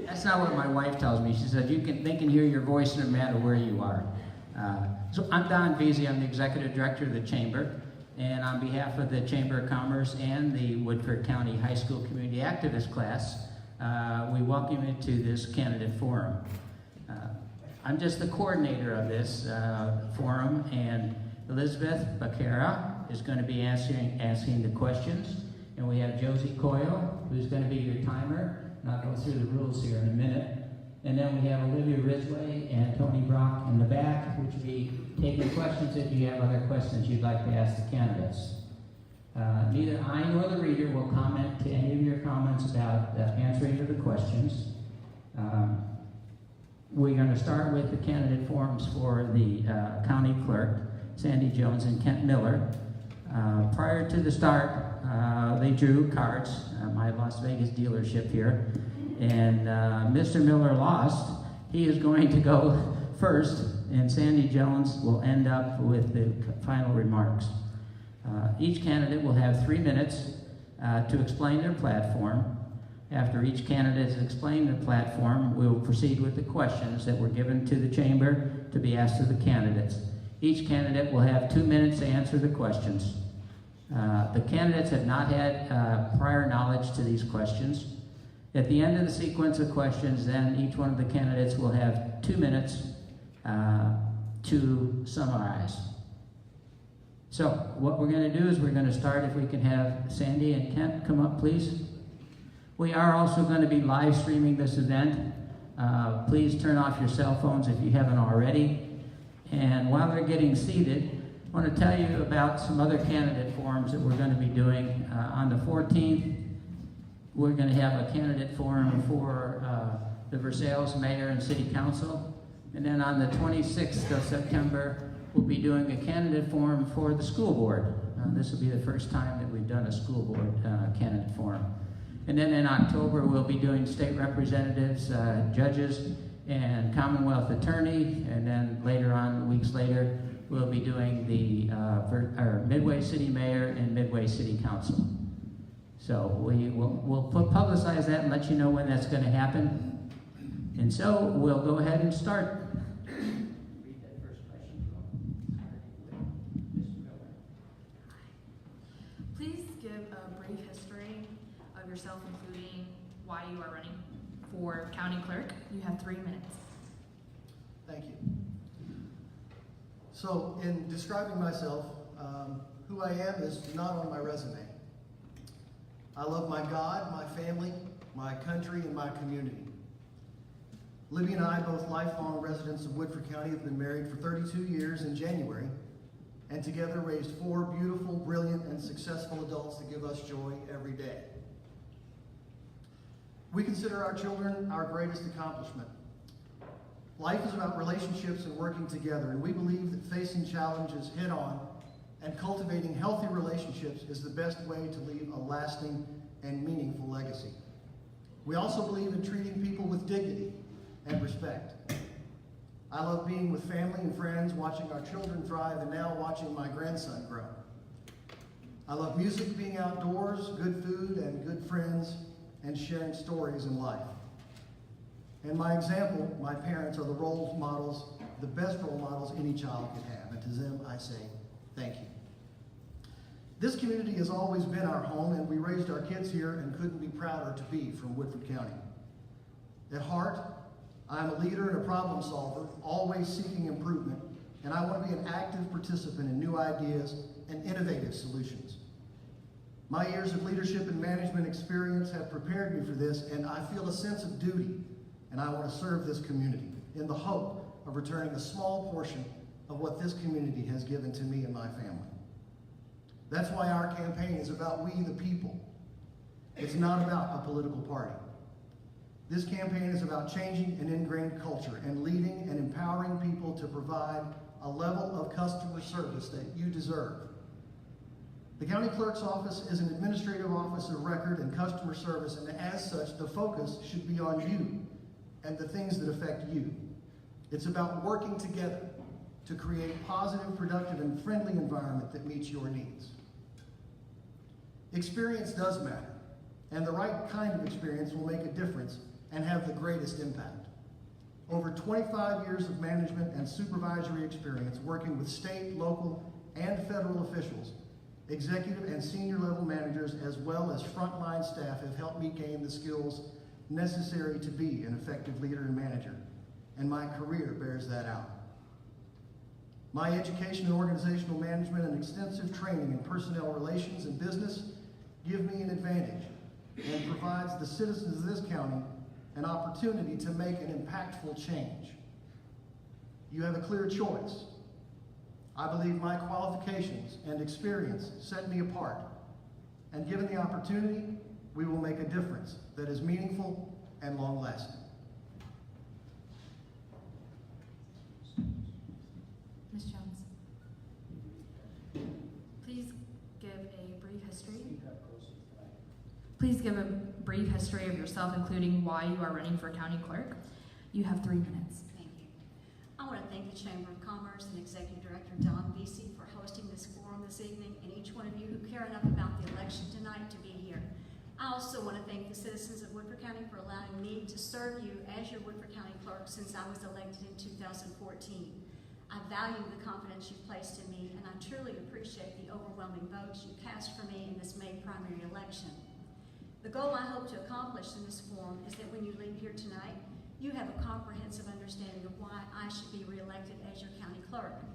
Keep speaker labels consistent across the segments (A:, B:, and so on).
A: That's not what my wife tells me. She said they can hear your voice no matter where you are. So I'm Don Veazey. I'm the Executive Director of the Chamber. And on behalf of the Chamber of Commerce and the Woodford County High School Community Activist class, we welcome you to this candidate forum. I'm just the coordinator of this forum, and Elizabeth Becerra is going to be asking the questions. And we have Josie Coyle, who's going to be your timer. And I'll go through the rules here in a minute. And then we have Olivia Ridgway and Tony Brock in the back, which will be taking questions if you have other questions you'd like to ask the candidates. Neither I nor the reader will comment to any of your comments about answering to the questions. We're going to start with the candidate forums for the county clerk, Sandy Jones and Kent Miller. Prior to the start, they drew cards, my Las Vegas dealership here, and Mr. Miller lost. He is going to go first, and Sandy Jones will end up with the final remarks. Each candidate will have 3 minutes to explain their platform. After each candidate has explained their platform, we will proceed with the questions that were given to the chamber to be asked of the candidates. Each candidate will have 2 minutes to answer the questions. The candidates have not had prior knowledge to these questions. At the end of the sequence of questions, then each one of the candidates will have 2 minutes to summarize. So what we're going to do is we're going to start, if we can have Sandy and Kent come up, please. We are also going to be live streaming this event. Please turn off your cell phones if you haven't already. And while they're getting seated, I want to tell you about some other candidate forums that we're going to be doing. On the 14th, we're going to have a candidate forum for the Versailles Mayor and City Council. And then on the 26th of September, we'll be doing a candidate forum for the school board. This will be the first time that we've done a school board candidate forum. And then in October, we'll be doing state representatives, judges, and Commonwealth attorney. And then later on, weeks later, we'll be doing the Midway City Mayor and Midway City Council. So we'll publicize that and let you know when that's going to happen. And so we'll go ahead and start. Read that first question.
B: Please give a brief history of yourself, including why you are running for county clerk. You have 3 minutes.
C: Thank you. So, in describing myself, who I am is not on my resume. I love my God, my family, my country, and my community. Libby and I, both lifelong residents of Woodford County, have been married for 32 years in January, and together raised 4 beautiful, brilliant, and successful adults that give us joy every day. We consider our children our greatest accomplishment. Life is about relationships and working together, and we believe that facing challenges head on and cultivating healthy relationships is the best way to leave a lasting and meaningful legacy. We also believe in treating people with dignity and respect. I love being with family and friends, watching our children thrive, and now watching my grandson grow. I love music, being outdoors, good food, and good friends, and sharing stories in life. And my example, my parents, are the role models, the best role models any child could have. And to them, I say, thank you. This community has always been our home, and we raised our kids here and couldn't be prouder to be from Woodford County. At heart, I'm a leader and a problem solver, always seeking improvement, and I want to be an active participant in new ideas and innovative solutions. My years of leadership and management experience have prepared me for this, and I feel a sense of duty, and I want to serve this community in the hope of returning a small portion of what this community has given to me and my family. That's why our campaign is about we the people. It's not about a political party. This campaign is about changing an ingrained culture and leading and empowering people to provide a level of customer service that you deserve. The county clerk's office is an administrative office of record and customer service, and as such, the focus should be on you and the things that affect you. It's about working together to create a positive, productive, and friendly environment that meets your needs. Experience does matter, and the right kind of experience will make a difference and have the greatest impact. Over 25 years of management and supervisory experience working with state, local, and federal officials, executive and senior level managers, as well as frontline staff have helped me gain the skills necessary to be an effective leader and manager, and my career bears that out. My education in organizational management and extensive training in personnel relations and business give me an advantage and provides the citizens of this county an opportunity to make an impactful change. You have a clear choice. I believe my qualifications and experience set me apart, and given the opportunity, we will make a difference that is meaningful and long-lasting.
B: Ms. Jones, please give a brief history. Please give a brief history of yourself, including why you are running for county clerk. You have 3 minutes.
D: Thank you. I want to thank the Chamber of Commerce and Executive Director Don Vesey for hosting this forum this evening, and each one of you who care enough about the election tonight to be here. I also want to thank the citizens of Woodford County for allowing me to serve you as your Woodford County Clerk since I was elected in 2014. I value the confidence you've placed in me, and I truly appreciate the overwhelming votes you cast for me in this May primary election. The goal I hope to accomplish in this forum is that when you leave here tonight, you have a comprehensive understanding of why I should be reelected as your county clerk.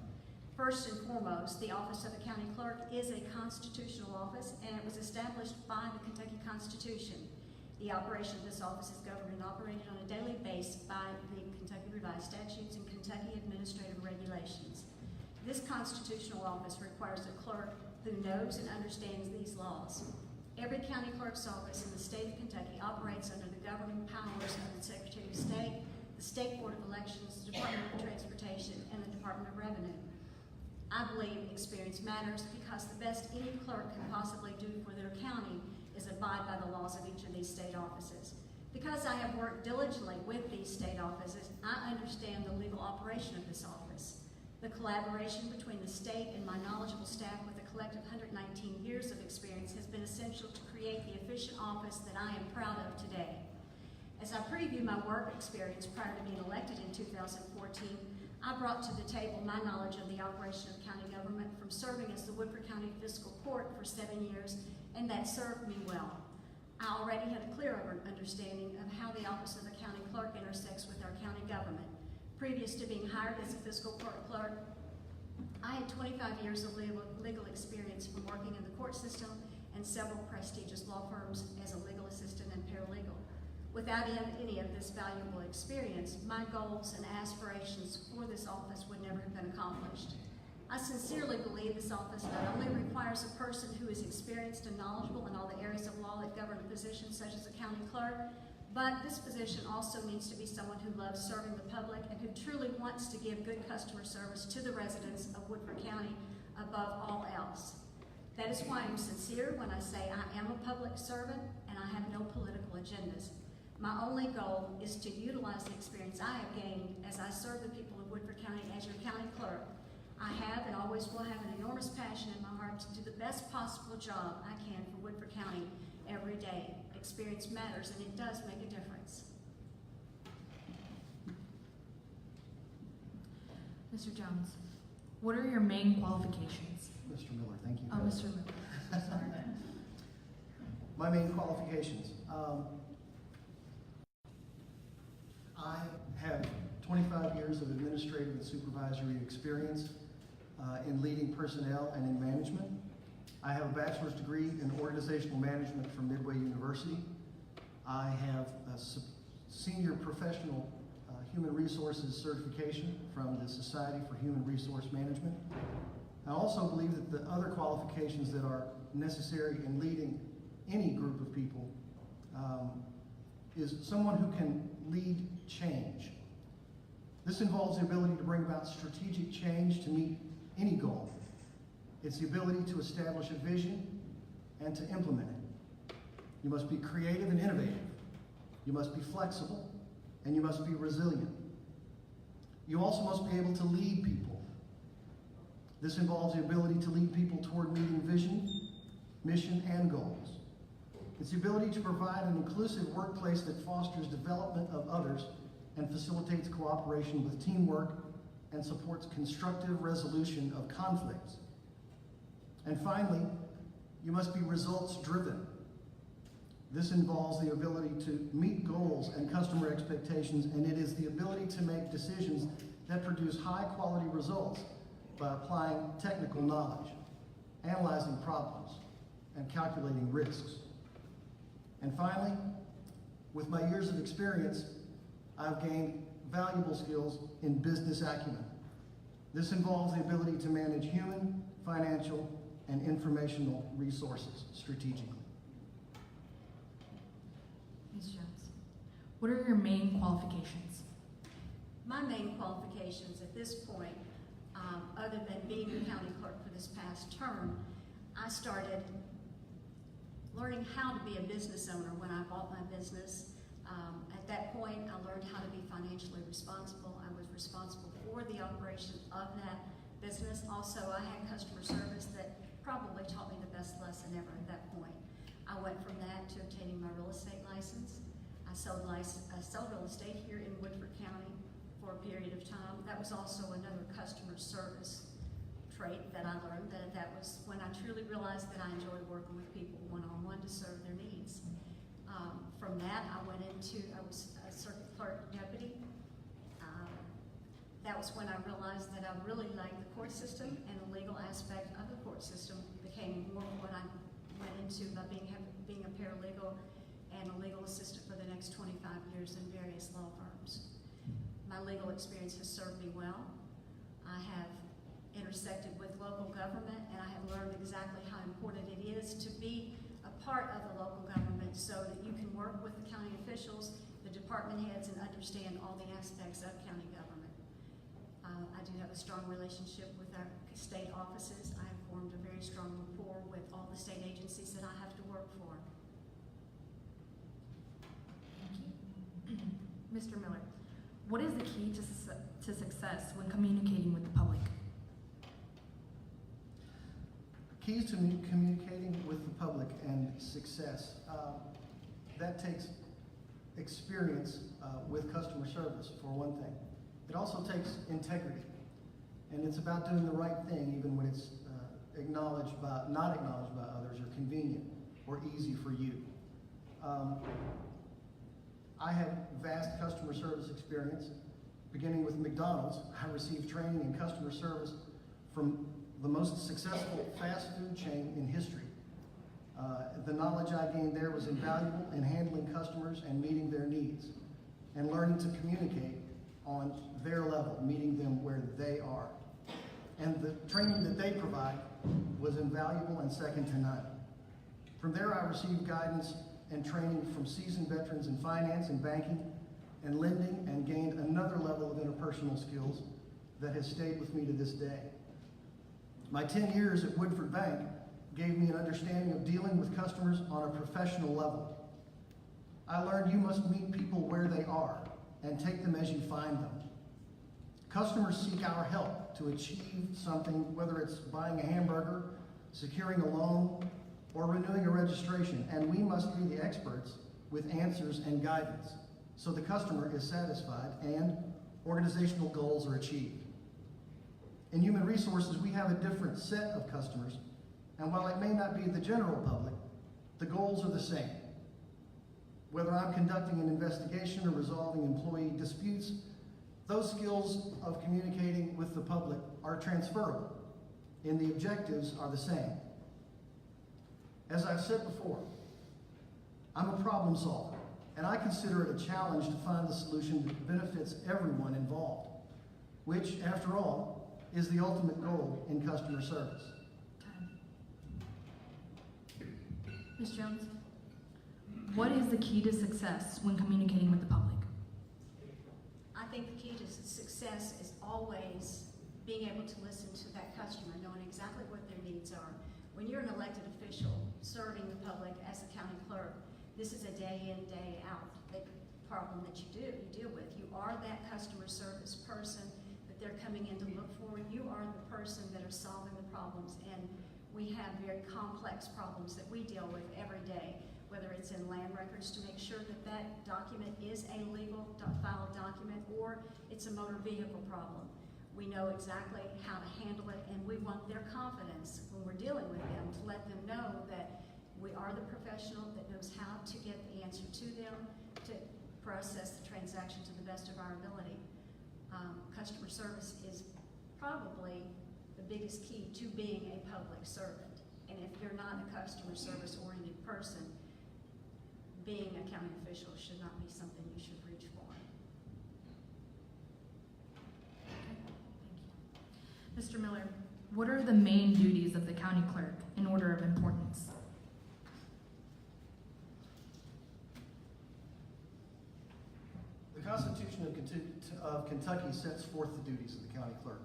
D: First and foremost, the office of a county clerk is a constitutional office, and it was established by the Kentucky Constitution. The operation of this office is governed and operated on a daily basis by the Kentucky Revised Statutes and Kentucky Administrative Regulations. This constitutional office requires a clerk who knows and understands these laws. Every county clerk's office in the state of Kentucky operates under the governing powers of the Secretary of State, the State Board of Elections, the Department of Transportation, and the Department of Revenue. I believe experience matters because the best any clerk can possibly do for their county is abide by the laws of each of these state offices. Because I have worked diligently with these state offices, I understand the legal operation of this office. The collaboration between the state and my knowledgeable staff with a collective 119 years of experience has been essential to create the efficient office that I am proud of today. As I preview my work experience prior to being elected in 2014, I brought to the table my knowledge of the operation of county government from serving as the Woodford County Fiscal Court for 7 years, and that served me well. I already had a clear understanding of how the office of the county clerk intersects with our county government. Previous to being hired as a fiscal court clerk, I had 25 years of legal experience from working in the court system and several prestigious law firms as a legal assistant and paralegal. Without any of this valuable experience, my goals and aspirations for this office would never have been accomplished. I sincerely believe this office not only requires a person who is experienced and knowledgeable in all the areas of law that govern a position such as a county clerk, but this position also needs to be someone who loves serving the public and who truly wants to give good customer service to the residents of Woodford County above all else. That is why I'm sincere when I say I am a public servant and I have no political agendas. My only goal is to utilize the experience I have gained as I serve the people of Woodford County as your county clerk. I have and always will have an enormous passion in my heart to do the best possible job I can for Woodford County every day. Experience matters, and it does make a difference.
B: Mr. Jones, what are your main qualifications?
C: Mr. Miller, thank you.
B: Oh, Mr. Miller. Sorry.
C: My main qualifications. I have 25 years of administrative and supervisory experience in leading personnel and in management. I have a bachelor's degree in organizational management from Midway University. I have a senior professional human resources certification from the Society for Human Resource Management. I also believe that the other qualifications that are necessary in leading any group of people is someone who can lead change. This involves the ability to bring about strategic change to meet any goal. It's the ability to establish a vision and to implement it. You must be creative and innovative. You must be flexible, and you must be resilient. You also must be able to lead people. This involves the ability to lead people toward meeting vision, mission, and goals. It's the ability to provide an inclusive workplace that fosters development of others and facilitates cooperation with teamwork and supports constructive resolution of conflicts. And finally, you must be results driven. This involves the ability to meet goals and customer expectations, and it is the ability to make decisions that produce high quality results by applying technical knowledge, analyzing problems, and calculating risks. And finally, with my years of experience, I've gained valuable skills in business acumen. This involves the ability to manage human, financial, and informational resources strategically.
B: Ms. Jones, what are your main qualifications?
D: My main qualifications at this point, other than being the county clerk for this past term, I started learning how to be a business owner when I bought my business. At that point, I learned how to be financially responsible. I was responsible for the operation of that business. Also, I had customer service that probably taught me the best lesson ever at that point. I went from that to obtaining my real estate license. I sold real estate here in Woodford County for a period of time. That was also another customer service trait that I learned. That was when I truly realized that I enjoyed working with people one-on-one to serve their needs. From that, I was a circuit clerk deputy. That was when I realized that I really liked the court system, and the legal aspect of the court system became more what I went into by being a paralegal and a legal assistant for the next 25 years in various law firms. My legal experience has served me well. I have intersected with local government, and I have learned exactly how important it is to be a part of the local government so that you can work with the county officials, the department heads, and understand all the aspects of county government. I do have a strong relationship with our state offices. I have formed a very strong rapport with all the state agencies that I have to work for.
B: Thank you. Mr. Miller, what is the key to success when communicating with the public?
C: Keys to communicating with the public and success. That takes experience with customer service, for one thing. It also takes integrity, and it's about doing the right thing even when it's not acknowledged by others, or convenient, or easy for you. I have vast customer service experience. Beginning with McDonald's, I received training in customer service from the most successful fast food chain in history. The knowledge I gained there was invaluable in handling customers and meeting their needs, and learning to communicate on their level, meeting them where they are. And the training that they provide was invaluable and second to none. From there, I received guidance and training from seasoned veterans in finance and banking and lending, and gained another level of interpersonal skills that has stayed with me to this day. My 10 years at Woodford Bank gave me an understanding of dealing with customers on a professional level. I learned you must meet people where they are and take them as you find them. Customers seek our help to achieve something, whether it's buying a hamburger, securing a loan, or renewing a registration, and we must be the experts with answers and guidance so the customer is satisfied and organizational goals are achieved. In human resources, we have a different set of customers, and while it may not be the general public, the goals are the same. Whether I'm conducting an investigation or resolving employee disputes, those skills of communicating with the public are transferable, and the objectives are the same. As I've said before, I'm a problem solver, and I consider it a challenge to find the solution that benefits everyone involved, which, after all, is the ultimate goal in customer service.
B: Ms. Jones, what is the key to success when communicating with the public?
D: I think the key to success is always being able to listen to that customer, knowing exactly what their needs are. When you're an elected official serving the public as a county clerk, this is a day in, day out problem that you deal with. You are that customer service person that they're coming in to look for. You are the person that are solving the problems, and we have very complex problems that we deal with every day. whether it's in land records, to make sure that that document is a legal filed document, or it's a motor vehicle problem. We know exactly how to handle it, and we want their confidence when we're dealing with them to let them know that we are the professional that knows how to get the answer to them, to process the transaction to the best of our ability. Customer service is probably the biggest key to being a public servant. And if you're not a customer service oriented person, being a county official should not be something you should reach for.
B: Thank you. Mr. Miller, what are the main duties of the county clerk in order of importance?
C: The Constitution of Kentucky sets forth the duties of the county clerk.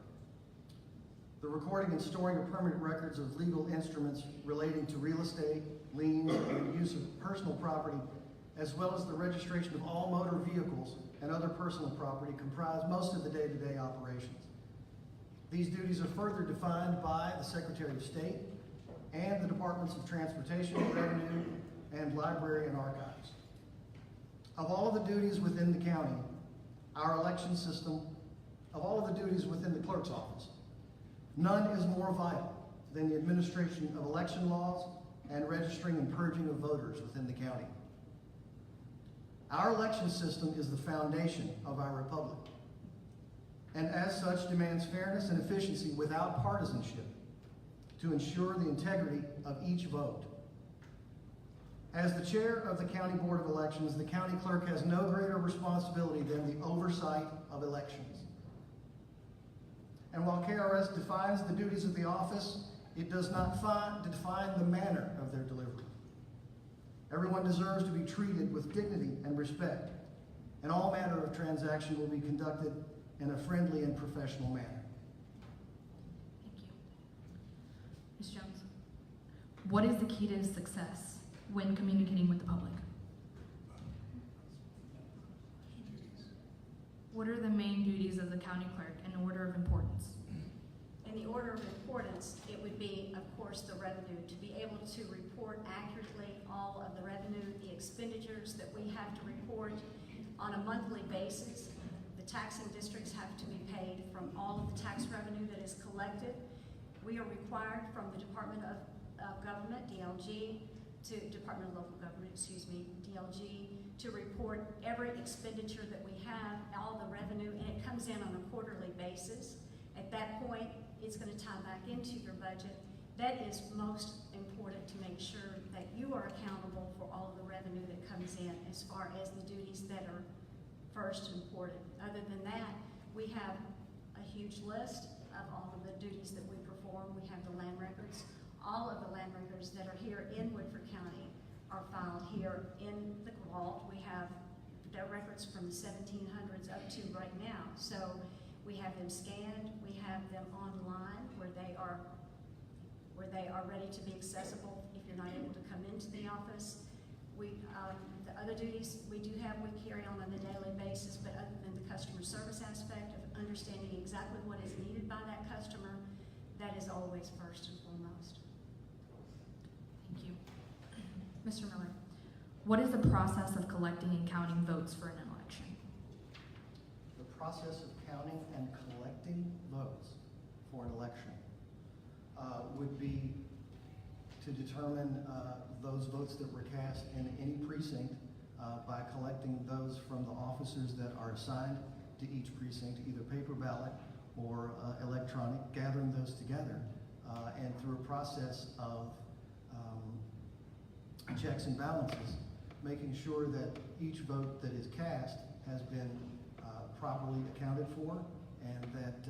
C: The recording and storing of permanent records of legal instruments relating to real estate, liens, and use of personal property, as well as the registration of all motor vehicles and other personal property, comprise most of the day-to-day operations. These duties are further defined by the Secretary of State and the Departments of Transportation, Revenue, and Library and Archives. Of all of the duties within the county, our election system, of all of the duties within the clerk's office, none is more vital than the administration of election laws and registering and purging of voters within the county. Our election system is the foundation of our republic, and as such demands fairness and efficiency without partisanship to ensure the integrity of each vote. As the chair of the County Board of Elections, the county clerk has no greater responsibility than the oversight of elections. And while KRS defines the duties of the office, it does not define the manner of their delivery. Everyone deserves to be treated with dignity and respect, and all manner of transaction will be conducted in a friendly and professional manner.
B: Thank you. Ms. Jones, what is the key to success when communicating with the public? What are the main duties of the county clerk in order of importance?
D: In the order of importance, it would be, of course, the revenue, to be able to report accurately all of the revenue, the expenditures that we have to report on a monthly basis. The taxing districts have to be paid from all of the tax revenue that is collected. We are required from the Department of Government, DLG, to Department of Local Government, DLG, to report every expenditure that we have, all the revenue, and it comes in on a quarterly basis. At that point, it's going to tie back into your budget. That is most important, to make sure that you are accountable for all of the revenue that comes in, as far as the duties that are first important. Other than that, we have a huge list of all of the duties that we perform. We have the land records. All of the land records that are here in Woodford County are filed here in the vault. We have the records from the 1700s up to right now. So we have them scanned, we have them online where they are ready to be accessible if you're not able to come into the office. The other duties we carry on a daily basis, but other than the customer service aspect of understanding exactly what is needed by that customer, that is always first and foremost.
B: Thank you. Mr. Miller, what is the process of collecting and counting votes for an election?
C: The process of counting and collecting votes for an election would be to determine those votes that were cast in any precinct by collecting those from the officers that are assigned to each precinct, either paper ballot or electronic, gathering those together, and through a process of checks and balances, making sure that each vote that is cast has been properly accounted for, and that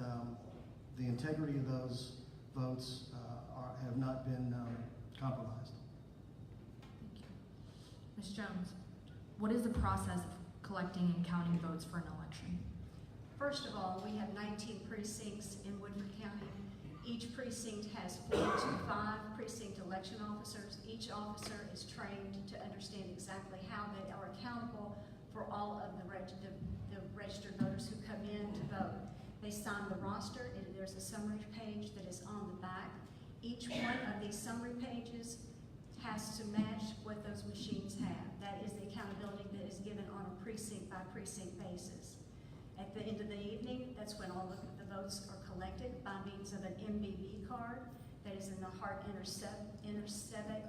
C: the integrity of those votes have not been compromised.
B: Thank you. Ms. Jones, what is the process of collecting and counting votes for an election?
D: First of all, we have 19 precincts in Woodford County. Each precinct has 4 to 5 precinct election officers. Each officer is trained to understand exactly how they are accountable for all of the registered voters who come in to vote. They sign the roster, and there's a summary page that is on the back. Each one of these summary pages has to match what those machines have. That is the accountability that is given on a precinct by precinct basis. At the end of the evening, that's when all of the votes are collected by means of an MBB card that is in the Hart Intercivic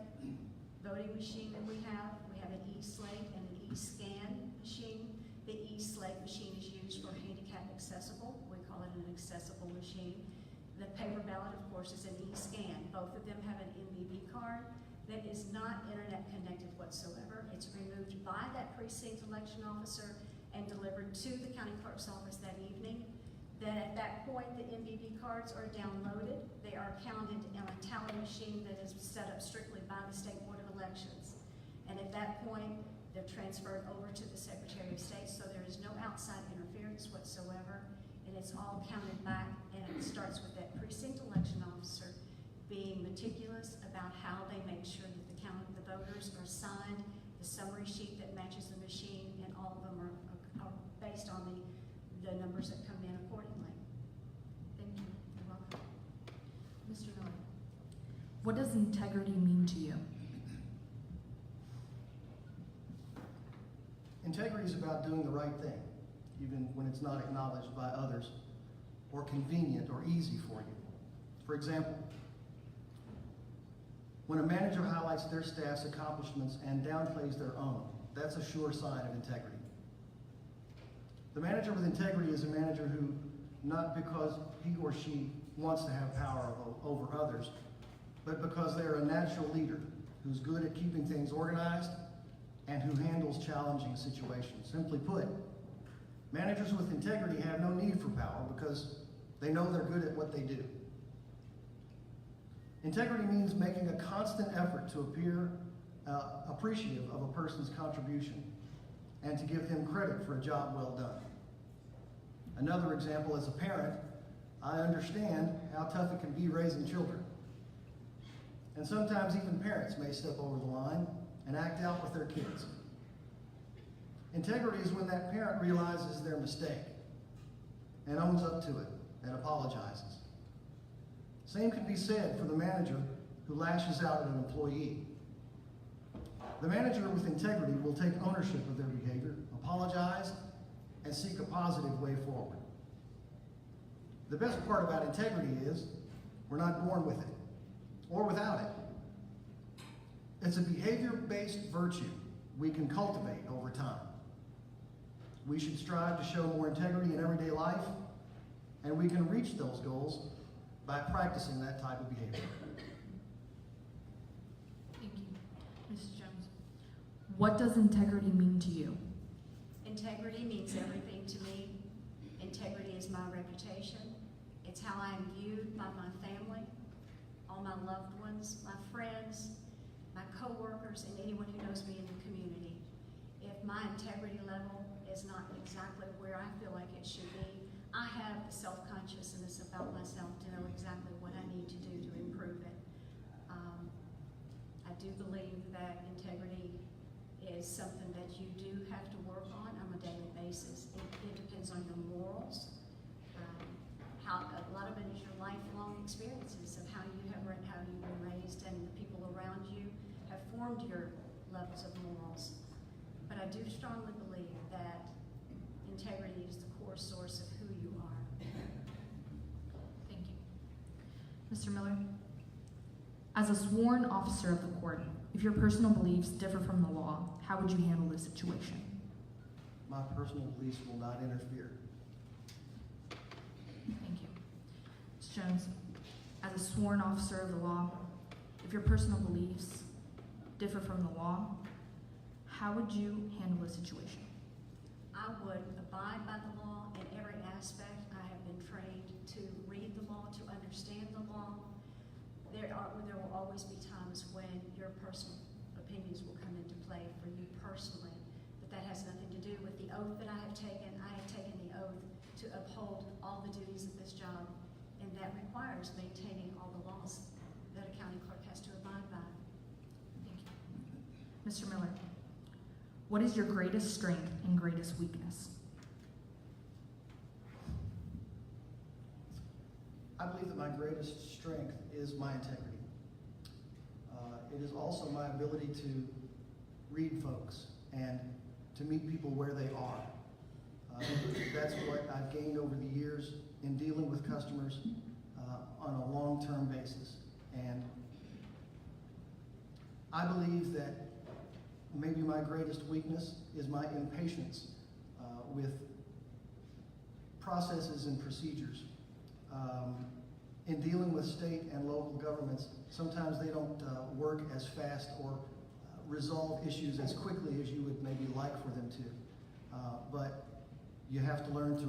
D: voting machine that we have. We have an e-slate and an e-scan machine. The e-slate machine is used for handicap accessible. We call it an accessible machine. The paper ballot, of course, is an e-scan. Both of them have an MBB card that is not internet connected whatsoever. It's removed by that precinct election officer and delivered to the county clerk's office that evening. Then at that point, the MBB cards are downloaded. They are counted in a tally machine that is set up strictly by the State Board of Elections. And at that point, they're transferred over to the Secretary of State, so there is no outside interference whatsoever, and it's all counted back, and it starts with that precinct election officer being meticulous about how they make sure that the voters are signed, the summary sheet that matches the machine, and all of them are based on the numbers that come in accordingly.
B: Thank you. You're welcome. Mr. Miller, what does integrity mean to you?
C: Integrity is about doing the right thing, even when it's not acknowledged by others, or convenient or easy for you. For example, when a manager highlights their staff's accomplishments and downplays their own, that's a sure sign of integrity. The manager with integrity is a manager who, not because he or she wants to have power over others, but because they're a natural leader who's good at keeping things organized and who handles challenging situations. Simply put, managers with integrity have no need for power because they know they're good at what they do. Integrity means making a constant effort to appear appreciative of a person's contribution and to give them credit for a job well done. Another example, as a parent, I understand how tough it can be raising children. And sometimes even parents may step over the line and act out with their kids. Integrity is when that parent realizes their mistake and owns up to it and apologizes. Same can be said for the manager who lashes out at an employee. The manager with integrity will take ownership of their behavior, apologize, and seek a positive way forward. The best part about integrity is we're not born with it or without it. It's a behavior-based virtue we can cultivate over time. We should strive to show more integrity in everyday life, and we can reach those goals by practicing that type of behavior.
B: Thank you. Mrs. Jones, what does integrity mean to you?
D: Integrity means everything to me. Integrity is my reputation. It's how I am viewed by my family, all my loved ones, my friends, my co-workers, and anyone who knows me in the community. If my integrity level is not exactly where I feel like it should be, I have the self-consciousness about myself to know exactly what I need to do to improve it. I do believe that integrity is something that you do have to work on a daily basis. It depends on your morals. A lot of it is your lifelong experiences of how you've been raised, and the people around you have formed your levels of morals. But I do strongly believe that integrity is the core source of who you are.
B: Thank you. Mr. Miller, as a sworn officer of the court, if your personal beliefs differ from the law, how would you handle this situation?
C: My personal beliefs will not interfere.
B: Thank you. Ms. Jones, as a sworn officer of the law, if your personal beliefs differ from the law, how would you handle the situation?
D: I would abide by the law in every aspect. I have been trained to read the law, to understand the law. There will always be times when your personal opinions will come into play for you personally, but that has nothing to do with the oath that I have taken. I have taken the oath to uphold all the duties of this job, and that requires maintaining all the laws that a county clerk has to abide by.
B: Thank you. Mr. Miller, what is your greatest strength and greatest weakness?
C: I believe that my greatest strength is my integrity. It is also my ability to read folks and to meet people where they are. That's what I've gained over the years in dealing with customers on a long-term basis. And I believe that maybe my greatest weakness is my impatience with processes and procedures. In dealing with state and local governments, sometimes they don't work as fast or resolve issues as quickly as you would maybe like for them to. But you have to learn to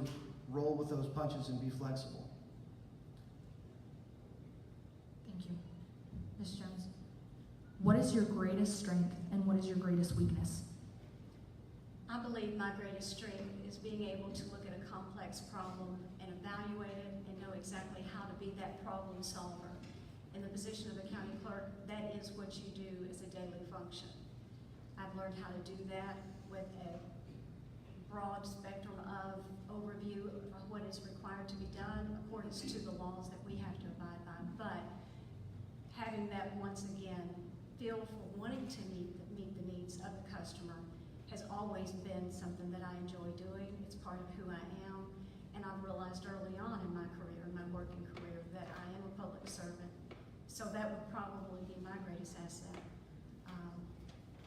C: roll with those punches and be flexible.
B: Thank you. Ms. Jones, what is your greatest strength and what is your greatest weakness?
D: I believe my greatest strength is being able to look at a complex problem and evaluate it and know exactly how to be that problem solver. In the position of a county clerk, that is what you do as a daily function. I've learned how to do that with a broad spectrum of overview of what is required to be done according to the laws that we have to abide by. But having that once again feel for wanting to meet the needs of the customer has always been something that I enjoy doing. It's part of who I am, and I've realized early on in my career, my working career, that I am a public servant. So that would probably be my greatest asset.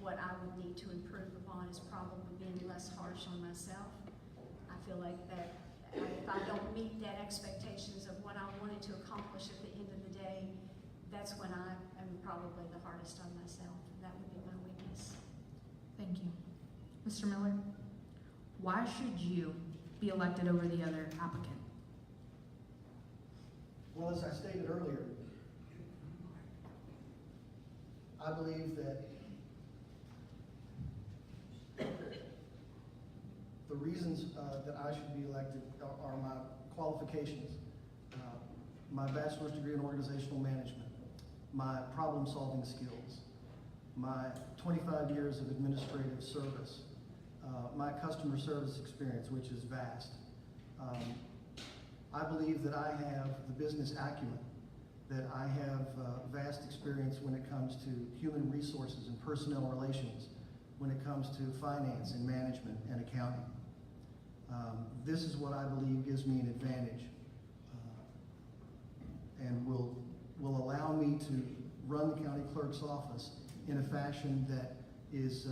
D: What I would need to improve upon is probably being less harsh on myself. I feel like that if I don't meet that expectations of what I wanted to accomplish at the end of the day, that's when I am probably the hardest on myself. That would be my weakness.
B: Thank you. Mr. Miller, why should you be elected over the other applicant?
C: Well, as I stated earlier, I believe that the reasons that I should be elected are my qualifications, my bachelor's degree in organizational management, my problem-solving skills, my 25 years of administrative service, my customer service experience, which is vast. I believe that I have the business acumen, that I have vast experience when it comes to human resources and personnel relations, when it comes to finance and management and accounting. This is what I believe gives me an advantage and will allow me to run the county clerk's office in a fashion that is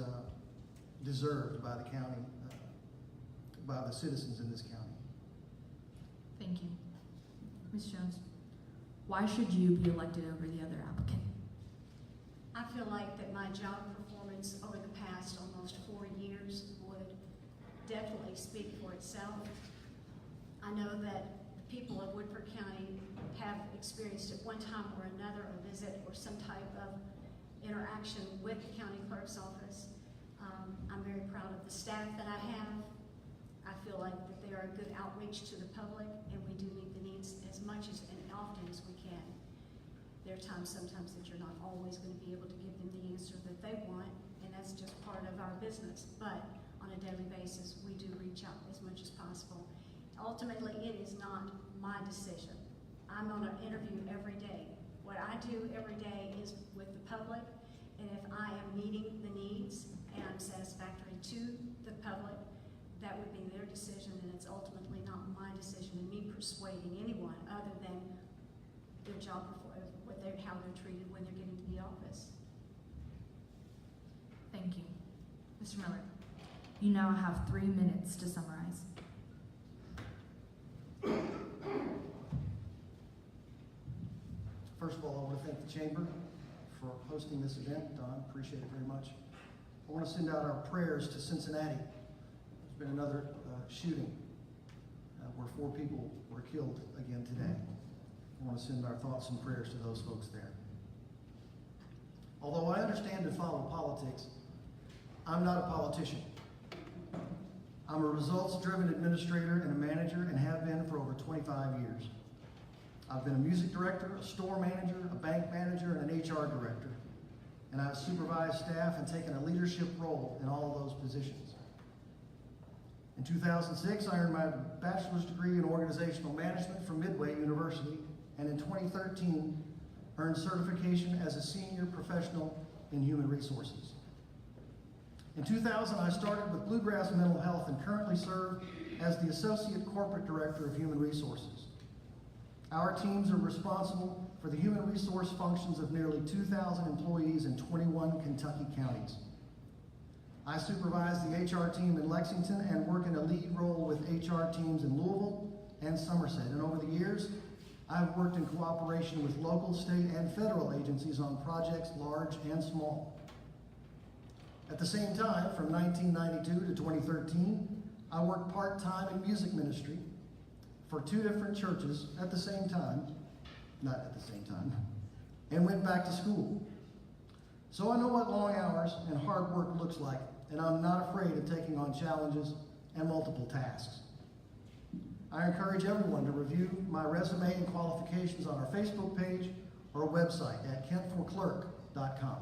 C: deserved by the county, by the citizens in this county.
B: Thank you. Ms. Jones, why should you be elected over the other applicant?
D: I feel like that my job performance over the past almost 4 years would definitely speak for itself. I know that the people of Woodford County have experienced at one time or another a visit or some type of interaction with the county clerk's office. I'm very proud of the staff that I have. I feel like that they are a good outreach to the public, and we do meet the needs as much as and often as we can. There are times sometimes that you're not always going to be able to give them the answer that they want, and that's just part of our business. But on a daily basis, we do reach out as much as possible. Ultimately, it is not my decision. I'm on an interview every day. What I do every day is with the public, and if I am meeting the needs and I'm satisfactory to the public, that would be their decision, and it's ultimately not my decision and me persuading anyone other than their job, how they're treated when they're getting to the office.
B: Thank you. Mr. Miller, you now have 3 minutes to summarize.
C: First of all, I want to thank the Chamber for hosting this event. Don, appreciate it very much. I want to send out our prayers to Cincinnati. There's been another shooting where 4 people were killed again today. I want to send our thoughts and prayers to those folks there. Although I understand and follow politics, I'm not a politician. I'm a results-driven administrator and a manager and have been for over 25 years. I've been a music director, a store manager, a bank manager, and an HR director. And I've supervised staff and taken a leadership role in all of those positions. In 2006, I earned my bachelor's degree in organizational management from Midway University, and in 2013, earned certification as a senior professional in human resources. In 2000, I started with Bluegrass Mental Health and currently serve as the Associate Corporate Director of Human Resources. Our teams are responsible for the human resource functions of nearly 2,000 employees in 21 Kentucky counties. I supervise the HR team in Lexington and work in a lead role with HR teams in Louisville and Somerset. And over the years, I've worked in cooperation with local, state, and federal agencies on projects large and small. At the same time, from 1992 to 2013, I worked part-time in music ministry for 2 different churches at the same time, not at the same time, and went back to school. So I know what long hours and hard work looks like, and I'm not afraid of taking on challenges and multiple tasks. I encourage everyone to review my resume and qualifications on our Facebook page or website at kentforclerk.com.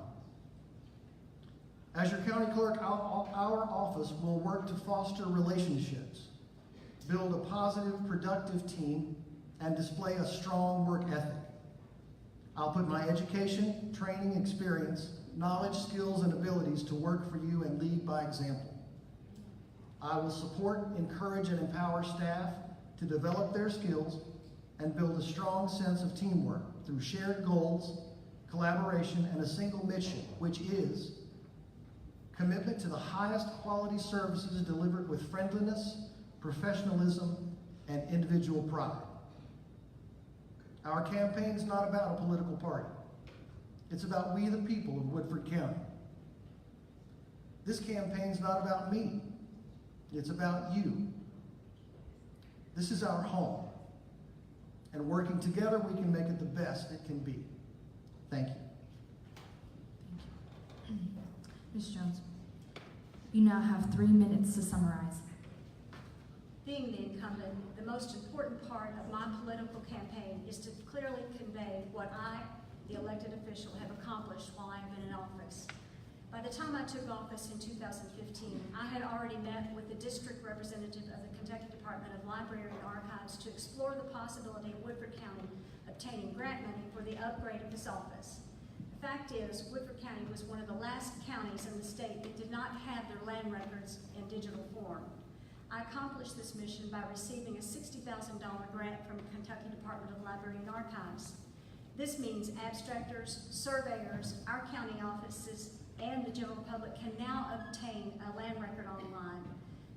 C: As your county clerk, our office will work to foster relationships, build a positive, productive team, and display a strong work ethic. I'll put my education, training, experience, knowledge, skills, and abilities to work for you and lead by example. I will support, encourage, and empower staff to develop their skills and build a strong sense of teamwork through shared goals, collaboration, and a single mission, which is commitment to the highest quality services delivered with friendliness, professionalism, and individual pride. Our campaign is not about a political party. It's about we the people of Woodford County. This campaign is not about me. It's about you. This is our home. And working together, we can make it the best it can be. Thank you.
B: Thank you. Ms. Jones, you now have 3 minutes to summarize.
D: Being the incumbent, the most important part of my political campaign is to clearly convey what I, the elected official, have accomplished while I have been in office. By the time I took office in 2015, I had already met with the district representative of the Kentucky Department of Library and Archives to explore the possibility of Woodford County obtaining grant money for the upgrade of this office. The fact is, Woodford County was one of the last counties in the state that did not have their land records in digital form. I accomplished this mission by receiving a $60,000 grant from the Kentucky Department of Library and Archives. This means abstractors, surveyors, our county offices, and the general public can now obtain a land record online.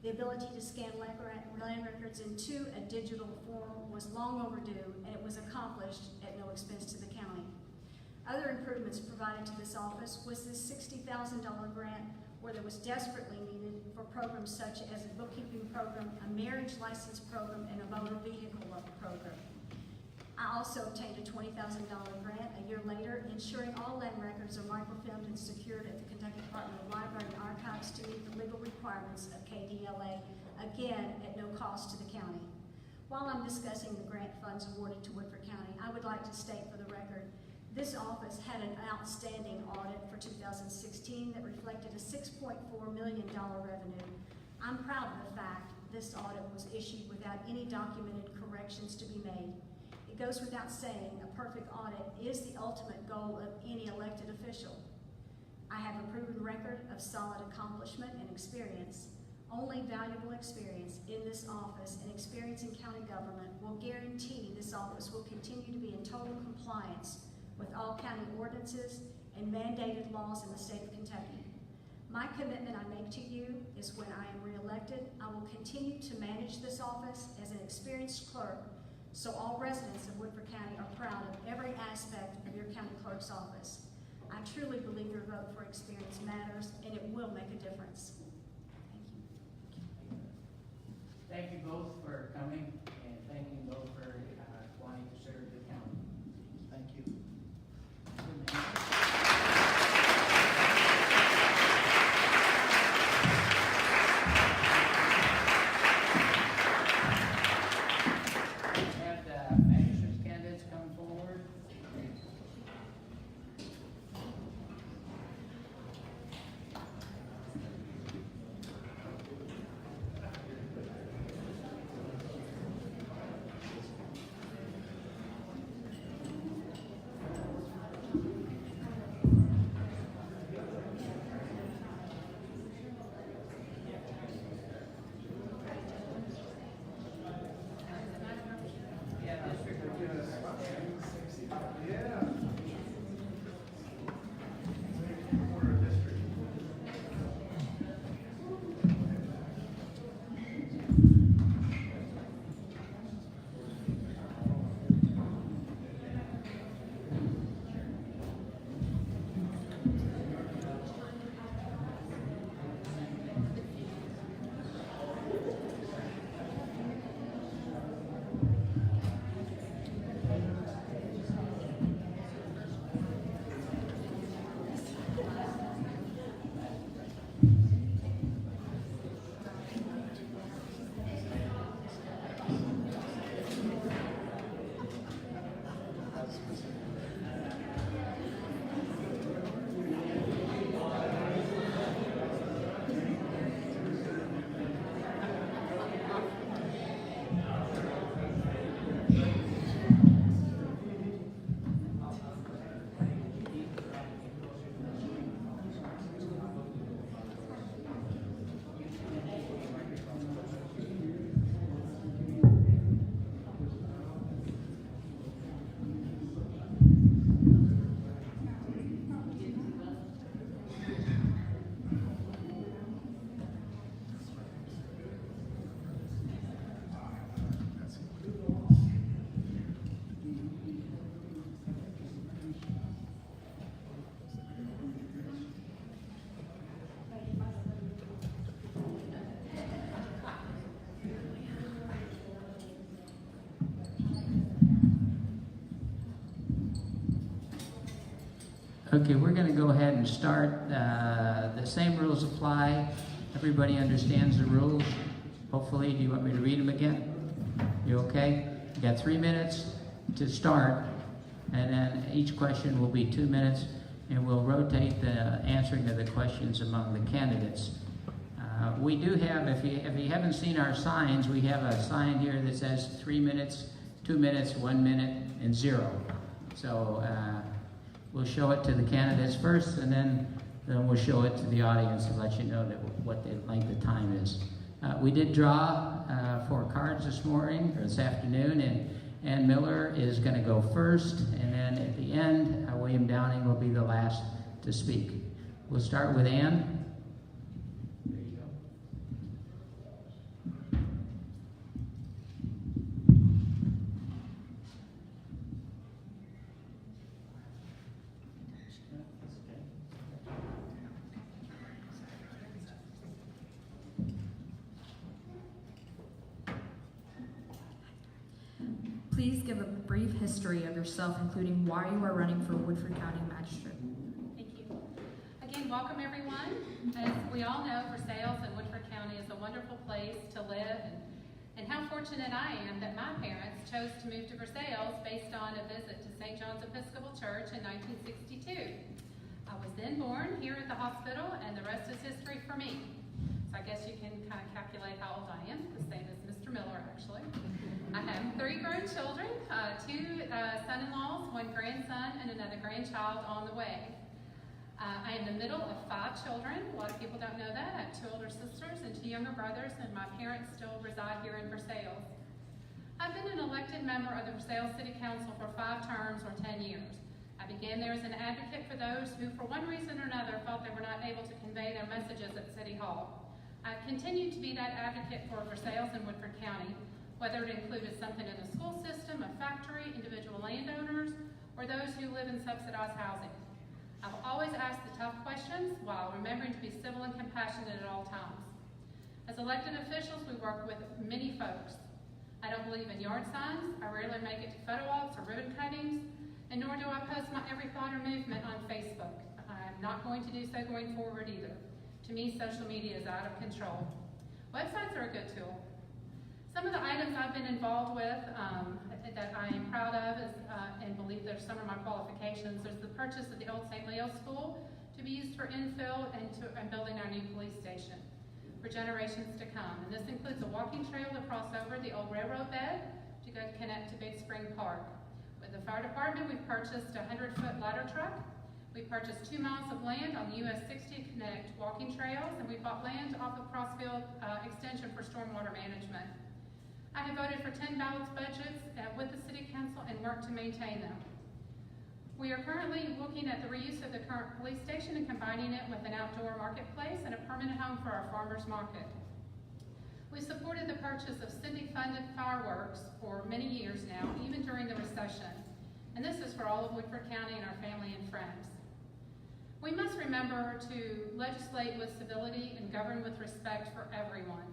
D: The ability to scan land records into a digital form was long overdue, and it was accomplished at no expense to the county. Other improvements provided to this office was this $60,000 grant where there was desperately needed for programs such as a bookkeeping program, a marriage license program, and a motor vehicle program. I also obtained a $20,000 grant a year later, ensuring all land records are microfilmed and secured at the Kentucky Department of Library and Archives to meet the legal requirements of KDLA, again at no cost to the county. While I'm discussing the grant funds awarded to Woodford County, I would like to state for the record, this office had an outstanding audit for 2016 that reflected a $6.4 million revenue. I'm proud of the fact this audit was issued without any documented corrections to be made. It goes without saying, a perfect audit is the ultimate goal of any elected official. I have a proven record of solid accomplishment and experience. Only valuable experience in this office and experience in county government will guarantee this office will continue to be in total compliance with all county ordinances and mandated laws in the state of Kentucky. My commitment I make to you is when I am reelected, I will continue to manage this office as an experienced clerk so all residents of Woodford County are proud of every aspect of your county clerk's office. I truly believe your vote for experience matters and it will make a difference. Thank you.
A: Thank you both for coming, and thank you both for wanting to serve the county.
C: Thank you.
A: Have the magistrates candidates come forward. Okay, we're going to go ahead and start. The same rules apply. Everybody understands the rules. Hopefully, do you want me to read them again? You okay? You got 3 minutes to start, and then each question will be 2 minutes, and we'll rotate the answering of the questions among the candidates. We do have, if you haven't seen our signs, we have a sign here that says 3 minutes, 2 minutes, 1 minute, and 0. So we'll show it to the candidates first, and then we'll show it to the audience to let you know that what the length of time is. We did draw 4 cards this morning, or this afternoon, and Ann Miller is going to go first, and then at the end, William Downing will be the last to speak. We'll start with Ann. There you go.
B: Please give a brief history of yourself, including why you are running for Woodford County Magistrate.
E: Thank you. Again, welcome everyone. As we all know, Versailles in Woodford County is a wonderful place to live, and how fortunate I am that my parents chose to move to Versailles based on a visit to St. John's Episcopal Church in 1962. I was then born here at the hospital, and the rest is history for me. So I guess you can kind of calculate how old I am, the same as Mr. Miller, actually. I have 3 grown children, 2 son-in-laws, 1 grandson, and another grandchild on the way. I am the middle of 5 children. A lot of people don't know that. I have 2 older sisters and 2 younger brothers, and my parents still reside here in Versailles. I've been an elected member of the Versailles City Council for 5 terms or 10 years. I began there as an advocate for those who, for one reason or another, felt they were not able to convey their messages at City Hall. I've continued to be that advocate for Versailles and Woodford County, whether it included something in the school system, a factory, individual landowners, or those who live in subsidized housing. I've always asked the tough questions while remembering to be civil and compassionate at all times. As elected officials, we work with many folks. I don't believe in yard signs, I rarely make it to photo ops or ribbon cuttings, and nor do I post my every thought or movement on Facebook. I'm not going to do so going forward either. To me, social media is out of control. Websites are a good tool. Some of the items I've been involved with that I am proud of and believe there's some of my qualifications. There's the purchase of the old St. Leo School to be used for infill and building our new police station for generations to come. And this includes a walking trail to cross over the old railroad bed to go connect to Big Spring Park. With the fire department, we've purchased a 100-foot ladder truck. We purchased 2 miles of land on the US 60 to connect walking trails, and we bought land off of Crossfield Extension for stormwater management. I have voted for 10 balanced budgets with the City Council and worked to maintain them. We are currently looking at the reuse of the current police station and combining it with an outdoor marketplace and a permanent home for our farmers market. We supported the purchase of city-funded fireworks for many years now, even during the recession. And this is for all of Woodford County and our family and friends. We must remember to legislate with civility and govern with respect for everyone.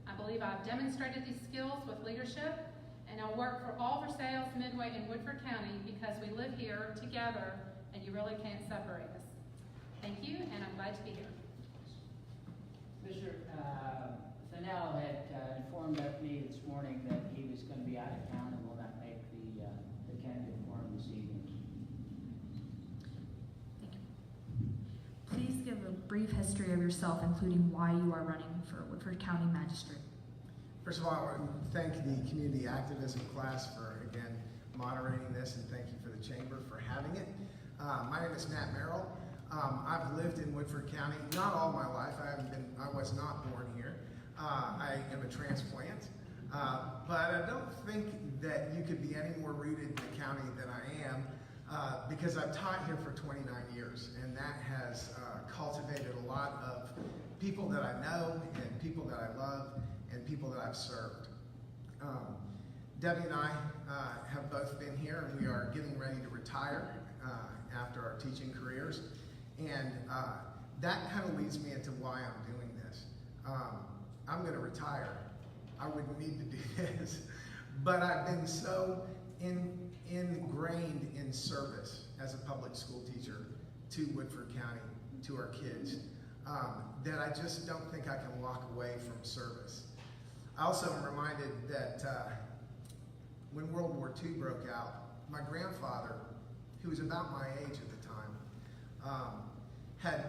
E: I believe I've demonstrated these skills with leadership, and I'll work for all Versailles, Midway, and Woodford County because we live here together and you really can't separate us. Thank you, and I'm glad to be here.
A: Mr. Fennell had informed me this morning that he was going to be out of town and will not make the candidate forum this evening.
B: Thank you. Please give a brief history of yourself, including why you are running for Woodford County Magistrate.
C: First of all, I want to thank the community activism class for, again, moderating this, and thank you for the chamber for having it. My name is Matt Merrill. I've lived in Woodford County, not all my life. I was not born here. I am a transplant. But I don't think that you could be any more rooted in the county than I am, because I've taught here for 29 years, and that has cultivated a lot of people that I know, and people that I love, and people that I've served. Debbie and I have both been here, and we are getting ready to retire after our teaching careers. And that kind of leads me into why I'm doing this. I'm going to retire. I wouldn't need to do this. But I've been so ingrained in service as a public school teacher
F: to Woodford County, to our kids, that I just don't think I can walk away from service. I also am reminded that when World War II broke out, my grandfather, who was about my age at the time, had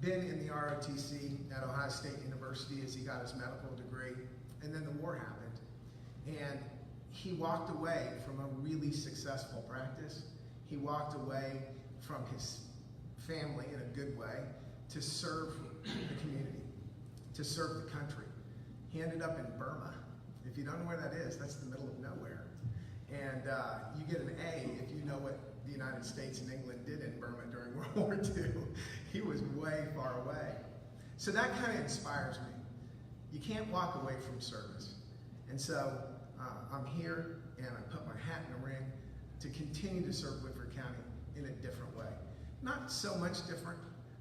F: been in the ROTC at Ohio State University as he got his medical degree, and then the war happened. And he walked away from a really successful practice. He walked away from his family in a good way to serve the community, to serve the country. He ended up in Burma. If you don't know where that is, that's the middle of nowhere. And you get an A if you know what the United States and England did in Burma during World War II. He was way far away. So that kind of inspires me. You can't walk away from service. And so I'm here and I put my hat in the ring to continue to serve Woodford County in a different way. Not so much different.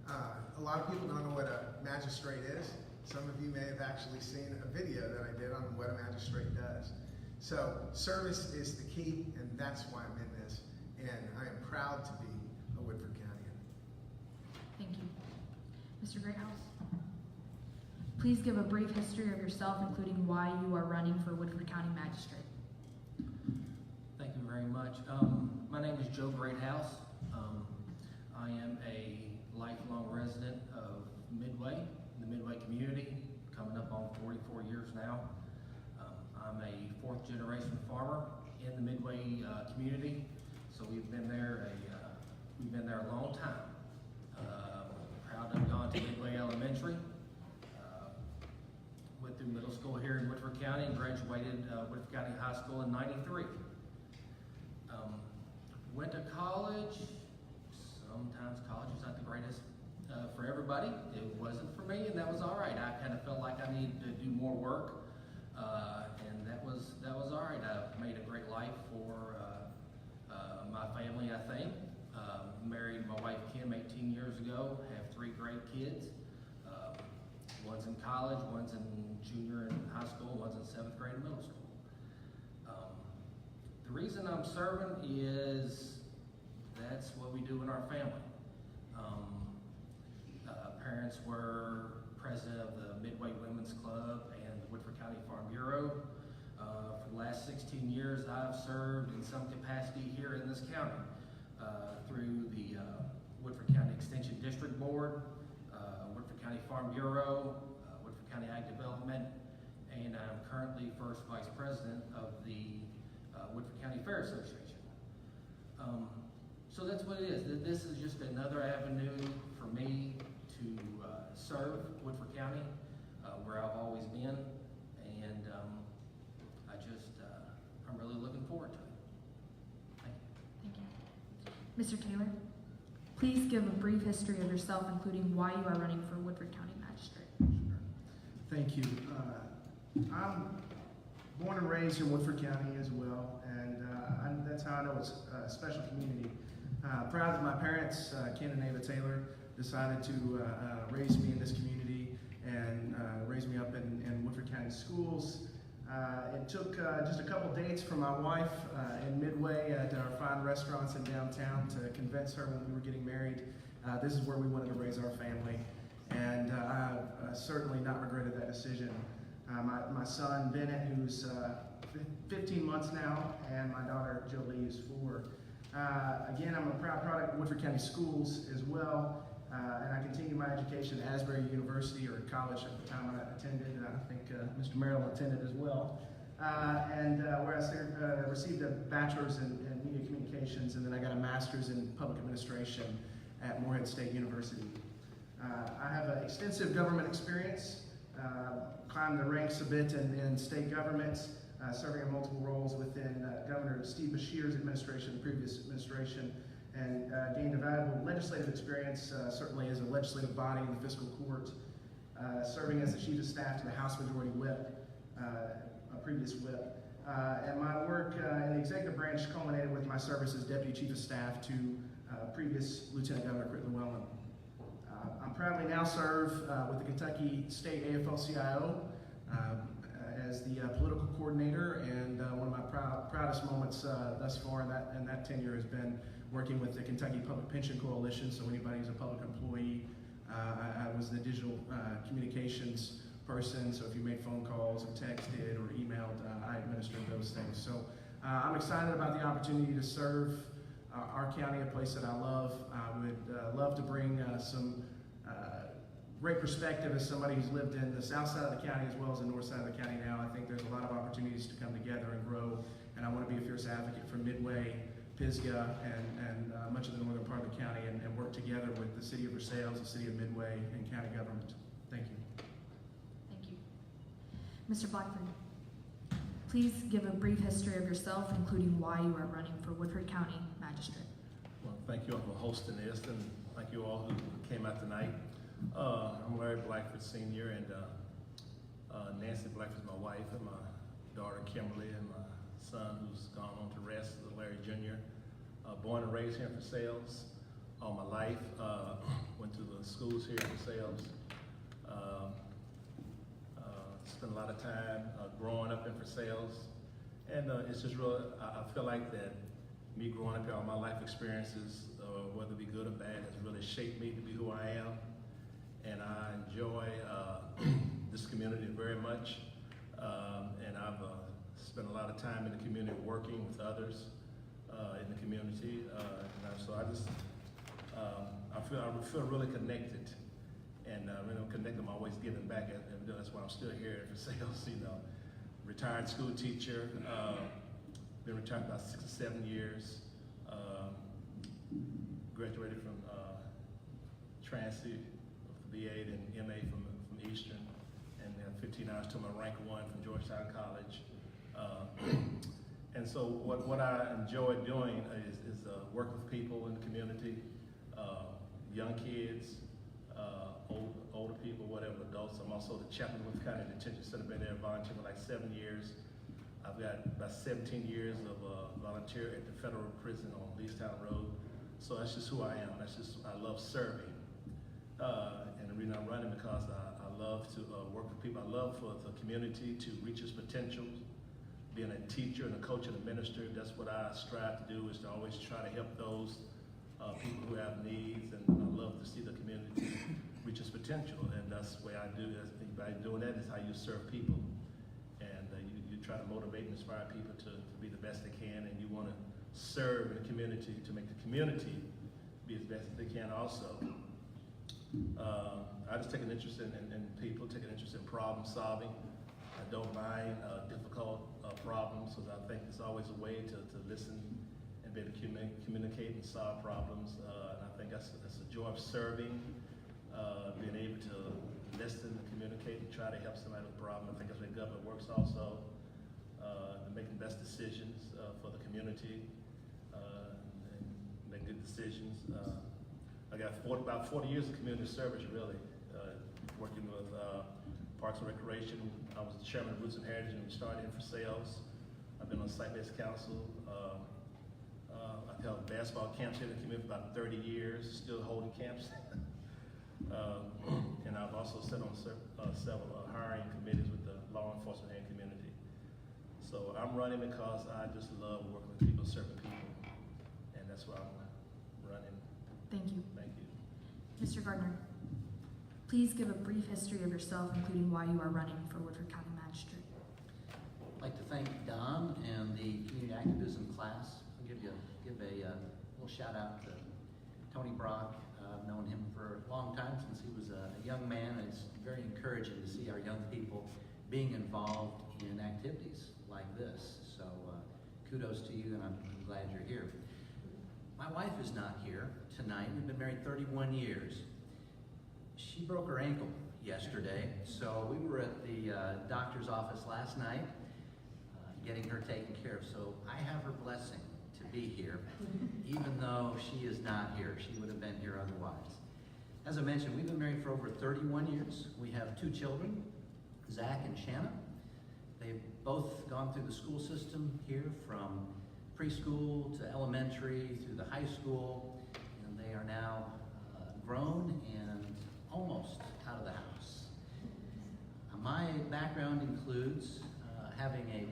F: A lot of people don't know what a magistrate is. Some of you may have actually seen a video that I did on what a magistrate does. So service is the key, and that's why I'm in this. And I am proud to be a Woodford Countian.
B: Thank you. Mr. Greathouse, please give a brief history of yourself, including why you are running for Woodford County Magistrate.
G: Thank you very much. My name is Joe Greathouse. I am a lifelong resident of Midway, the Midway community, coming up on 44 years now. I'm a fourth generation farmer in the Midway community, so we've been there a long time. Proud to have gone to Midway Elementary. Went through middle school here in Woodford County and graduated Woodford County High School in '93. Went to college. Sometimes college is not the greatest for everybody. It wasn't for me, and that was all right. I kind of felt like I needed to do more work, and that was all right. I've made a great life for my family, I think. Married my wife Kim 18 years ago. Have 3 great kids. One's in college, one's in junior in high school, one's in 7th grade in middle school. The reason I'm serving is that's what we do in our family. Parents were president of the Midway Women's Club and the Woodford County Farm Bureau. For the last 16 years, I've served in some capacity here in this county through the Woodford County Extension District Board, Woodford County Farm Bureau, Woodford County Ag Development, and I'm currently first vice president of the Woodford County Fair Association. So that's what it is. This is just another avenue for me to serve Woodford County, where I've always been, and I'm really looking forward to it. Thank you.
B: Thank you. Mr. Taylor, please give a brief history of yourself, including why you are running for Woodford County Magistrate.
C: Sure. Thank you. I'm born and raised in Woodford County as well, and that's how I know it's a special community. Proud that my parents, Ken and Ava Taylor, decided to raise me in this community and raise me up in Woodford County schools. It took just a couple dates from my wife in Midway at our fine restaurants in downtown to convince her when we were getting married this is where we wanted to raise our family. And I've certainly not regretted that decision. My son Bennett, who's 15 months now, and my daughter Jolie is 4. Again, I'm a proud product of Woodford County Schools as well, and I continued my education at Asbury University, or college at the time I attended. I think Mr. Merrill attended as well, where I received a bachelor's in media communications, and then I got a master's in public administration at Morehead State University. I have an extensive government experience, climbed the ranks a bit in state governments, serving in multiple roles within Governor Steve Beshear's administration, the previous administration, and gained a valuable legislative experience, certainly as a legislative body in the fiscal court, serving as the chief of staff to the House Majority Whip, a previous whip. And my work in the executive branch culminated with my service as deputy chief of staff to previous Lieutenant Governor Critt Llewellyn. I proudly now serve with the Kentucky State AFL-CIO as the political coordinator and one of my
H: proudest moments thus far in that tenure has been working with the Kentucky Public Pension Coalition. So anybody who's a public employee, I was the digital communications person. So if you made phone calls or texted or emailed, I administered those things. So I'm excited about the opportunity to serve our county, a place that I love. I would love to bring some great perspective as somebody who's lived in the south side of the county as well as the north side of the county now. I think there's a lot of opportunities to come together and grow, and I want to be a fierce advocate for Midway, Pisgah, and much of the northern part of the county, and work together with the city of Versailles, the city of Midway, and county government. Thank you.
B: Thank you. Mr. Blackford, please give a brief history of yourself, including why you are running for Woodford County Magistrate.
I: Well, thank you all for hosting this, and thank you all who came out tonight. I'm Larry Blackford Sr., and Nancy Blackford's my wife, and my daughter Kimberly, and my son who's gone on to rest, Larry Jr. Born and raised here in Versailles all my life. Went to the schools here in Versailles. Spent a lot of time growing up in Versailles, and it's just real. I feel like that me growing up here, all my life experiences, whether it be good or bad, has really shaped me to be who I am. And I enjoy this community very much, and I've spent a lot of time in the community working with others in the community, so I feel really connected, and connected. I'm always giving back, and that's why I'm still here at Versailles. Retired school teacher, been retired about 6 or 7 years, graduated from Transy. BA and MA from Eastern, and 15 hours to my rank 1 from Georgetown College. And so what I enjoy doing is work with people in the community, young kids, older people, whatever, adults. I'm also the chaplain of Woodford County Detention Center, been there volunteering for like 7 years. I've got about 17 years of volunteer at the federal prison on Leestown Road. So that's just who I am. I love serving. And the reason I'm running because I love to work with people. I love for the community to reach its potential. Being a teacher and a coach and a minister, that's what I strive to do, is to always try to help those people who have needs. And I love to see the community reach its potential. And that's the way I do it. By doing that is how you serve people. And you try to motivate and inspire people to be the best they can. And you want to serve in the community to make the community be as best as they can also. I just take an interest in people, take an interest in problem solving. I don't mind difficult problems, because I think it's always a way to listen and be able to communicate and solve problems. And I think that's the joy of serving, being able to listen and communicate and try to help somebody with a problem. I think that's where government works also, making best decisions for the community, and making good decisions. I got about 40 years of community service, really, working with Parks and Recreation. I was the chairman of Roots and Heritage, and we started in Versailles. I've been on site-based council. I've held basketball camps here in the community for about 30 years, still holding camps. And I've also sat on several hiring committees with the law enforcement and community. So I'm running because I just love working with people, serving people, and that's why I'm running.
B: Thank you.
I: Thank you.
B: Mr. Gardner, please give a brief history of yourself, including why you are running for Woodford County Magistrate.
J: I'd like to thank Don and the community activism class. I'll give a little shout out to Tony Brock. I've known him for a long time, since he was a young man. It's very encouraging to see our young people being involved in activities like this. So kudos to you, and I'm glad you're here. My wife is not here tonight. We've been married 31 years. She broke her ankle yesterday, so we were at the doctor's office last night getting her taken care of. So I have her blessing to be here, even though she is not here. She would have been here otherwise. As I mentioned, we've been married for over 31 years. We have 2 children, Zach and Shanna. They've both gone through the school system here, from preschool to elementary through the high school, and they are now grown and almost out of the house. My background includes having a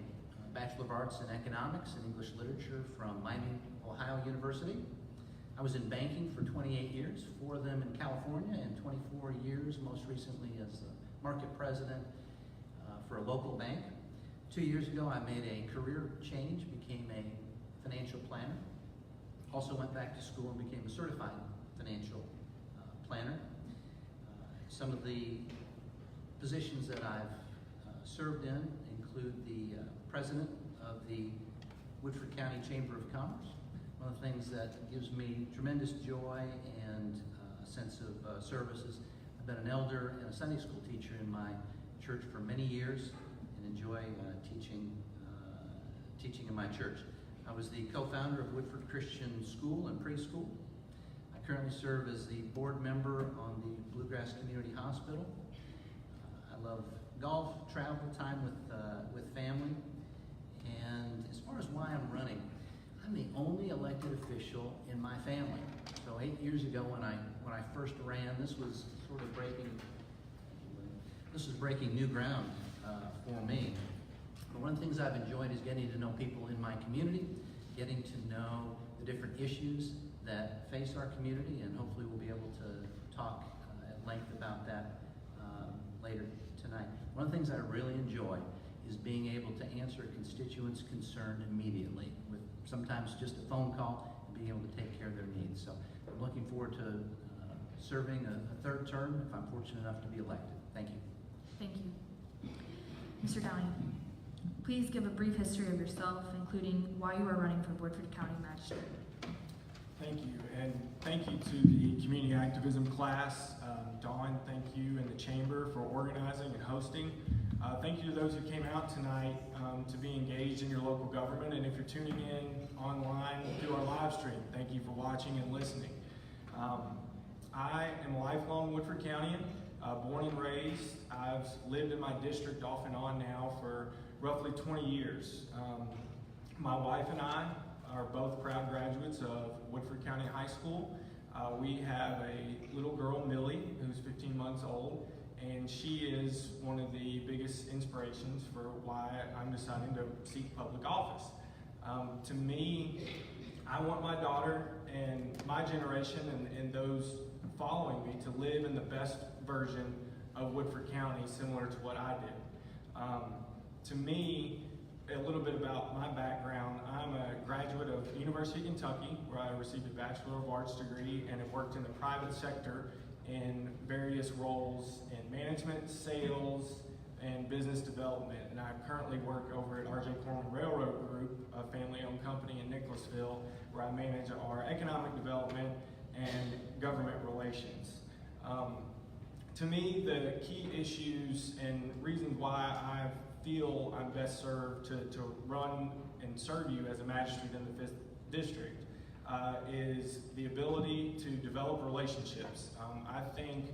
J: Bachelor of Arts in Economics and English Literature from Miami, Ohio University. I was in banking for 28 years, 4 of them in California, and 24 years, most recently as a market president for a local bank. 2 years ago, I made a career change, became a financial planner. Also went back to school and became a certified financial planner. Some of the positions that I've served in include the president of the Woodford County Chamber of Commerce. One of the things that gives me tremendous joy and a sense of service is I've been an elder and a Sunday school teacher in my church for many years and enjoy teaching in my church. I was the co-founder of Woodford Christian School and Preschool. I currently serve as the board member on the Bluegrass Community Hospital. I love golf, travel, time with family, and as far as why I'm running, I'm the only elected official in my family. So 8 years ago when I first ran, this was sort of breaking new ground for me. But one of the things I've enjoyed is getting to know people in my community, getting to know the different issues that face our community, and hopefully we'll be able to talk at length about that later tonight. One of the things I really enjoy is being able to answer a constituent's concern immediately with sometimes just a phone call and being able to take care of their needs. So I'm looking forward to serving a third term if I'm fortunate enough to be elected. Thank you.
B: Thank you. Mr. Downey, please give a brief history of yourself, including why you are running for Woodford County Magistrate.
K: Thank you, and thank you to the community activism class. Dawn, thank you, and the Chamber for organizing and hosting. Thank you to those who came out tonight to be engaged in your local government, and if you're tuning in online through our live stream, thank you for watching and listening. I am a lifelong Woodford Countyan, born and raised. I've lived in my district off and on now for roughly 20 years. My wife and I are both proud graduates of Woodford County High School. We have a little girl, Millie, who's 15 months old, and she is one of the biggest inspirations for why I'm deciding to seek public office. To me, I want my daughter and my generation and those following me to live in the best version of Woodford County, similar to what I did. To me, a little bit about my background. I'm a graduate of University of Kentucky, where I received a Bachelor of Arts degree and have worked in the private sector in various roles in management, sales, and business development. And I currently work over at R.J. Corman Railroad Group, a family-owned company in Nicholasville, where I manage our economic development and government relations. To me, the key issues and reasons why I feel I'm best served to run and serve you as a magistrate in the 5th District is the ability to develop relationships. I think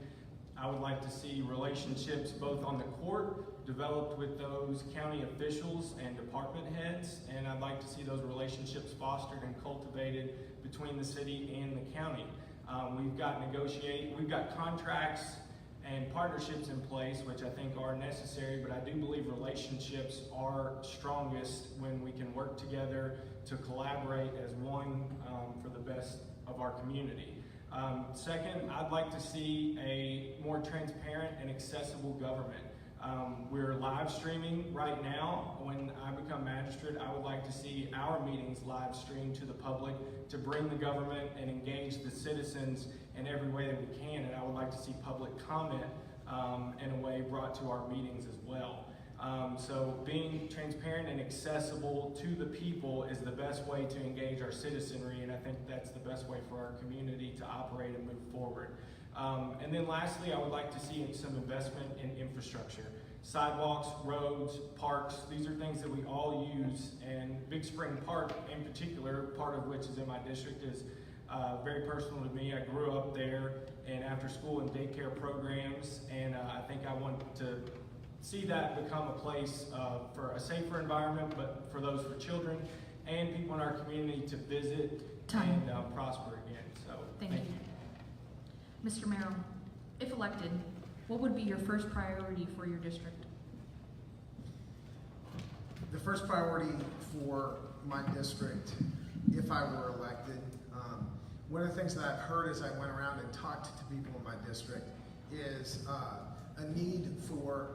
K: I would like to see relationships both on the court developed with those county officials and department heads, and I'd like to see those relationships fostered and cultivated between the city and the county. We've got contracts and partnerships in place, which I think are necessary, but I do believe relationships are strongest when we can work together to collaborate as one for the best of our community. Second, I'd like to see a more transparent and accessible government. We're live streaming right now. When I become magistrate, I would like to see our meetings live streamed to the public to bring the government and engage the citizens in every way that we can. And I would like to see public comment in a way brought to our meetings as well. So being transparent and accessible to the people is the best way to engage our citizenry, and I think that's the best way for our community to operate and move forward. And then lastly, I would like to see some investment in infrastructure. Sidewalks, roads, parks, these are things that we all use, and Big Spring Park in particular, part of which is in my district, is very personal to me. I grew up there in after school and daycare programs, and I think I want to see that become a place for a safer environment, but for those for children and people in our community to visit and prosper again. So
B: Thank you. Mr. Merrill, if elected, what would be your first priority for your district?
F: The first priority for my district, if I were elected, one of the things that I've heard as I went around and talked to people in my district is a need for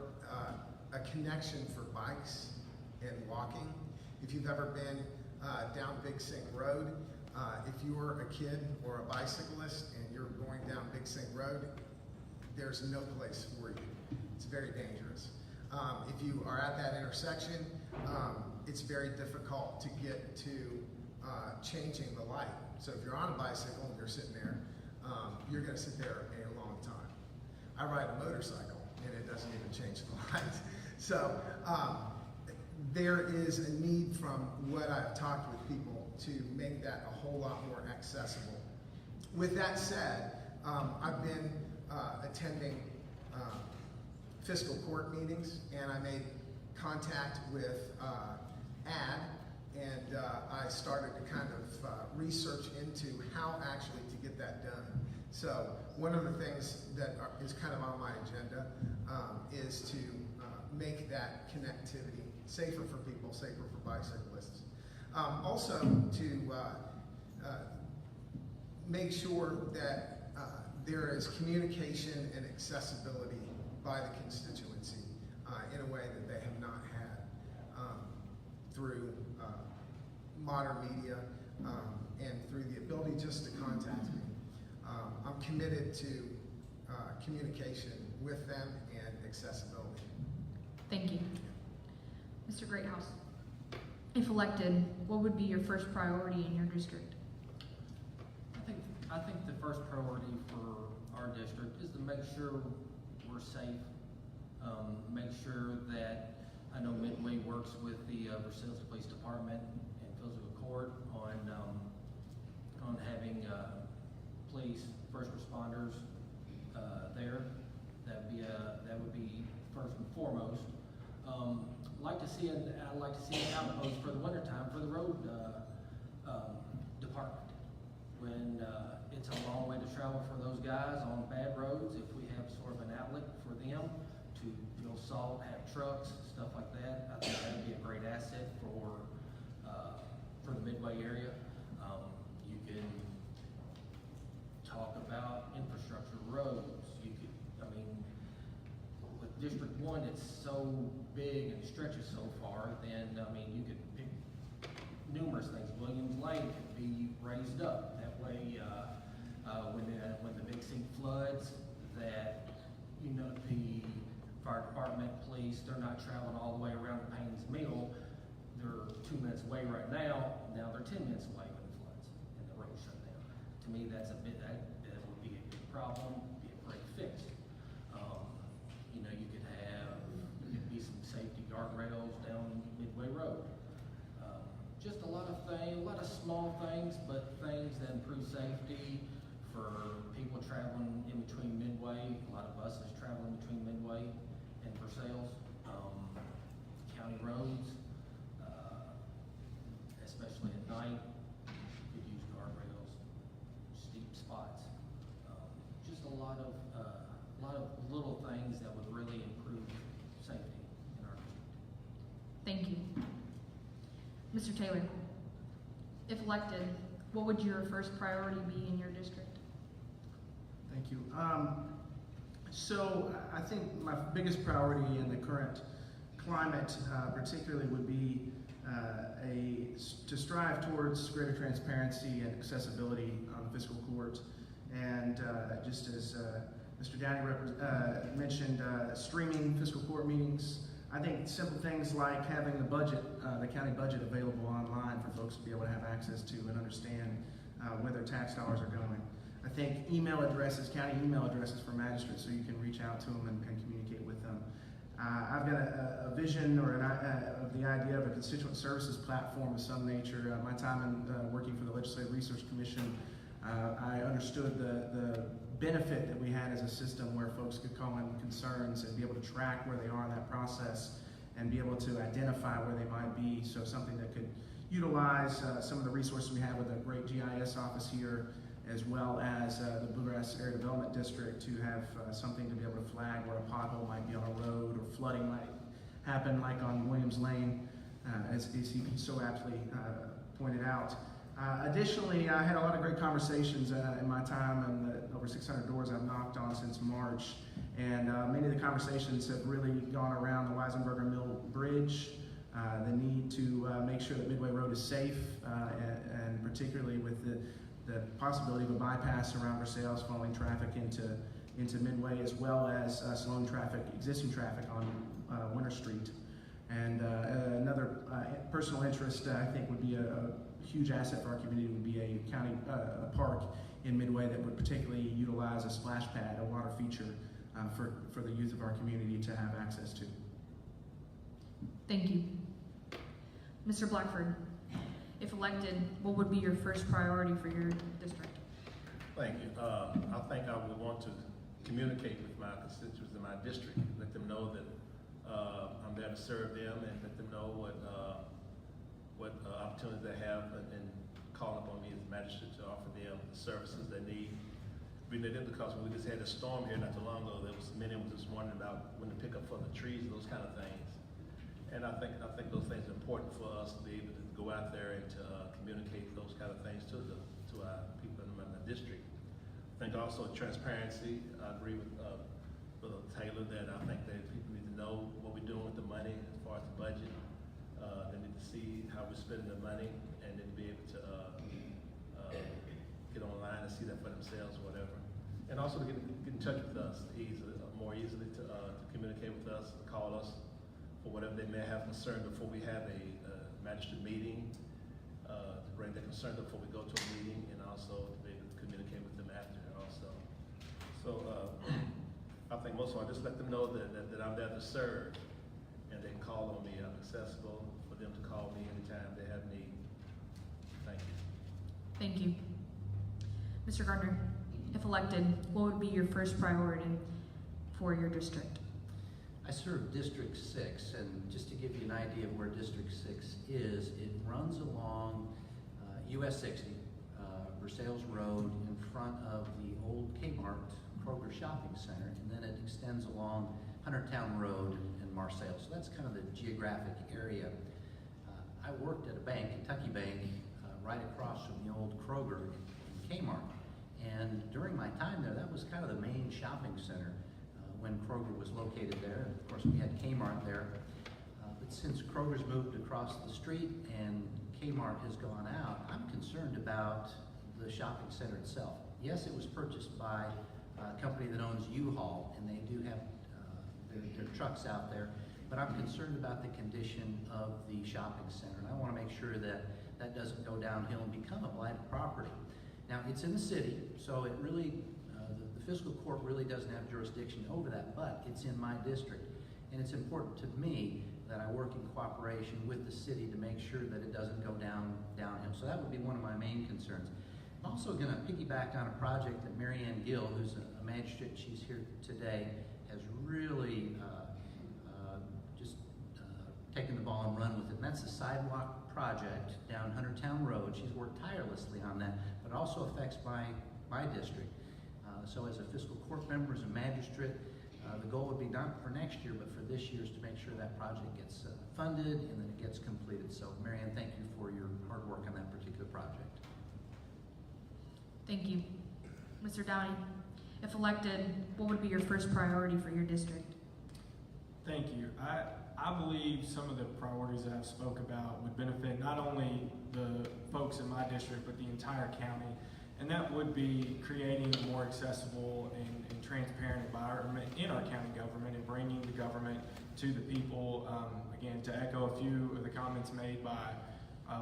F: a connection for bikes and walking. If you've ever been down Big Sink Road, if you're a kid or a bicyclist and you're going down Big Sink Road, there's no place for you. It's very dangerous. If you are at that intersection, it's very difficult to get to changing the light. So if you're on a bicycle and you're sitting there, you're going to sit there a long time. I ride a motorcycle and it doesn't even change the light. So there is a need from what I've talked with people to make that a whole lot more accessible. With that said, I've been attending fiscal court meetings, and I made contact with AD, and I started to kind of research into how actually to get that done. So one of the things that is kind of on my agenda is to make that connectivity safer for people, safer for bicyclists. Also to make sure that there is communication and accessibility by the constituency in a way that they have not had through modern media and through the ability just to contact me. I'm committed to communication with them and accessibility.
B: Thank you. Mr. Greathouse, if elected, what would be your first priority in your district?
G: I think the first priority for our district is to make sure we're safe. Make sure that, I know Midway works with the Versailles Police Department and physical court on having police, first responders there. That would be first and foremost. I'd like to see an outpost for the wintertime for the road department. When it's a long way to travel for those guys on bad roads, if we have sort of an outlet for them to fill salt, have trucks, stuff like that, I think that would be a great asset for the Midway area. You can talk about infrastructure, roads. With District 1, it's so big and stretches so far, then, you could pick numerous things. Williams Lane could be raised up. That way, when the Big Sink floods, that, the fire department, police, they're not traveling all the way around the Payne's Mill. They're 2 minutes away right now. Now they're 10 minutes away when it floods and the road shut down. To me, that would be a big problem, be a great fix. You could be some safety guardrails down Midway Road. Just a lot of small things, but things that improve safety for people traveling in between Midway. A lot of buses traveling between Midway and Versailles. County roads, especially at night, could use guardrails, steep spots. Just a lot of little things that would really improve safety in our district.
B: Thank you. Mr. Taylor, if elected, what would your first priority be in your district?
H: Thank you. So I think my biggest priority in the current climate particularly would be to strive towards greater transparency and accessibility on fiscal court. And just as Mr. Downey mentioned, streaming fiscal court meetings. I think simple things like having the budget, the county budget available online for folks to be able to have access to and understand where their tax dollars are going. I think email addresses, county email addresses for magistrates so you can reach out to them and communicate with them. I've got a vision or of the idea of a constituent services platform of some nature. My time in working for the Legislative Research Commission, I understood the benefit that we had as a system where folks could call in concerns and be able to track where they are in that process and be able to identify where they might be. So something that could utilize some of the resources we have with a great GIS office here, as well as the Bluegrass Area Development District, to have something to be able to flag where a pothole might be on a road or flooding might happen like on Williams Lane. as he so aptly pointed out. Additionally, I had a lot of great conversations in my time and the over 600 doors I've knocked on since March. And many of the conversations have really gone around the Weisenberger Mill Bridge, the need to make sure that Midway Road is safe, and particularly with the possibility of a bypass around Versailles flowing traffic into Midway, as well as slowing existing traffic on Winter Street. And another personal interest I think would be a huge asset for our community would be a county park in Midway that would particularly utilize a splash pad, a water feature for the youth of our community to have access to.
B: Thank you. Mr. Blackford, if elected, what would be your first priority for your district?
I: Thank you. I think I would want to communicate with my constituents in my district, let them know that I'm there to serve them, and let them know what opportunities they have, and calling upon me as a magistrate to offer them the services they need. Because when we just had a storm here not too long ago, there was many of them just wondering about when to pick up for the trees, those kind of things. And I think those things are important for us to be able to go out there and to communicate those kind of things to our people in my district. I think also transparency. I agree with Taylor that I think that people need to know what we're doing with the money as far as the budget. They need to see how we're spending the money, and then be able to get online and see that for themselves or whatever. And also to get in touch with us more easily to communicate with us, call us for whatever they may have concern before we have a magistrate meeting, to bring their concern before we go to a meeting, and also to be able to communicate with them after also. So I think most of all, just let them know that I'm there to serve, and they can call on me. I'm accessible for them to call me anytime they have need. Thank you.
B: Thank you. Mr. Gardner, if elected, what would be your first priority for your district?
J: I serve District 6, and just to give you an idea of where District 6 is, it runs along US 60, Versailles Road, in front of the old Kmart Kroger Shopping Center, and then it extends along Huntertown Road and Marseille. So that's kind of the geographic area. I worked at a bank, Kentucky Bank, right across from the old Kroger and Kmart. And during my time there, that was kind of the main shopping center when Kroger was located there. And of course, we had Kmart there. But since Kroger's moved across the street and Kmart has gone out, I'm concerned about the shopping center itself. Yes, it was purchased by a company that owns U-Haul, and they do have their trucks out there, but I'm concerned about the condition of the shopping center, and I want to make sure that that doesn't go downhill and become a blighted property. Now, it's in the city, so it really, the fiscal court really doesn't have jurisdiction over that, but it's in my district, and it's important to me that I work in cooperation with the city to make sure that it doesn't go downhill. So that would be one of my main concerns. I'm also going to piggyback on a project that Mary Ann Gill, who's a magistrate, she's here today, has really just taken the ball and run with it. And that's the sidewalk project down Huntertown Road. She's worked tirelessly on that, but it also affects my district. So as a fiscal court member, as a magistrate, the goal would be not for next year, but for this year, is to make sure that project gets funded and that it gets completed. So Mary Ann, thank you for your hard work on that particular project.
B: Thank you. Mr. Downey, if elected, what would be your first priority for your district?
K: Thank you. I believe some of the priorities that I've spoke about would benefit not only the folks in my district, but the entire county. And that would be creating a more accessible and transparent environment in our county government and bringing the government to the people. Again, to echo a few of the comments made by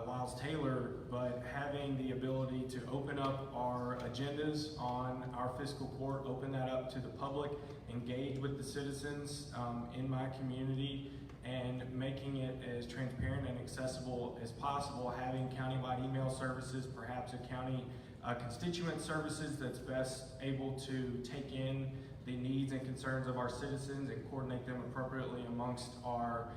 K: Lyles Taylor, but having the ability to open up our agendas on our fiscal court, open that up to the public, engage with the citizens in my community, and making it as transparent and accessible as possible, having countywide email services, perhaps a county constituent services that's best able to take in the needs and concerns of our citizens and coordinate them appropriately amongst our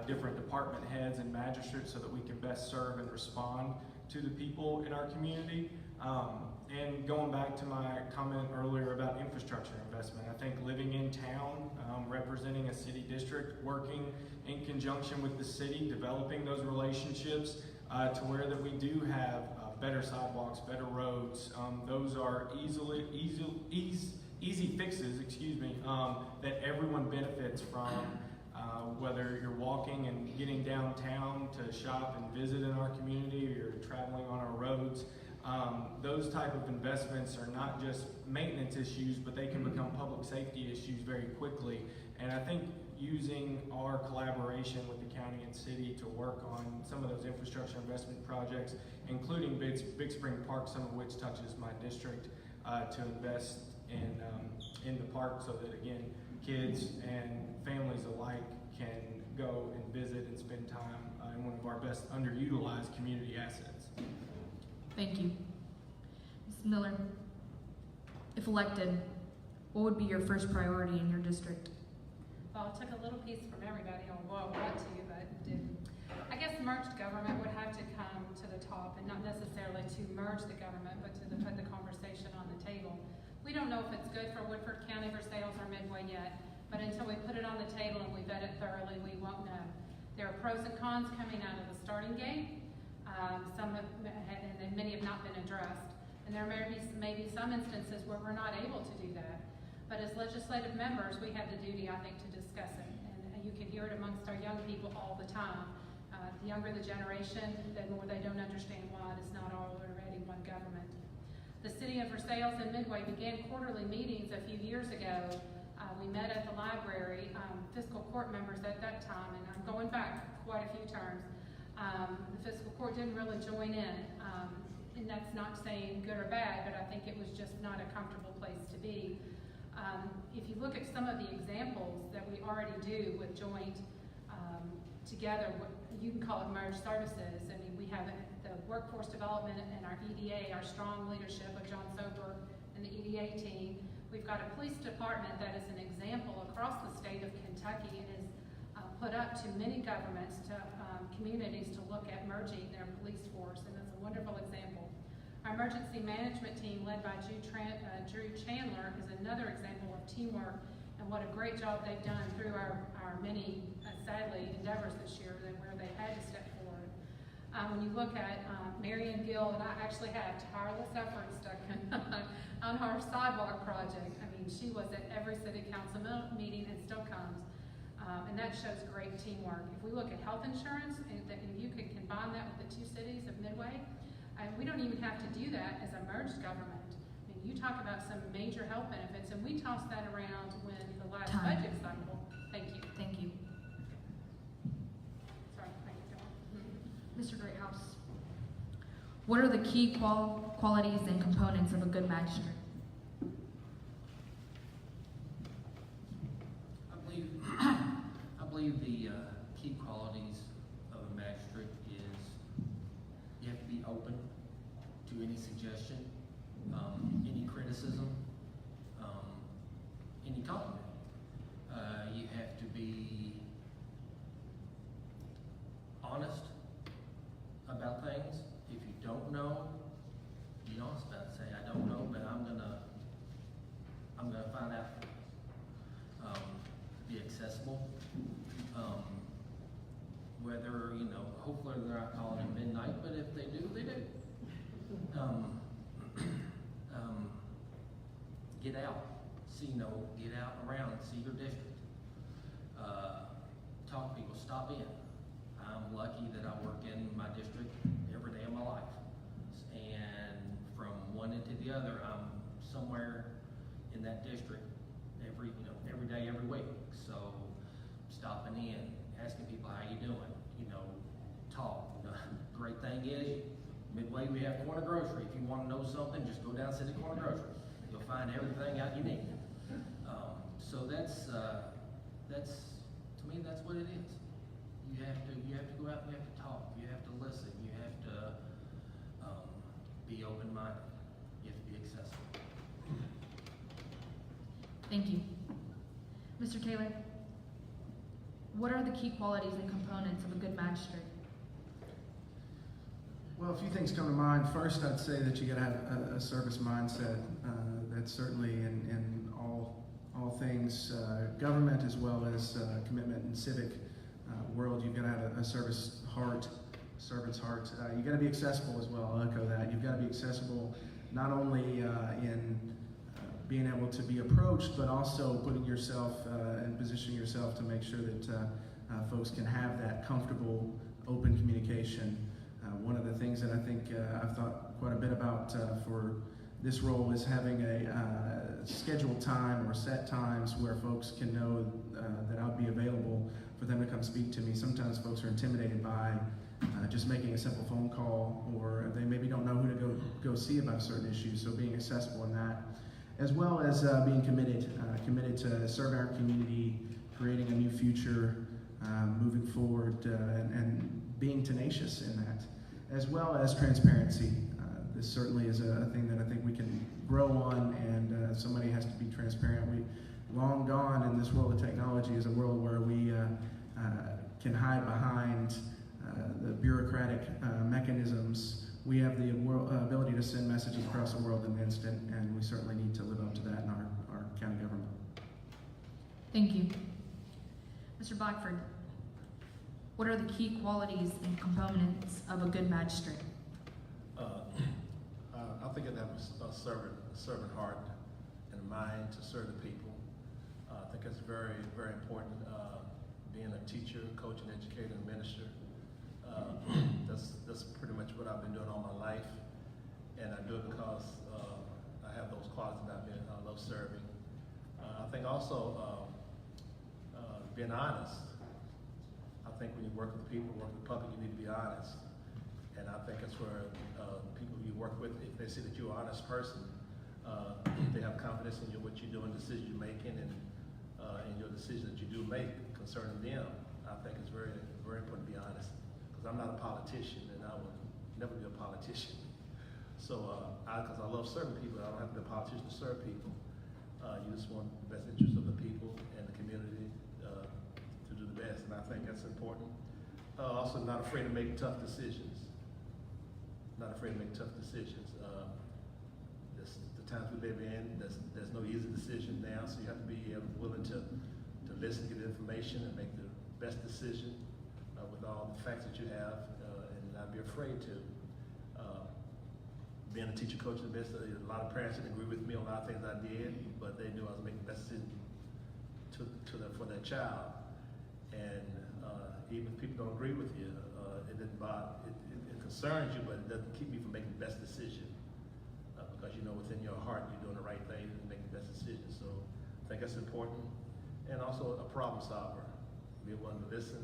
K: different department heads and magistrates so that we can best serve and respond to the people in our community. And going back to my comment earlier about infrastructure investment, I think living in town, representing a city district, working in conjunction with the city, developing those relationships to where that we do have better sidewalks, better roads. Those are easy fixes, that everyone benefits from. Whether you're walking and getting downtown to shop and visit in our community, or you're traveling on our roads, those type of investments are not just maintenance issues, but they can become public safety issues very quickly. And I think using our collaboration with the county and city to work on some of those infrastructure investment projects, including Big Spring Park, some of which touches my district, to invest in the park so that, again, kids and families alike can go and visit and spend time in one of our best underutilized community assets.
B: Thank you. Ms. Miller, if elected, what would be your first priority in your district?
E: Well, I took a little piece from everybody on what I want to, but didn't. I guess merged government would have to come to the top, and not necessarily to merge the government, but to put the conversation on the table. We don't know if it's good for Woodford County, Versailles, or Midway yet, but until we put it on the table and we vet it thoroughly, we won't know. There are pros and cons coming out of the starting gate. Some have, and many have not been addressed. And there may be some instances where we're not able to do that. But as legislative members, we have the duty, I think, to discuss it. And you can hear it amongst our young people all the time. The younger the generation, the more they don't understand why it is not already one government. The city of Versailles and Midway began quarterly meetings a few years ago. We met at the library, fiscal court members at that time, and I'm going back quite a few terms. The fiscal court didn't really join in, and that's not saying good or bad, but I think it was just not a comfortable place to be. If you look at some of the examples that we already do with joint together, you can call it merged services. I mean, we have the workforce development and our EDA, our strong leadership of John Sober and the EDA team. We've got a police department that is an example across the state of Kentucky and is put up to many governments, to communities, to look at merging their police force, and it's a wonderful example. Our emergency management team, led by Drew Chandler, is another example of teamwork and what a great job they've done through our many, sadly, endeavors this year where they had to step forward. When you look at Marion Gill, and I actually have tireless efforts stuck on her sidewalk project. I mean, she was at every city council meeting and still comes. And that shows great teamwork. If we look at health insurance, and you could combine that with the two cities of Midway, we don't even have to do that as a merged government. I mean, you talk about some major health benefits, and we tossed that around when the last budget cycle. Thank you.
B: Thank you.
E: Sorry, I keep going.
B: Mr. Greathouse, what are the key qualities and components of a good magistrate?
G: I believe the key qualities of a magistrate is you have to be open to any suggestion, any criticism, any compliment. You have to be honest about things. If you don't know, be honest about it. Say, I don't know, but I'm gonna find out. Be accessible. Whether, hopefully they're not calling at midnight, but if they do, they do. Get out. Get out around, see your district. Talk to people, stop in. I'm lucky that I work in my district every day of my life. And from one end to the other, I'm somewhere in that district every day, every week. So stopping in, asking people how you doing, talk. The great thing is, Midway we have Corner Grocery. If you want to know something, just go down City Corner Grocery. You'll find everything out you need. So that's to me, that's what it is. You have to go out and you have to talk. You have to listen. You have to be open-minded. You have to be accessible.
B: Thank you. Mr. Taylor, what are the key qualities and components of a good magistrate?
H: Well, a few things come to mind. First, I'd say that you got to have a service mindset. That's certainly in all things government, as well as commitment and civic world. You've got to have a service heart, servant's heart. You got to be accessible as well. I'll echo that. You've got to be accessible not only in being able to be approached, but also putting yourself and positioning yourself to make sure that folks can have that comfortable, open communication. One of the things that I think I've thought quite a bit about for this role is having a scheduled time or set times where folks can know that I'll be available for them to come speak to me. Sometimes folks are intimidated by just making a simple phone call, or they maybe don't know who to go see about a certain issue, so being accessible in that, as well as being committed to serving our community, creating a new future, moving forward, and being tenacious in that, as well as transparency. This certainly is a thing that I think we can grow on, and somebody has to be transparent. Long gone in this world of technology is a world where we can hide behind the bureaucratic mechanisms. We have the ability to send messages across the world in an instant, and we certainly need to live up to that in our county government.
B: Thank you. Mr. Blackford, what are the key qualities and components of a good magistrate?
I: I think it has a servant heart and a mind to serve the people. I think it's very, very important. Being a teacher, coach, and educator, and minister. That's pretty much what I've been doing all my life, and I do it because I have those qualities about me. I love serving. I think also being honest. I think when you work with people, work with the public, you need to be honest. And I think that's where people you work with, if they see that you're an honest person, they have confidence in what you're doing, decisions you're making, and in your decisions that you do make concerning them. I think it's very, very important to be honest, because I'm not a politician, and I would never be a politician. So, because I love serving people, I don't have to be a politician to serve people. You just want the best interest of the people and the community to do the best, and I think that's important. Also, not afraid to make tough decisions. Not afraid to make tough decisions. The times we live in, there's no easy decision now, so you have to be willing to listen, get information, and make the best decision with all the facts that you have, and not be afraid to. Being a teacher, coach, and business, a lot of parents didn't agree with me on a lot of things I did, but they knew I was making the best decision for their child. And even if people don't agree with you, it concerns you, but it doesn't keep me from making the best decision, because you know within your heart you're doing the right thing and making the best decision. So I think that's important. And also a problem solver. Be willing to listen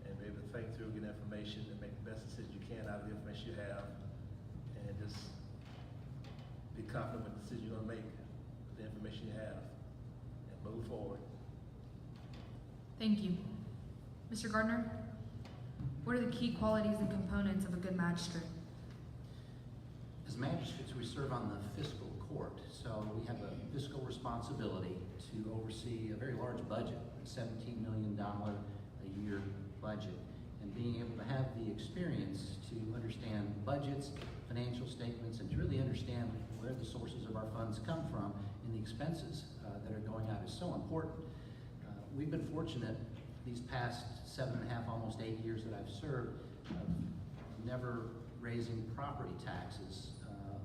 I: and be able to think through, get information, and make the best decision you can out of the information you have, and just be confident with the decision you're going to make with the information you have, and move forward.
B: Thank you. Mr. Gardner, what are the key qualities and components of a good magistrate?
J: As magistrates, we serve on the fiscal court, so we have a fiscal responsibility to oversee a very large budget, a $17 million a year budget, and being able to have the experience to understand budgets, financial statements, and to really understand where the sources of our funds come from and the expenses that are going out is so important. We've been fortunate these past 7.5, almost 8 years that I've served, never raising property taxes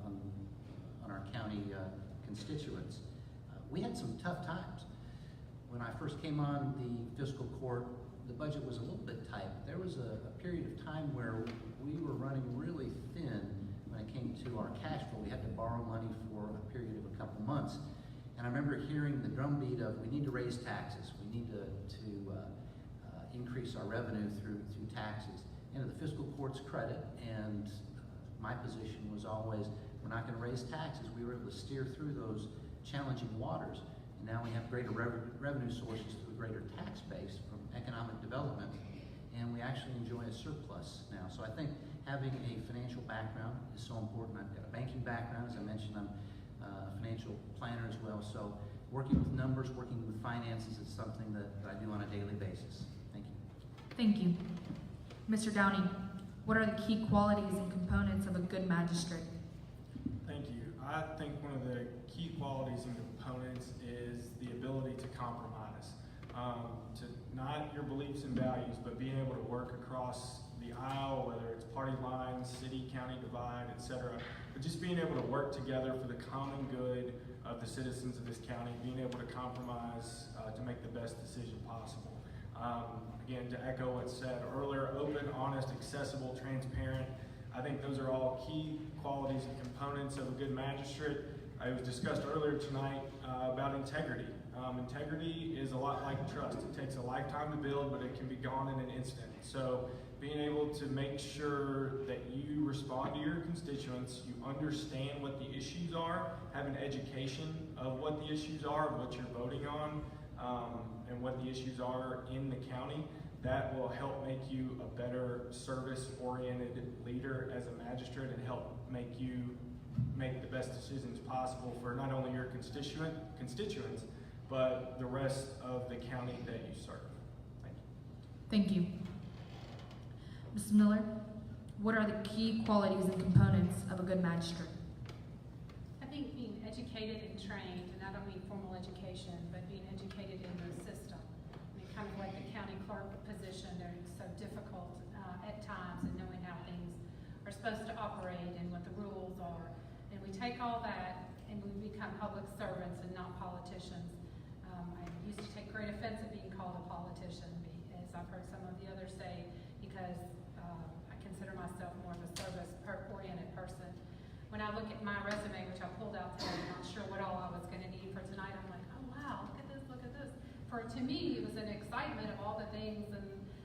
J: on our county constituents. We had some tough times. When I first came on the fiscal court, the budget was a little bit tight. There was a period of time where we were running really thin when it came to our cash flow. We had to borrow money for a period of a couple months. And I remember hearing the drumbeat of, we need to raise taxes. We need to increase our revenue through taxes. And to the fiscal court's credit, and my position was always, we're not going to raise taxes. We were able to steer through those challenging waters. And now we have greater revenue sources through a greater tax base from economic development. And we actually enjoy a surplus now. So I think having a financial background is so important. I've got a banking background, as I mentioned. I'm a financial planner as well. So working with numbers, working with finances is something that I do on a daily basis. Thank you.
B: Thank you. Mr. Downey, What are the key qualities and components of a good magistrate?
K: Thank you. I think one of the key qualities and components is the ability to compromise, to not your beliefs and values, but being able to work across the aisle, whether it's party lines, city, county divide, etc. But just being able to work together for the common good of the citizens of this county, being able to compromise to make the best decision possible. Again, to echo what's said earlier, open, honest, accessible, transparent. I think those are all key qualities and components of a good magistrate. It was discussed earlier tonight about integrity. Integrity is a lot like trust. It takes a lifetime to build, but it can be gone in an instant. So being able to make sure that you respond to your constituents, you understand what the issues are, have an education of what the issues are, what you're voting on, and what the issues are in the county, that will help make you a better service-oriented leader as a magistrate and help make you make the best decisions possible for not only your constituents, but the rest of the county that you serve. Thank you.
B: Thank you. Mrs. Miller, what are the key qualities and components of a good magistrate?
E: I think being educated and trained, and I don't mean formal education, but being educated in the system. I mean, kind of like the county clerk position, they're so difficult at times in knowing how things are supposed to operate and what the rules are. And we take all that and we become public servants and not politicians. I used to take great offense at being called a politician, as I've heard some of the others say, because I consider myself more of a service-oriented person. When I look at my resume, which I pulled out today, I'm not sure what all I was going to need for tonight, I'm like, oh wow, look at this, look at this. To me, it was an excitement of all the things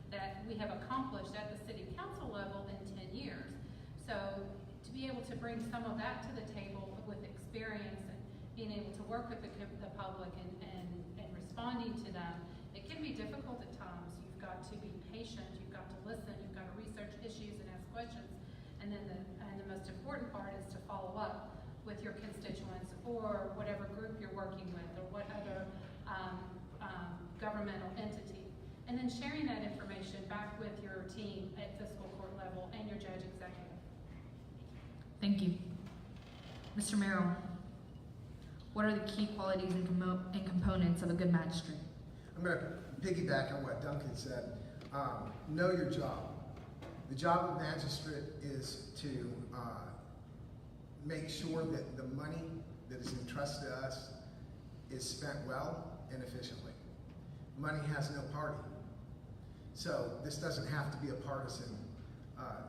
E: that we have accomplished at the city council level in 10 years. So to be able to bring some of that to the table with experience and being able to work with the public and responding to them, it can be difficult at times. You've got to be patient, you've got to listen, you've got to research issues and ask questions. And then the most important part is to follow up with your constituents or whatever group you're working with or what other governmental entity. And then sharing that information back with your team at fiscal court level and your judge executive.
B: Thank you. Mr. Merrill, what are the key qualities and components of a good magistrate?
F: I'm going to piggyback on what Duncan said. Know your job. The job of magistrate is to make sure that the money that is entrusted to us is spent well and efficiently. Money has no party. So this doesn't have to be a partisan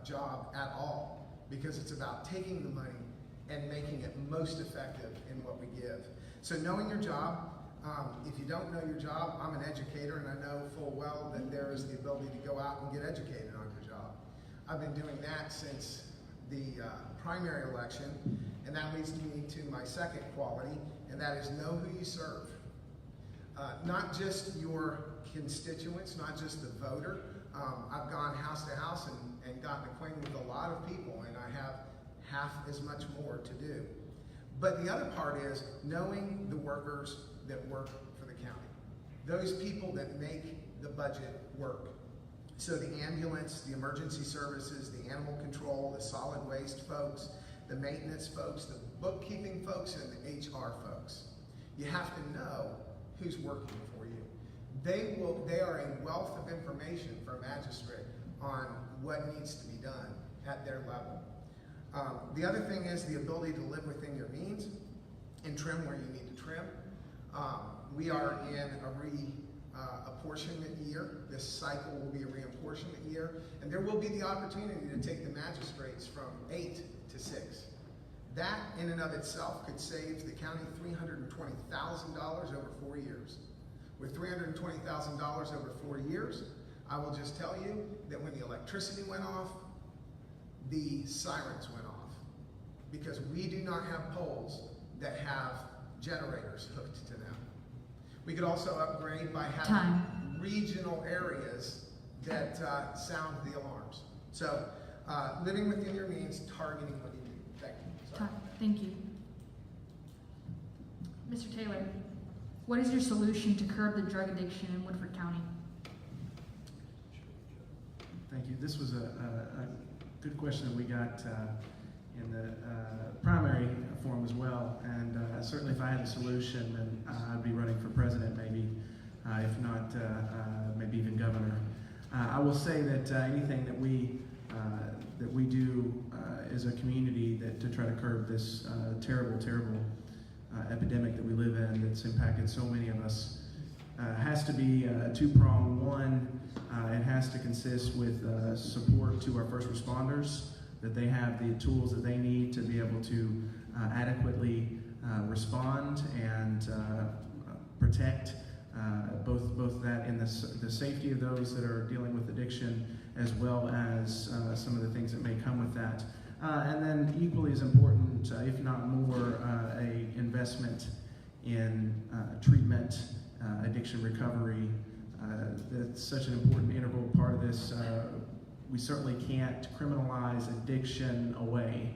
F: job at all, because it's about taking the money and making it most effective in what we give. So knowing your job, if you don't know your job, I'm an educator and I know full well that there is the ability to go out and get educated on your job. I've been doing that since the primary election, and that leads me to my second quality, and that is know who you serve. Not just your constituents, not just the voter. I've gone house to house and gotten acquainted with a lot of people, and I have half as much more to do. But the other part is knowing the workers that work for the county. Those people that make the budget work. So the ambulance, the emergency services, the animal control, the solid waste folks, the maintenance folks, the bookkeeping folks, and the HR folks. You have to know who's working for you. They are a wealth of information for a magistrate on what needs to be done at their level. The other thing is the ability to live within your means and trim where you need to trim. We are in a reapportionment year. This cycle will be a reapportionment year, and there will be the opportunity to take the magistrates from 8 to 6. That in and of itself could save the county $320,000 over 4 years. With $320,000 over 4 years, I will just tell you that when the electricity went off, the sirens went off, because we do not have poles that have generators hooked to them. We could also upgrade by having regional areas that sound the alarms. So living within your means, targeting what you need. Thank you. Sorry.
B: Thank you. Mr. Taylor, what is your solution to curb the drug addiction in Woodford County?
H: Thank you. This was good question that we got in the primary forum as well. And certainly if I had a solution, then I'd be running for president maybe, if not maybe even governor. I will say that anything that we do as a community to try to curb this terrible epidemic that we live in that's impacted so many of us has to be a two-pronged. One, it has to consist with support to our first responders, that they have the tools that they need to be able to adequately respond and protect both that and the safety of those that are dealing with addiction, as well as some of the things that may come with that. And then equally as important, if not more, a investment in treatment, addiction recovery. That's such an important integral part of this. We certainly can't criminalize addiction away.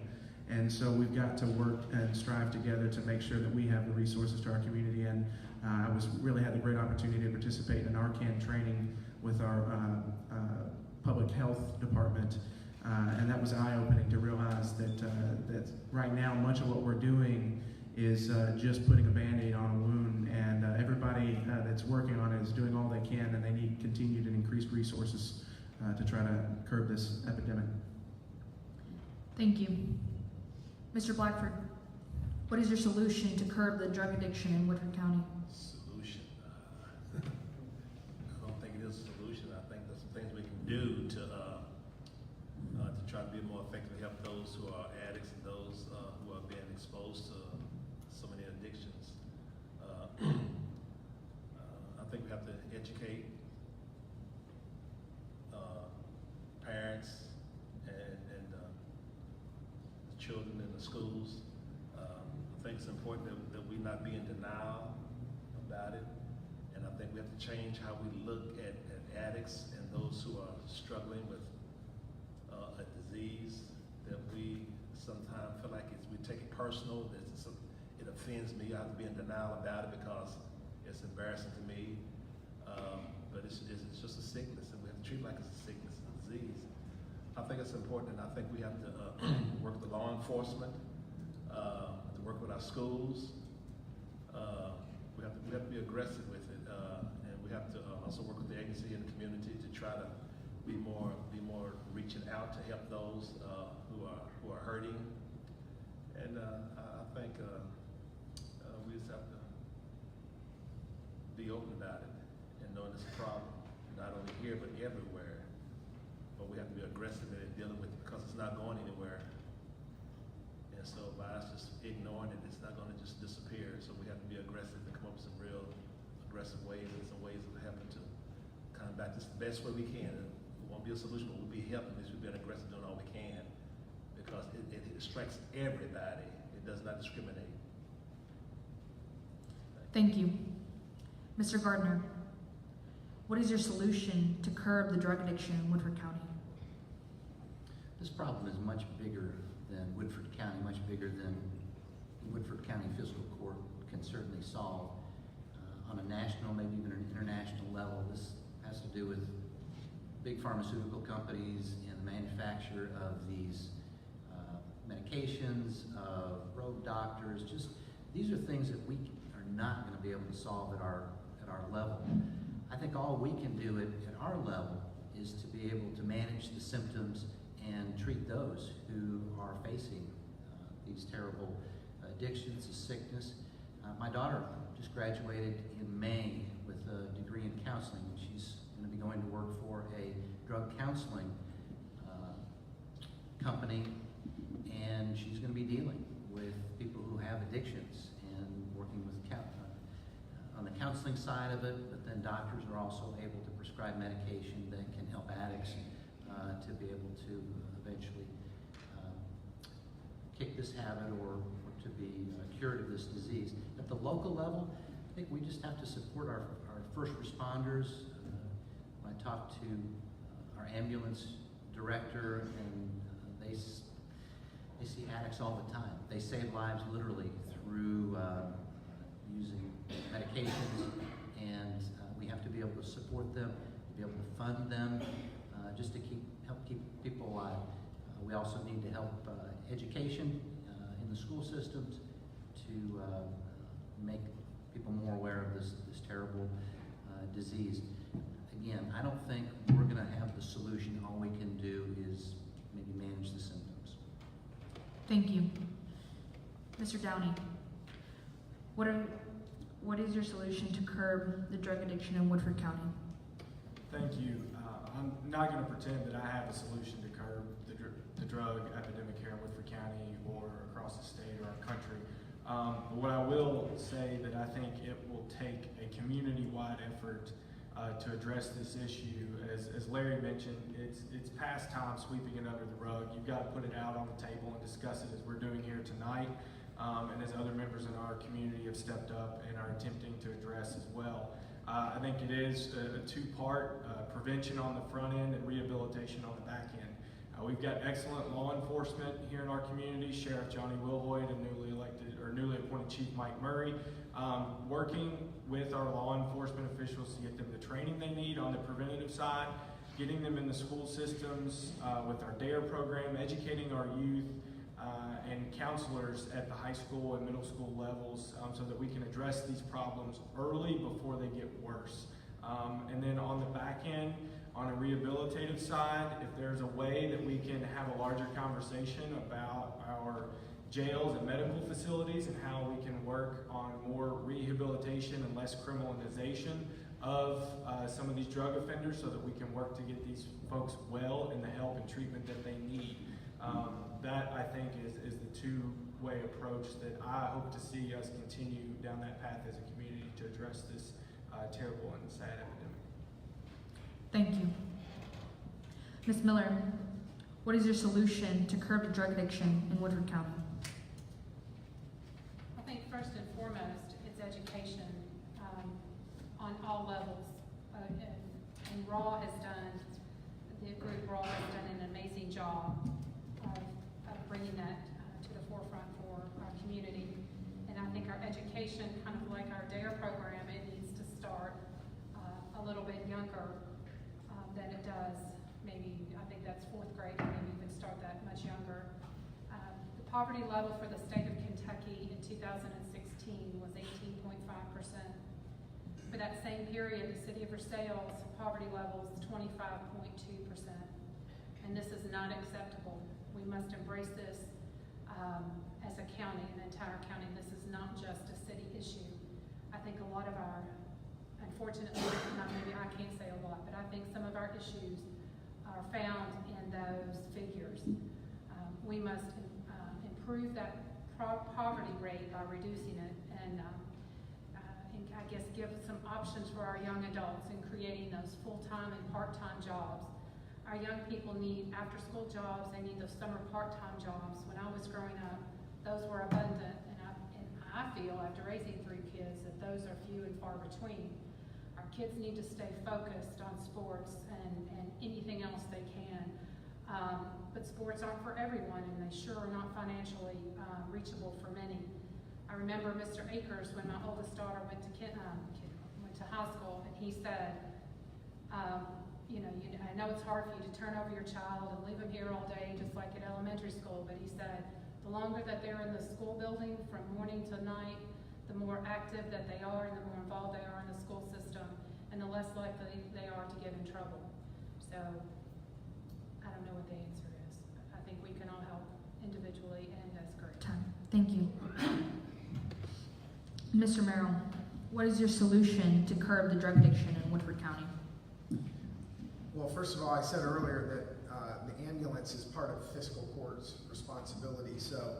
H: And so we've got to work and strive together to make sure that we have the resources to our community. And I really had the great opportunity to participate in Narcan training with our public health department. And that was eye-opening to realize that right now much of what we're doing is just putting a Band-Aid on a wound, and everybody that's working on it is doing all they can, and they need continued and increased resources to try to curb this epidemic.
B: Thank you. Mr. Blackford, what is your solution to curb the drug addiction in Woodford County?
I: Solution. I don't think it is a solution. I think there's some things we can do to try to be more effective to help those who are addicts and those who are being exposed to so many addictions. I think we have to educate parents and the children in the schools. I think it's important that we not be in denial about it, and I think we have to change how we look at addicts and those who are struggling with a disease that we sometimes feel like we take it personal, that it offends me. I have to be in denial about it because it's embarrassing to me, but it's just a sickness, and we have to treat it like it's a sickness, a disease. I think it's important, and I think we have to work with law enforcement, to work with our schools. We have to be aggressive with it, and we have to also work with the agency and the community to try to be more reaching out to help those who are hurting. And I think we just have to be open about it and knowing it's a problem, not only here but everywhere. But we have to be aggressive in it, dealing with it, because it's not going anywhere. And so by us just ignoring it, it's not going to just disappear. So we have to be aggressive and come up with some real aggressive ways and some ways of helping to come back. This is the best way we can. It won't be a solution, but we'll be helping this. We've been aggressive doing all we can, because it strikes everybody. It does not discriminate.
B: Thank you. Mr. Gardner, what is your solution to curb the drug addiction in Woodford County?
J: This problem is much bigger than Woodford County, much bigger than the Woodford County Fiscal Court can certainly solve. On a national, maybe even an international level, this has to do with big pharmaceutical companies and the manufacture of these medications, of road doctors. Just these are things that we are not going to be able to solve at our level. I think all we can do at our level is to be able to manage the symptoms and treat those who are facing these terrible addictions, this sickness. My daughter just graduated in May with a degree in counseling. She's going to be going to work for a drug counseling company, and she's going to be dealing with people who have addictions and working with on the counseling side of it, but then doctors are also able to prescribe medication that can help addicts to be able to eventually kick this habit or to be cured of this disease. At the local level, I think we just have to support our first responders. When I talk to our ambulance director, and they see addicts all the time. They save lives literally through using medications, and we have to be able to support them, to be able to fund them, just to help keep people alive. We also need to help education in the school systems to make people more aware of this terrible disease. Again, I don't think we're going to have the solution. All we can do is maybe manage the symptoms.
B: Thank you. Mr. Downey, what is your solution to curb the drug addiction in Woodford County?
K: Thank you. I'm not going to pretend that I have a solution to curb the drug epidemic here in Woodford County or across the state or our country. But what I will say that I think it will take a community-wide effort to address this issue. As Larry mentioned, it's past time sweeping it under the rug. You've got to put it out on the table and discuss it as we're doing here tonight, and as other members in our community have stepped up and are attempting to address as well. I think it is a two-part, prevention on the front end and rehabilitation on the back end. We've got excellent law enforcement here in our community, Sheriff Johnny Wilhoyd and newly appointed Chief Mike Murray, working with our law enforcement officials to get them the training they need on the preventative side, getting them in the school systems with our DARE program, educating our youth and counselors at the high school and middle school levels so that we can address these problems early before they get worse. And then on the back end, on a rehabilitative side, if there's a way that we can have a larger conversation about our jails and medical facilities and how we can work on more rehabilitation and less criminalization of some of these drug offenders so that we can work to get these folks well and the help and treatment that they need. That, I think, is the two-way approach that I hope to see us continue down that path as a community to address this terrible and sad epidemic.
B: Thank you. Ms. Miller, what is your solution to curb the drug addiction in Woodford County?
E: I think first and foremost, it's education on all levels. And RAW has done, the group RAW has done an amazing job of bringing that to the forefront for our community. And I think our education, kind of like our DARE program, it needs to start a little bit younger than it does. Maybe, I think that's 4th grade, maybe even start that much younger. The poverty level for the state of Kentucky in 2016 was 18.5%. For that same period, the city of Versailles poverty level is 25.2%. And this is not acceptable. We must embrace this as a county, an entire county. This is not just a city issue. I think a lot of our, unfortunately, maybe I can't say a lot, but I think some of our issues are found in those figures. We must improve that poverty rate by reducing it and I guess give some options for our young adults in creating those full-time and part-time jobs. Our young people need after-school jobs, they need those summer part-time jobs. When I was growing up, those were abundant, and I feel after raising 3 kids that those are few and far between. Our kids need to stay focused on sports and anything else they can. But sports aren't for everyone, and they sure are not financially reachable for many. I remember Mr. Akers when my oldest daughter went to high school, and he said, I know it's hard for you to turn over your child and leave them here all day, just like at elementary school, but he said, the longer that they're in the school building from morning to night, the more active that they are and the more involved they are in the school system, and the less likely they are to get in trouble. So, I don't know what the answer is. I think we can all help individually and as groups.
B: Thank you. Mr. Merrill, what is your solution to curb the drug addiction in Woodford County?
F: Well, first of all, I said earlier that the ambulance is part of fiscal court's responsibility. So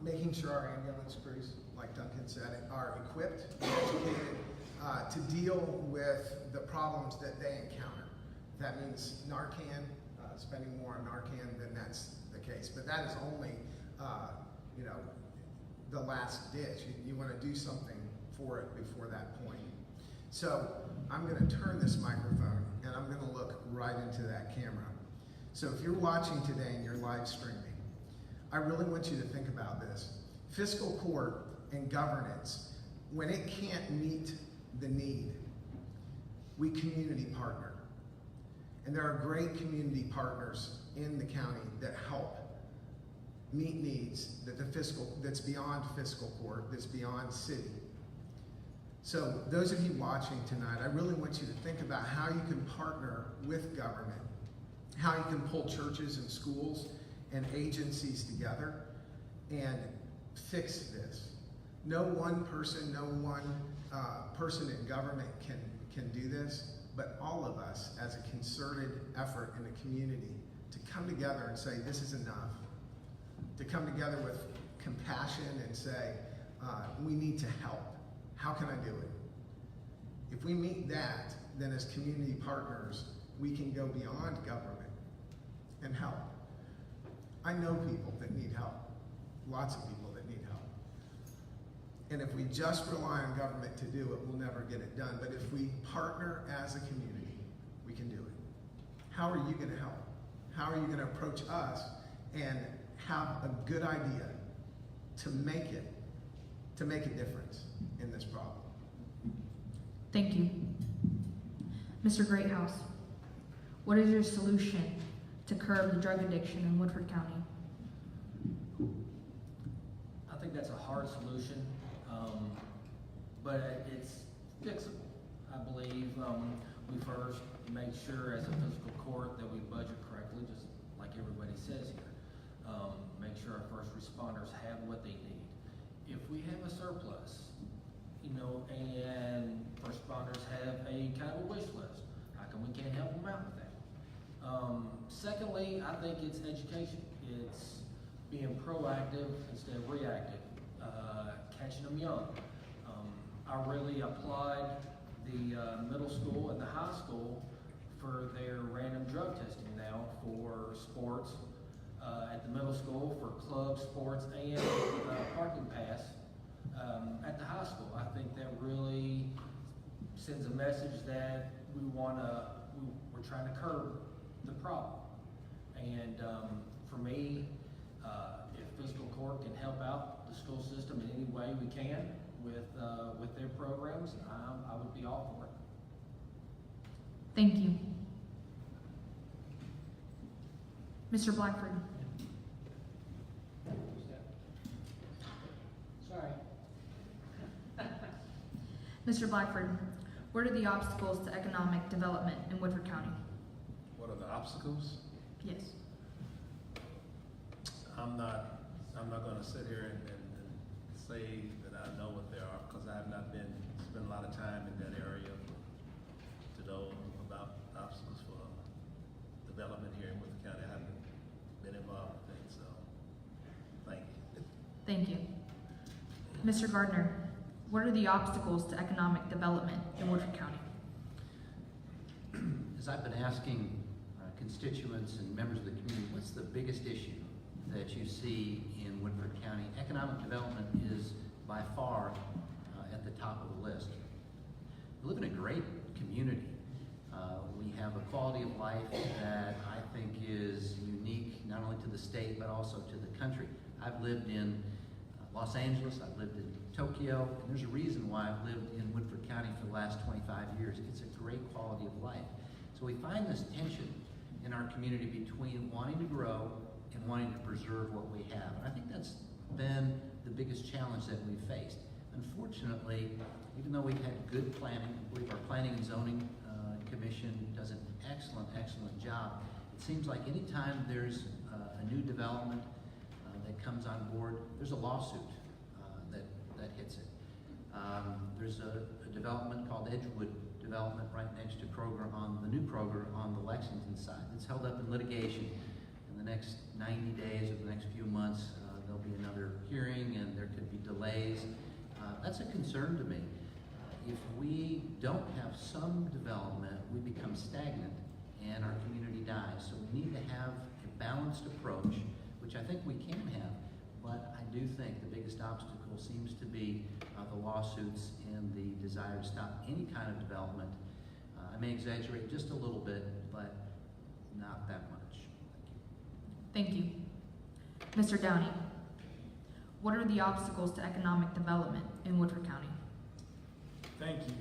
F: making sure our ambulance crews, like Duncan said, are equipped and educated to deal with the problems that they encounter. If that means Narcan, spending more on Narcan, then that's the case. But that is only, the last ditch. You want to do something for it before that point. So I'm going to turn this microphone and I'm going to look right into that camera. So if you're watching today and you're live streaming, I really want you to think about this. Fiscal court and governance, when it can't meet the need, we community partner. And there are great community partners in the county that help meet needs that's beyond fiscal court, that's beyond city. So those of you watching tonight, I really want you to think about how you can partner with government, how you can pull churches and schools and agencies together and fix this. No one person, no one person in government can do this, but all of us as a concerted effort in the community to come together and say, this is enough. To come together with compassion and say, we need to help. How can I do it? If we meet that, then as community partners, we can go beyond government and help. I know people that need help, lots of people that need help. And if we just rely on government to do it, we'll never get it done. But if we partner as a community, we can do it. How are you going to help? How are you going to approach us and have a good idea to make a difference in this problem?
B: Thank you. Mr. Greathouse, what is your solution to curb the drug addiction in Woodford County?
G: I think that's a hard solution, but it's fixable. I believe we first make sure as a fiscal court that we budget correctly, just like everybody says here. Make sure our first responders have what they need. If we have a surplus, and first responders have a kind of a wish list, how come we can't help them out with that? Secondly, I think it's education. It's being proactive instead of reactive, catching them young. I really applaud the middle school and the high school for their random drug testing now for sports. At the middle school for club sports and parking pass at the high school. I think that really sends a message that we're trying to curb the problem. And for me, if fiscal court can help out the school system in any way we can with their programs, I would be all for it.
B: Thank you. Mr. Blackford.
J: Sorry.
B: Mr. Blackford, what are the obstacles to economic development in Woodford County?
I: What are the obstacles?
B: Yes.
I: I'm not going to sit here and say that I know what they are, because I have not spent a lot of time in that area to know about obstacles for development here in Woodford County. I haven't been involved with it, so thank you.
B: Thank you. Mr. Gardner, what are the obstacles to economic development in Woodford County?
J: As I've been asking constituents and members of the community, what's the biggest issue that you see in Woodford County? Economic development is by far at the top of the list. We live in a great community. We have a quality of life that I think is unique not only to the state but also to the country. I've lived in Los Angeles, I've lived in Tokyo, and there's a reason why I've lived in Woodford County for the last 25 years. It's a great quality of life. So we find this tension in our community between wanting to grow and wanting to preserve what we have. And I think that's been the biggest challenge that we've faced. Unfortunately, even though we've had good planning, I believe our Planning and Zoning Commission does an excellent job. It seems like anytime there's a new development that comes on board, there's a lawsuit that hits it. There's a development called Edgewood Development right next to Kroger, on the new Kroger on the Lexington side. It's held up in litigation. In the next 90 days or the next few months, there'll be another hearing and there could be delays. That's a concern to me. If we don't have some development, we become stagnant and our community dies. So we need to have a balanced approach, which I think we can have, but I do think the biggest obstacle seems to be the lawsuits and the desire to stop any kind of development. I may exaggerate just a little bit, but not that much.
B: Thank you. Mr. Downey, what are the obstacles to economic development in Woodford County?
K: Thank you.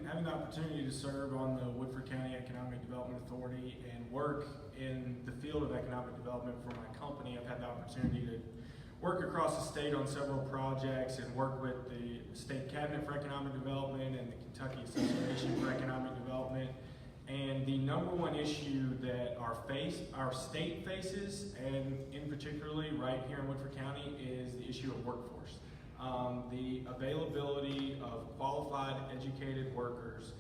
K: having the opportunity to serve on the Woodford County Economic Development Authority and work in the field of economic development for my company, I've had the opportunity to work across the state on several projects and work with the State Cabinet for Economic Development and the Kentucky Association for Economic Development. And the number one issue that our state faces, and in particularly right here in Woodford County, is the issue of workforce. The availability of qualified, educated workers.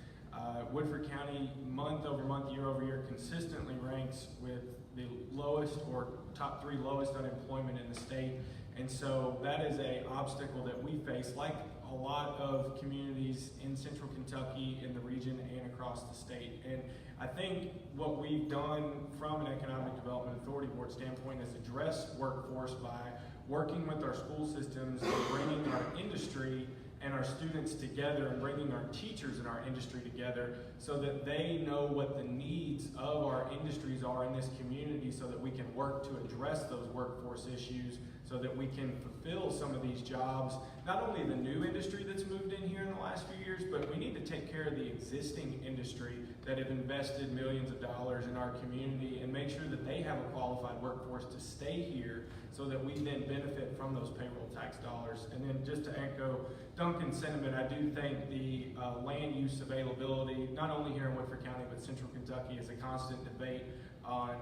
K: Woodford County, month over month, year over year, consistently ranks with the lowest or top 3 lowest unemployment in the state. And so that is an obstacle that we face, like a lot of communities in central Kentucky, in the region, and across the state. And I think what we've done from an Economic Development Authority Board standpoint is address workforce by working with our school systems and bringing our industry and our students together and bringing our teachers and our industry together so that they know what the needs of our industries are in this community, so that we can work to address those workforce issues, so that we can fulfill some of these jobs, not only the new industry that's moved in here in the last few years, but we need to take care of the existing industry that have invested millions of dollars in our community and make sure that they have a qualified workforce to stay here so that we then benefit from those payroll tax dollars. And then just to echo Duncan's sentiment, I do think the land use availability, not only here in Woodford County, but central Kentucky, is a constant debate on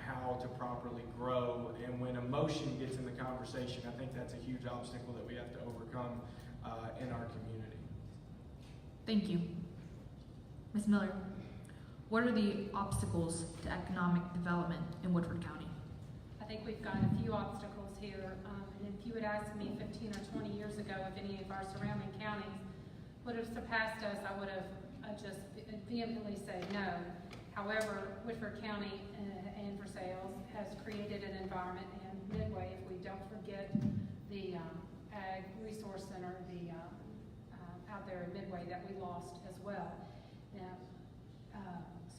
K: how to properly grow. And when emotion gets in the conversation, I think that's a huge obstacle that we have to overcome in our community.
B: Thank you. Ms. Miller, what are the obstacles to economic development in Woodford County?
E: I think we've got a few obstacles here. And if you had asked me 15 or 20 years ago if any of our surrounding counties would have surpassed us, I would have just vehemently said no. However, Woodford County and for sales has created an environment, and Midway, if we don't forget the Ag Resource Center, the out there in Midway that we lost as well. Now,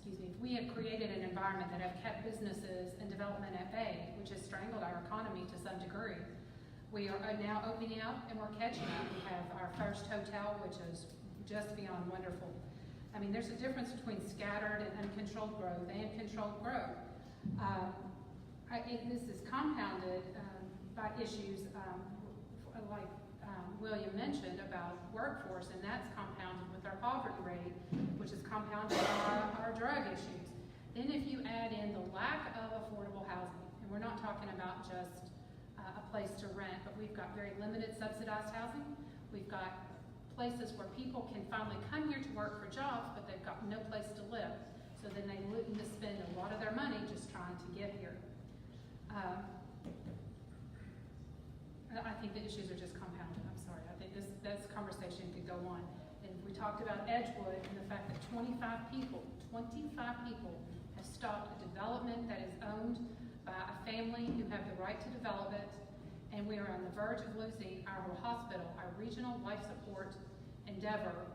E: if we have created an environment that have kept businesses and development at bay, which has strangled our economy to some degree. We are now opening up and we're catching up. We have our first hotel, which is just beyond wonderful. I mean, there's a difference between scattered and uncontrolled growth and controlled growth. This is compounded by issues like William mentioned about workforce, and that's compounded with our poverty rate, which is compounded by our drug issues. Then if you add in the lack of affordable housing, and we're not talking about just a place to rent, but we've got very limited subsidized housing. We've got places where people can finally come here to work for jobs, but they've got no place to live. So then they wouldn't spend a lot of their money just trying to get here. I think the issues are just compounded. I'm sorry. I think this conversation could go on. And we talked about Edgewood and the fact that 25 people have stopped a development that is owned by a family who have the right to develop it. And we are on the verge of losing our hospital, our regional life support endeavor.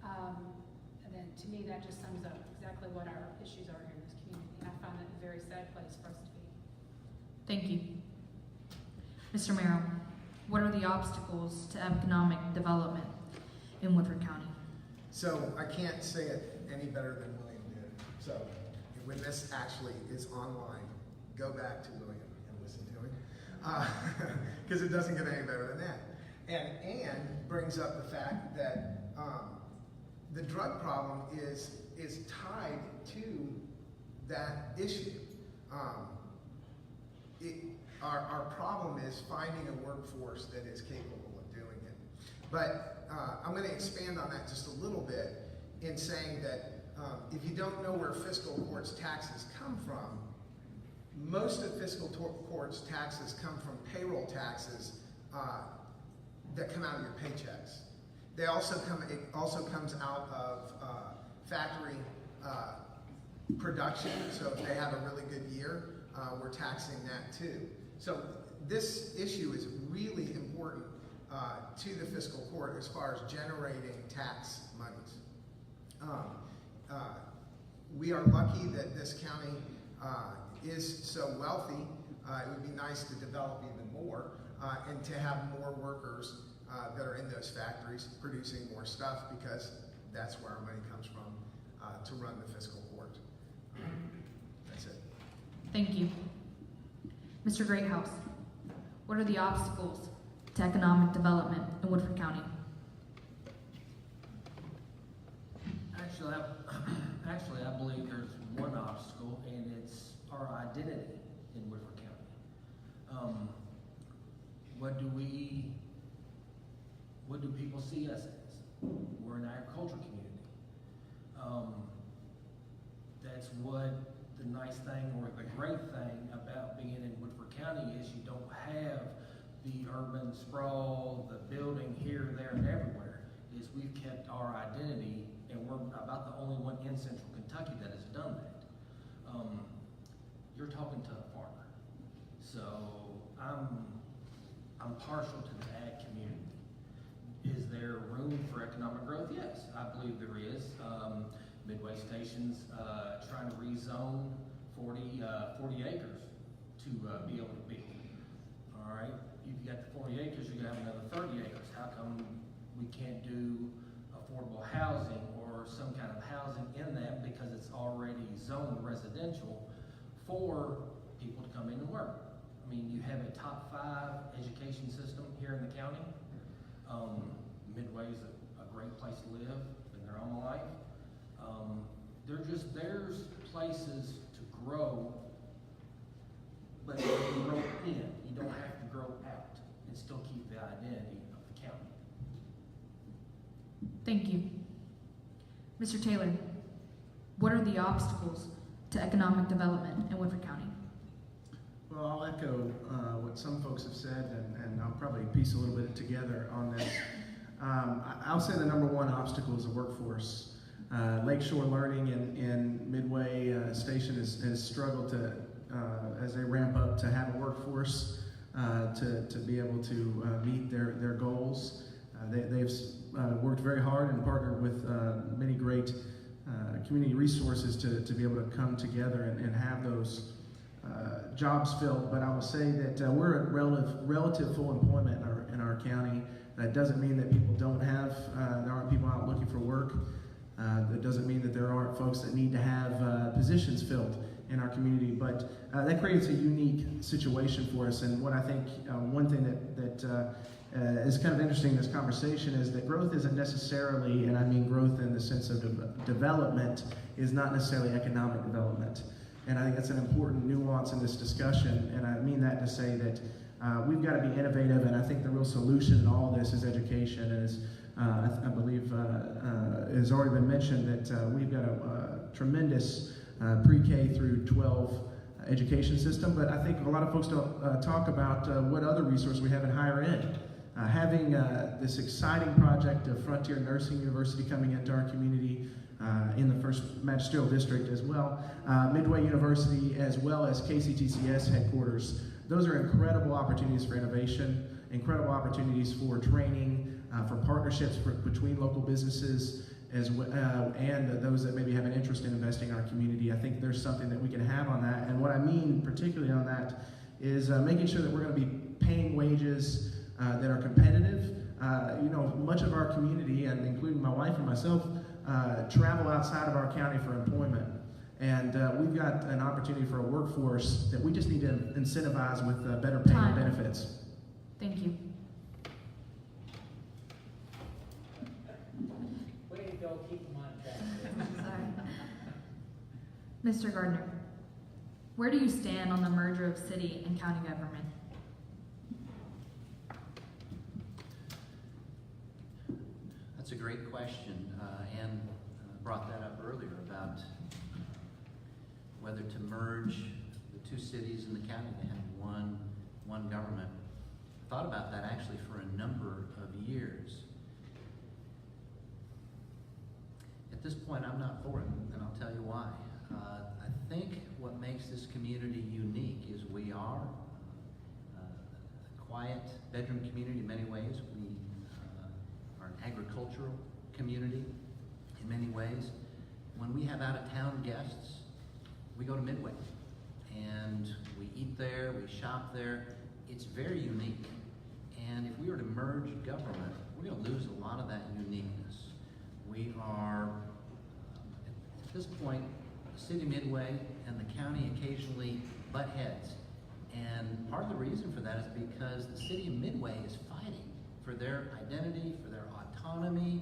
E: And then to me, that just sums up exactly what our issues are here in this community. I find that a very sad place for us to be.
B: Thank you. Mr. Merrill, what are the obstacles to economic development in Woodford County?
F: So I can't say it any better than William did. So when this actually is online, go back to William and listen to him, because it doesn't get any better than that. And brings up the fact that the drug problem is tied to that issue. Our problem is finding a workforce that is capable of doing it. But I'm going to expand on that just a little bit in saying that if you don't know where fiscal court's taxes come from, most of fiscal court's taxes come from payroll taxes that come out of your paychecks. It also comes out of factory production. So if they have a really good year, we're taxing that too. So this issue is really important to the fiscal court as far as generating tax monies. We are lucky that this county is so wealthy. It would be nice to develop even more and to have more workers that are in those factories producing more stuff, because that's where our money comes from to run the fiscal court. That's it.
B: Thank you. Mr. Greathouse, what are the obstacles to economic development in Woodford County?
G: Actually, I believe there's one obstacle, and it's our identity in Woodford County. What do people see us as? We're an agricultural community. That's what the nice thing or the great thing about being in Woodford County is. You don't have the urban sprawl, the building here, there, and everywhere. Is we've kept our identity, and we're about the only one in Central Kentucky that has done that. You're talking to a farmer, so I'm partial to the ag community. Is there room for economic growth? Yes, I believe there is. Midway Station's trying to rezone 40 acres to be able to build. All right, you've got the 40 acres, you're gonna have another 30 acres. How come we can't do affordable housing or some kind of housing in that, because it's already zoned residential for people to come in and work? I mean, you have a top 5 education system here in the county. Midway's a great place to live, been there all my life. There's places to grow, but you can grow in. You don't have to grow out and still keep the identity of the county.
B: Thank you. Mr. Taylor, what are the obstacles to economic development in Woodford County?
H: Well, I'll echo what some folks have said, and I'll probably piece a little bit together on this. I'll say the number one obstacle is the workforce. Lakeshore Learning in Midway Station has struggled to, as they ramp up, to have a workforce to be able to meet their goals. They've worked very hard and partnered with many great community resources to be able to come together and have those jobs filled. But I will say that we're at relative full employment in our county. That doesn't mean that people don't have, there aren't people out looking for work. That doesn't mean that there aren't folks that need to have positions filled in our community, but that creates a unique situation for us. And what I think, one thing that is kind of interesting in this conversation is that growth isn't necessarily, and I mean growth in the sense of development, is not necessarily economic development. And I think that's an important nuance in this discussion, and I mean that to say that we've got to be innovative, and I think the real solution in all this is education. And as I believe it has already been mentioned that we've got a tremendous pre-K through 12 education system, but I think a lot of folks don't talk about what other resources we have in higher ed. Having this exciting project of Frontier Nursing University coming into our community in the first magisterial district as well, Midway University, as well as KCTCS headquarters. Those are incredible opportunities for innovation, incredible opportunities for training, for partnerships between local businesses and those that maybe have an interest in investing in our community. I think there's something that we can have on that. And what I mean particularly on that is making sure that we're going to be paying wages that are competitive. Much of our community, and including my wife and myself, travel outside of our county for employment. And we've got an opportunity for a workforce that we just need to incentivize with better pay and benefits.
B: Thank you.
L: Way to go, keep them on track.
B: Sorry. Mr. Gardner, where do you stand on the merger of city and county government?
J: That's a great question. Ann brought that up earlier about whether to merge the two cities in the county to have one government. I thought about that actually for a number of years. At this point, I'm not for it, and I'll tell you why. I think what makes this community unique is we are a quiet bedroom community in many ways. We are an agricultural community in many ways. When we have out-of-town guests, we go to Midway, and we eat there, we shop there. It's very unique. And if we were to merge government, we're going to lose a lot of that uniqueness. We are, at this point, the city of Midway and the county occasionally butt heads. And part of the reason for that is because the city of Midway is fighting for their identity, for their autonomy,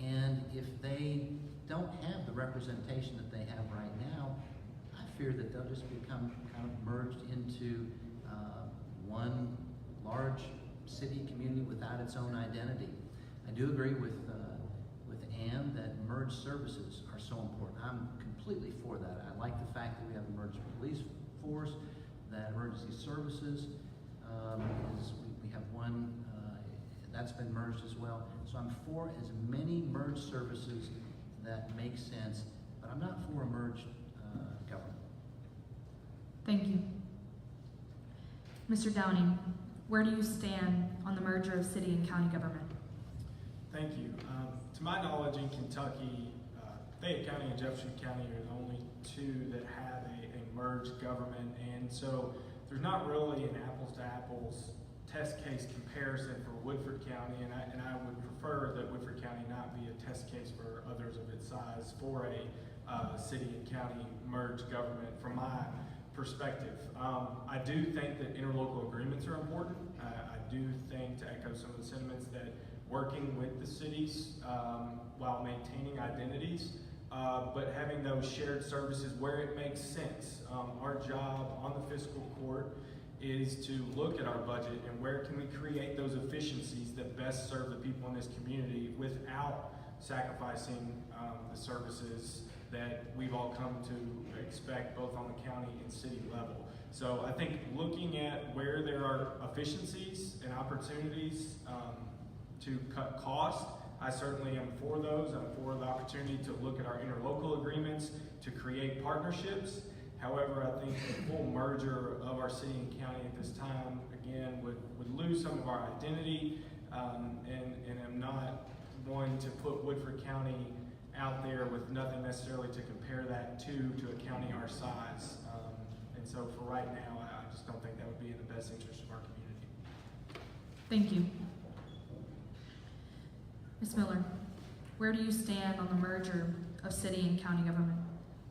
J: and if they don't have the representation that they have right now, I fear that they'll just become kind of merged into one large city community without its own identity. I do agree with Ann that merged services are so important. I'm completely for that. I like the fact that we have a merged police force, that emergency services we have one that's been merged as well. So I'm for as many merged services that make sense, but I'm not for a merged government.
B: Thank you. Mr. Downing, where do you stand on the merger of city and county government?
K: Thank you. To my knowledge, in Kentucky, Fayette County and Jefferson County are the only two that have a merged government, and so there's not really an apples-to-apples test case comparison for Woodford County, and I would prefer that Woodford County not be a test case for others of its size for a city and county merged government from my perspective. I do think that interlocal agreements are important. I do think, to echo some of the sentiments, that working with the cities while maintaining identities, but having those shared services where it makes sense. Our job on the fiscal court is to look at our budget and where can we create those efficiencies that best serve the people in this community without sacrificing the services that we've all come to expect both on the county and city level. So I think looking at where there are efficiencies and opportunities to cut costs, I certainly am for those. I'm for the opportunity to look at our interlocal agreements, to create partnerships. However, I think the full merger of our city and county at this time, again, would lose some of our identity, and I'm not one to put Woodford County out there with nothing necessarily to compare that to a county our size. And so for right now, I just don't think that would be in the best interest of our community.
B: Thank you. Ms. Miller, where do you stand on the merger of city and county government?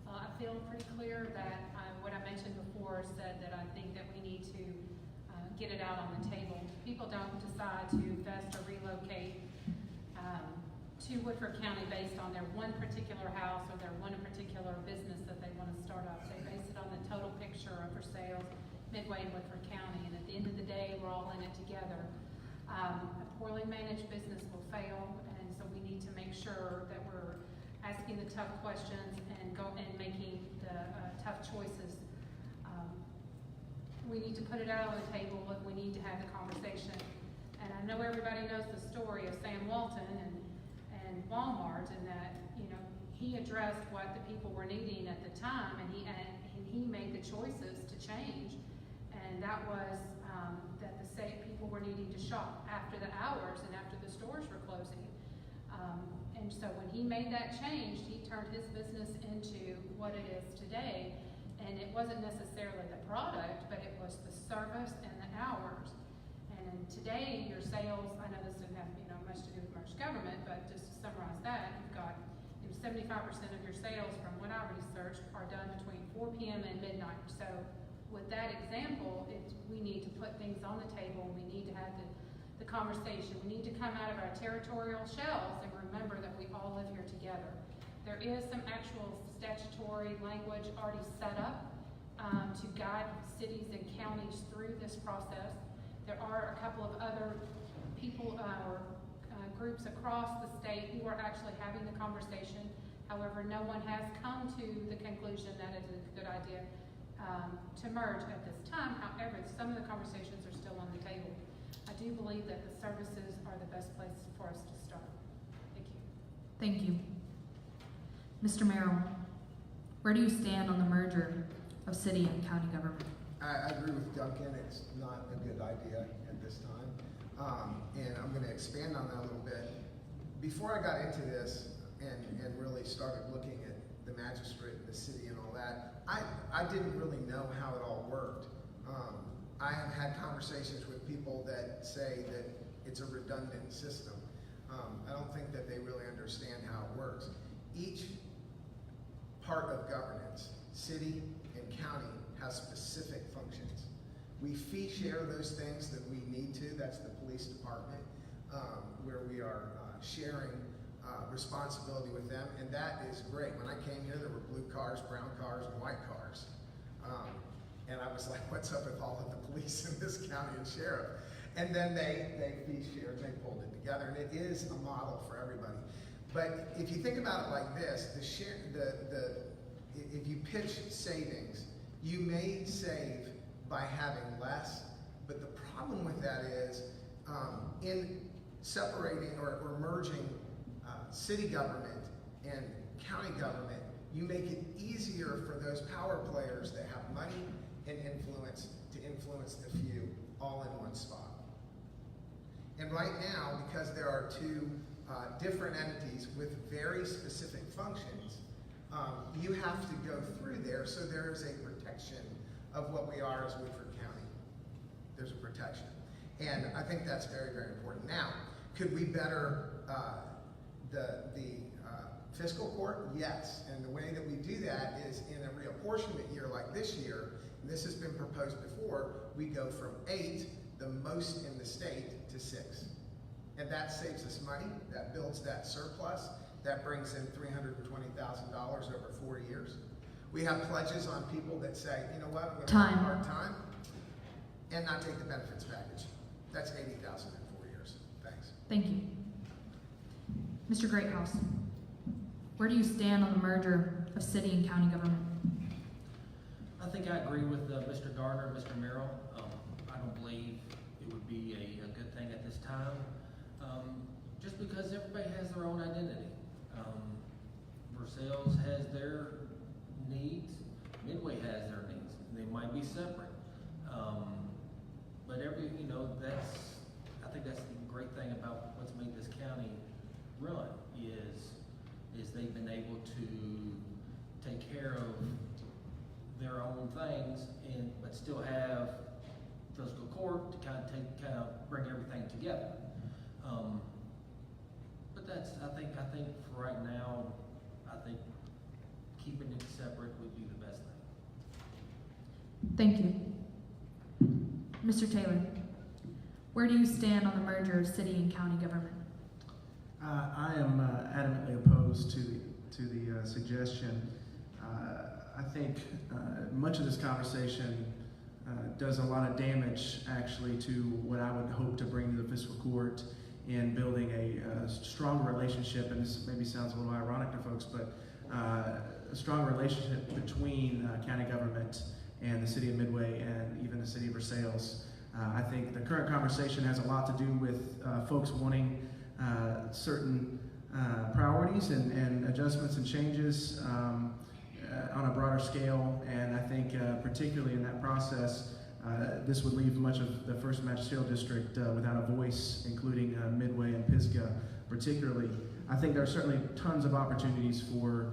E: I feel pretty clear that what I mentioned before said that I think that we need to get it out on the table. People don't decide to invest or relocate to Woodford County based on their one particular house or their one particular business that they want to start up. They base it on the total picture of for sales Midway and Woodford County, and at the end of the day, we're all in it together. A poorly managed business will fail, and so we need to make sure that we're asking the tough questions and making the tough choices. We need to put it out on the table, but we need to have the conversation. And I know everybody knows the story of Sam Walton and Walmart, and that, you know, he addressed what the people were needing at the time, and he made the choices to change. And that was that the people were needing to shop after the hours and after the stores were closing. And so when he made that change, he turned his business into what it is today. And it wasn't necessarily the product, but it was the service and the hours. And today, your sales, I know this didn't have much to do with merged government, but just to summarize that, you've got 75% of your sales, from what I researched, are done between 4 p.m. and midnight. So with that example, we need to put things on the table. We need to have the conversation. We need to come out of our territorial shells and remember that we all live here together. There is some actual statutory language already set up to guide cities and counties through this process. There are a couple of other people or groups across the state who are actually having the conversation. However, no one has come to the conclusion that it is a good idea to merge at this time. However, some of the conversations are still on the table. I do believe that the services are the best place for us to start. Thank you.
B: Thank you. Mr. Merrill, where do you stand on the merger of city and county government?
F: I agree with Duncan. It's not a good idea at this time. And I'm going to expand on that a little bit. Before I got into this and really started looking at the magistrate and the city and all that, I didn't really know how it all worked. I have had conversations conversations with people that say that it's a redundant system. I don't think that they really understand how it works. Each part of governance, city and county, has specific functions. We fee share those things that we need to. That's the police department, where we are sharing responsibility with them, and that is great. When I came here, there were blue cars, brown cars, and white cars. And I was like, what's up with all of the police in this county and sheriff? And then they fee shared, they pulled it together, and it is a model for everybody. But if you think about it like this, if you pitch savings, you may save by having less, but the problem with that is in separating or merging city government and county government, you make it easier for those power players that have money and influence to influence the few all in one spot. And right now, because there are two different entities with very specific functions, you have to go through there, so there is a protection of what we are as Woodford County. There's a protection. And I think that's very, very important. Now, could we better the fiscal court? Yes. And the way that we do that is in a reapportionment year like this year, and this has been proposed before, we go from 8, the most in the state, to 6. And that saves us money, that builds that surplus, that brings in $320,000 over 4 years. We have pledges on people that say, you know what, we're going to have a hard time, and not take the benefits package. That's $80,000 in 4 years. Thanks.
B: Thank you. Mr. Greathouse, where do you stand on the merger of city and county government?
G: I think I agree with Mr. Gardner and Mr. Merrill. I don't believe it would be a good thing at this time, just because everybody has their own identity. Versailles has their needs, Midway has their needs. They might be separate, but I think that's the great thing about what's made this county run is they've been able to take care of their own things but still have fiscal court to kind of bring everything together. But I think for right now, I think keeping it separate would be the best thing.
B: Thank you. Mr. Taylor, where do you stand on the merger of city and county government?
H: I am adamantly opposed to the suggestion. I think much of this conversation does a lot of damage, actually, to what I would hope to bring to the fiscal court in building a stronger relationship. And this maybe sounds a little ironic to folks, but a strong relationship between county government and the city of Midway and even the city of Versailles. I think the current conversation has a lot to do with folks wanting certain priorities and adjustments and changes on a broader scale, and I think particularly in that process, this would leave much of the 1st Magisterial District without a voice, including Midway and Pisgah particularly. I think there are certainly tons of opportunities for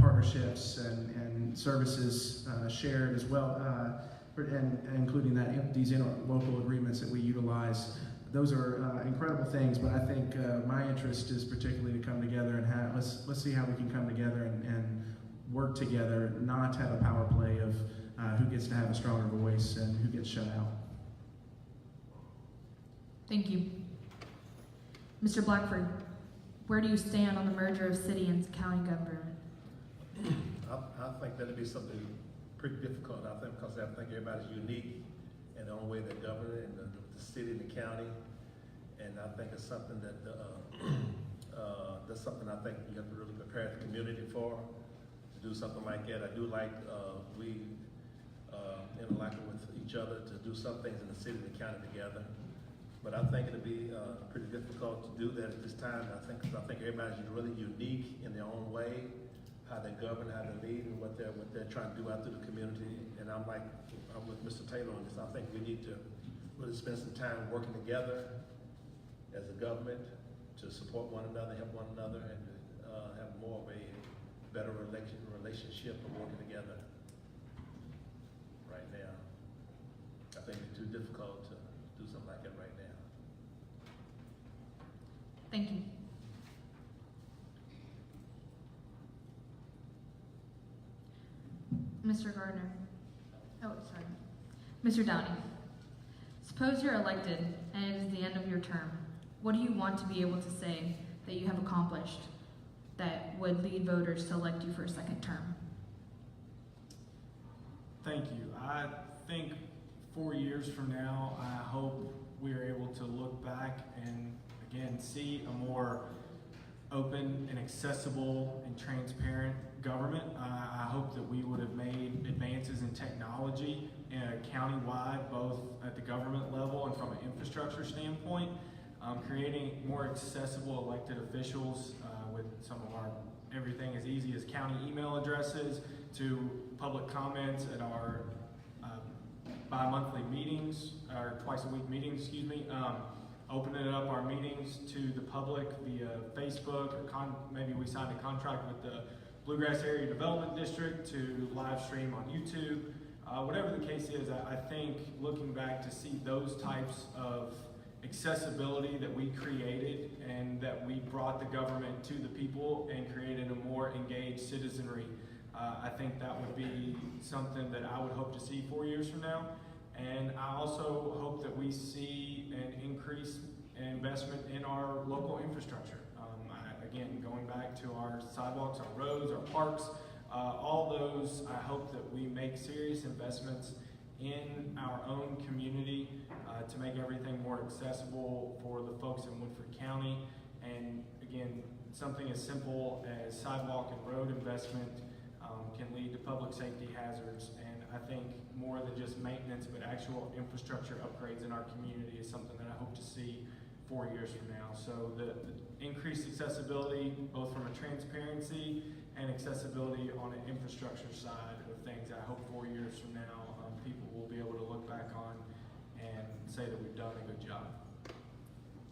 H: partnerships and services shared as well, and including these interlocal agreements that we utilize. Those are incredible things, but I think my interest is particularly to come together and let's see how we can come together and work together, not have a power play of who gets to have a stronger voice and who gets shut out.
B: Thank you. Mr. Blackford, where do you stand on the merger of city and county government?
I: I think that'd be something pretty difficult, I think, because I think everybody's unique in their own way they govern it, and the city and the county. And I think it's something that that's something I think you have to really prepare the community for, to do something like that. I do like we interacting with each other to do some things in the city and the county together. But I think it'll be pretty difficult to do that at this time. I think everybody's really unique in their own way, how they govern, how they lead, and what they're trying to do out through the community. And I'm with Mr. Taylor on this. I think we need to really spend some time working together as a government to support one another, help one another, and have more of a better relationship of working together. Right now, I think it's too difficult to do something like that right now.
B: Thank you. Mr. Gardner. Oh, sorry. Mr. Downey. Suppose you're elected and it is the end of your term. What do you want to be able to say that you have accomplished that would lead voters to elect you for a second term?
K: Thank you. I think 4 years from now, I hope we are able to look back and again see a more open and accessible and transparent government. I hope that we would have made advances in technology countywide, both at the government level and from an infrastructure standpoint, creating more accessible elected officials with some of our everything as easy as county email addresses to public comments at our bi-monthly meetings, or twice a week meetings, excuse me. Opening up our meetings to the public via Facebook, or maybe we signed a contract with the Bluegrass Area Development District to live stream on YouTube. Whatever the case is, I think looking back to see those types of accessibility that we created and that we brought the government to the people and created a more engaged citizenry, I think that would be something that I would hope to see 4 years from now. And I also hope that we see an increase in investment in our local infrastructure. Again, going back to our sidewalks, our roads, our parks, all those, I hope that we make serious investments in our own community to make everything more accessible for the folks in Woodford County. And again, something as simple as sidewalk and road investment can lead to public safety hazards. And I think more than just maintenance, but actual infrastructure upgrades in our community is something that I hope to see 4 years from now. So the increased accessibility, both from a transparency and accessibility on an infrastructure side of things, I hope 4 years from now, people will be able to look back on and say that we've done a good job.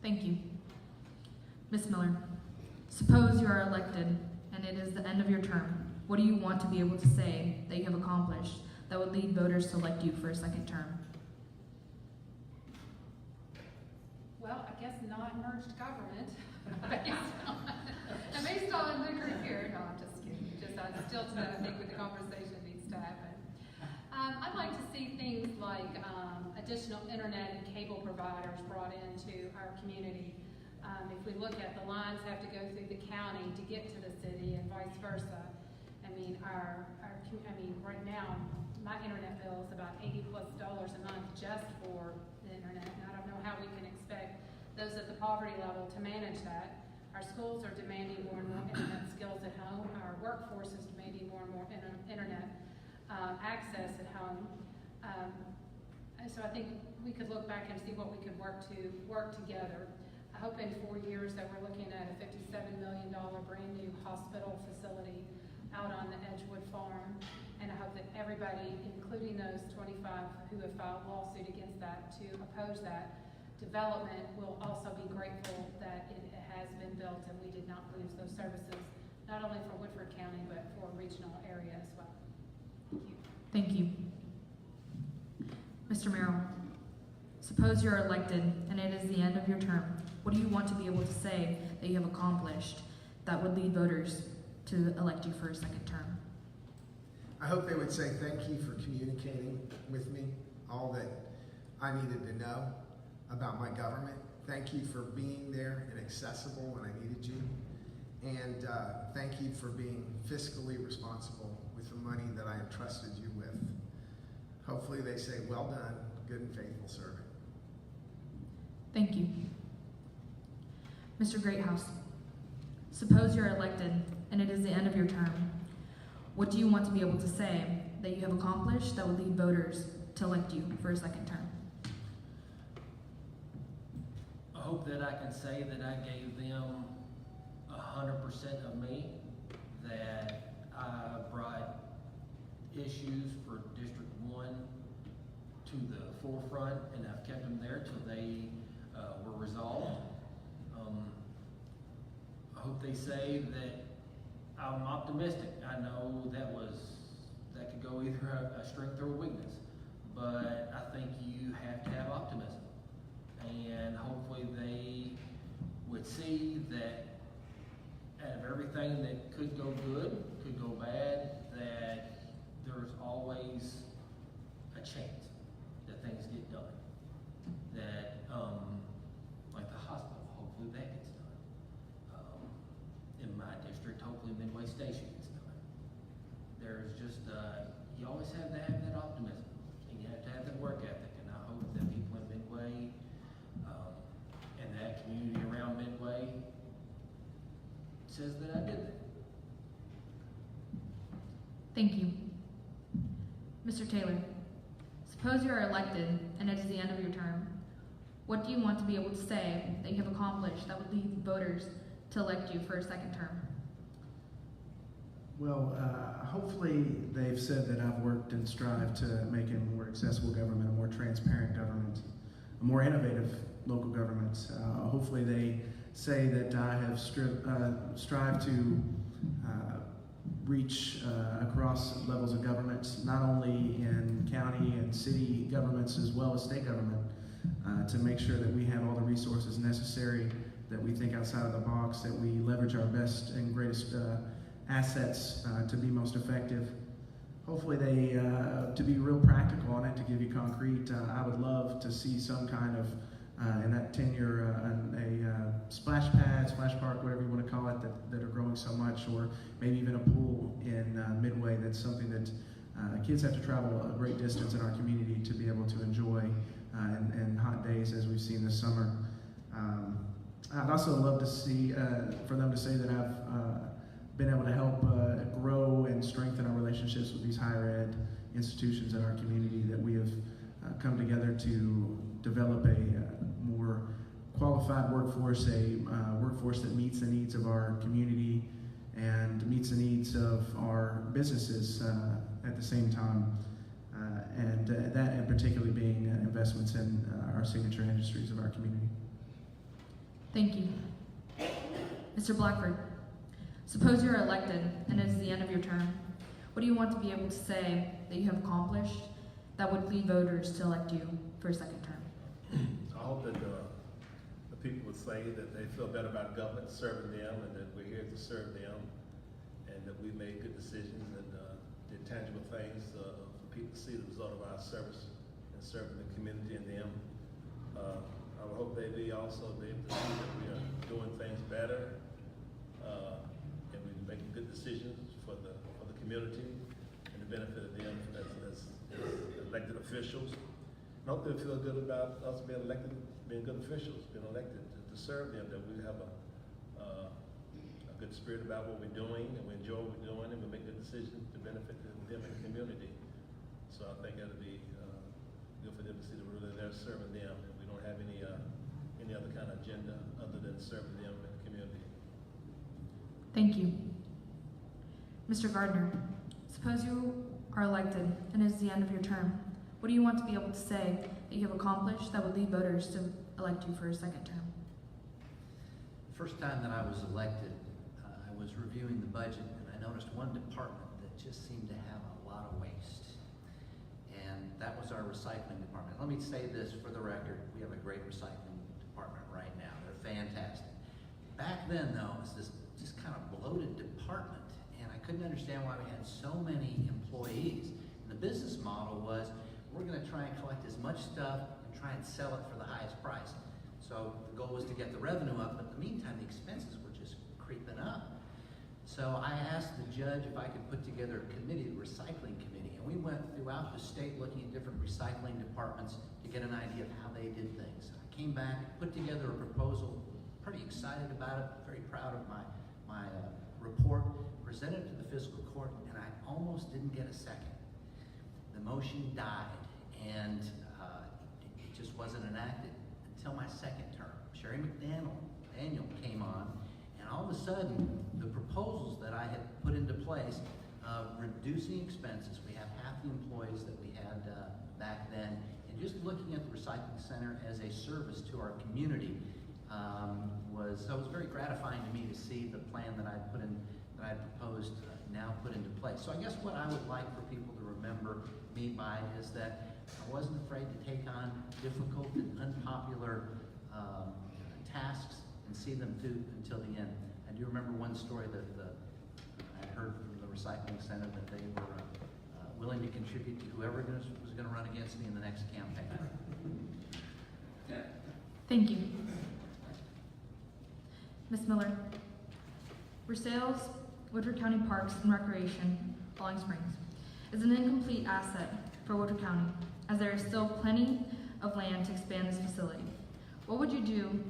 B: Thank you. Ms. Miller, suppose you are elected and it is the end of your term. What do you want to be able to say that you have accomplished that would lead voters to elect you for a second term?
E: Well, I guess not merged government based on the group here. No, I'm just kidding. Still to that, I think that the conversation needs to happen. I'd like to see things like additional internet and cable providers brought into our community. If we look at the lines have to go through the county to get to the city and vice versa. I mean, right now, my internet bill is about $80+ a month just for the internet, and I don't know how we can expect those at the poverty level to manage that. Our schools are demanding more and more internet skills at home. Our workforce is demanding more and more internet access at home. And so I think we could look back and see what we could work together. I hope in 4 years that we're looking at a $57 million brand new hospital facility out on the Edgewood farm. And I hope that everybody, including those 25 who have filed lawsuit against that to oppose that development, will also be grateful that it has been built and we did not lose those services, not only for Woodford County, but for a regional area as well.
B: Thank you. Mr. Merrill, suppose you're elected and it is the end of your term. What do you want to be able to say that you have accomplished that would lead voters to elect you for a second term?
F: I hope they would say thank you for communicating with me all that I needed to know about my government. Thank you for being there and accessible when I needed you. And thank you for being fiscally responsible with the money that I entrusted you with. Hopefully they say, well done, good and faithful servant.
B: Thank you. Mr. Greathouse, suppose you're elected and it is the end of your term. What do you want to be able to say that you have accomplished that will lead voters to elect you for a second term?
G: I hope that I can say that I gave them 100% of me, that I brought issues for District 1 to the forefront, and I've kept them there till they were resolved. I hope they say that I'm optimistic. I know that could go either a strength or a weakness, but I think you have to have optimism. could go good, could go bad, that there's always a chance that things get done. That, like the hospital, hopefully that gets done. In my district, hopefully Midway Station gets done. There's just, you always have to have that optimism, and you have to have that work ethic, and I hope that people in Midway, and that community around Midway says that I did that.
B: Thank you. Mr. Taylor, suppose you are elected and it is the end of your term. What do you want to be able to say that you have accomplished that would lead voters to elect you for a second term?
H: Well, hopefully they've said that I've worked and strived to make a more accessible government, a more transparent government, a more innovative local government. Hopefully they say that I have strived to reach across levels of government, not only in county and city governments as well as state government, to make sure that we have all the resources necessary, that we think outside of the box, that we leverage our best and greatest assets to be most effective. Hopefully they, to be real practical on it, to give you concrete, I would love to see some kind of, in that tenure, a splash pad, splash park, whatever you want to call it, that are growing so much, or maybe even a pool in Midway. That's something that kids have to travel a great distance in our community to be able to enjoy in hot days as we've seen this summer. I'd also love to see, for them to say that I've been able to help grow and strengthen our relationships with these higher ed institutions in our community, that we have come together to develop a more qualified workforce, a workforce that meets the needs of our community and meets the needs of our businesses at the same time. And that in particular being investments in our signature industries of our community.
B: Thank you. Mr. Blackford, suppose you are elected and it is the end of your term. What do you want to be able to say that you have accomplished that would lead voters to elect you for a second term?
I: I hope that the people would say that they feel better about government serving them, and that we're here to serve them, and that we made good decisions and did tangible things for people to see the result of our service and serving the community and them. I would hope they'd also be able to see that we are doing things better, and we're making good decisions for the community and the benefit of them as elected officials. And I hope they feel good about us being elected, being good officials, being elected to serve them, that we have a good spirit about what we're doing, and we enjoy what we're doing, and we make good decisions to benefit them and the community. So I think that'll be good for them to see that we're really there serving them, and we don't have any other kind of agenda other than serving them and the community.
B: Thank you. Mr. Gardner, suppose you are elected and it is the end of your term. What do you want to be able to say that you have accomplished that would lead voters to elect you for a second term?
J: The first time that I was elected, I was reviewing the budget, and I noticed one department that just seemed to have a lot of waste. And that was our recycling department. Let me say this for the record, we have a great recycling department right now. They're fantastic. Back then though, it was this just kind of bloated department, and I couldn't understand why we had so many employees. And the business model was, we're gonna try and collect as much stuff and try and sell it for the highest price. So the goal was to get the revenue up, but in the meantime, the expenses were just creeping up. So I asked the judge if I could put together a committee, the recycling committee, and we went throughout the state looking at different recycling departments to get an idea of how they did things. I came back, put together a proposal, pretty excited about it, very proud of my report, presented it to the fiscal court, and I almost didn't get a second. The motion died, and it just wasn't enacted until my second term. Sherry Daniel came on, and all of a sudden, the proposals that I had put into place, reducing expenses, we have half the employees that we had back then, and just looking at the recycling center as a service to our community was very gratifying to me to see the plan that I proposed now put into place. So I guess what I would like for people to remember me by is that I wasn't afraid to take on difficult and unpopular tasks and see them through until the end. I do remember one story that heard from the recycling center that they were willing to contribute to whoever was going to run against me in the next campaign.
B: Thank you. Ms. Miller, Versailles, Woodford County Parks and Recreation, Falling Springs, is an incomplete asset for Woodford County, as there is still plenty of land to expand this facility. What would you do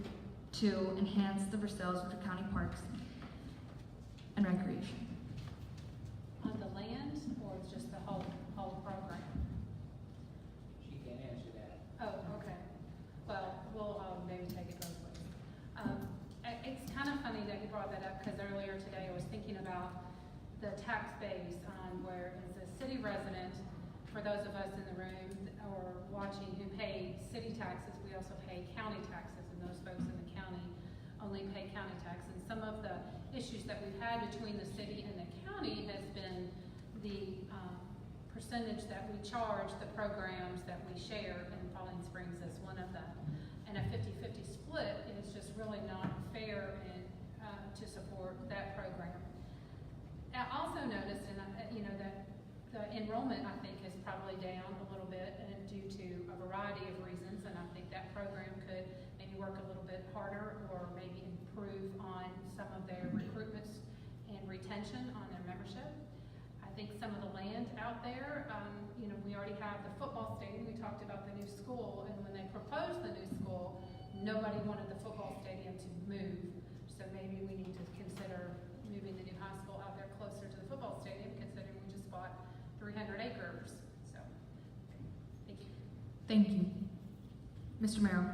B: to enhance the Versailles Woodford County Parks and Recreation?
E: On the land or just the whole program?
L: She can't answer that.
E: Oh, okay. Well, we'll maybe take it both ways. It's kind of funny that you brought that up because earlier today I was thinking about the tax base on where as a city resident, for those of us in the room or watching who pay city taxes, we also pay county taxes, and those folks in the county only pay county tax. And some of the issues that we've had between the city and the county has been the percentage that we charge the programs that we share, and Falling Springs is one of them. And a 50-50 split is just really not fair and, to support that program. I also noticed, and that the enrollment I think is probably down a little bit, and due to a variety of reasons. And I think that program could maybe work a little bit harder, or maybe improve on some of their recruitments and retention on their membership. I think some of the land out there, we already have the football stadium. We talked about the new school, and when they proposed the new school, nobody wanted the football stadium to move. So maybe we need to consider moving the new high school out there closer to the football stadium, considering we just bought 300 acres. So, thank you.
B: Thank you. Mr. Merrill,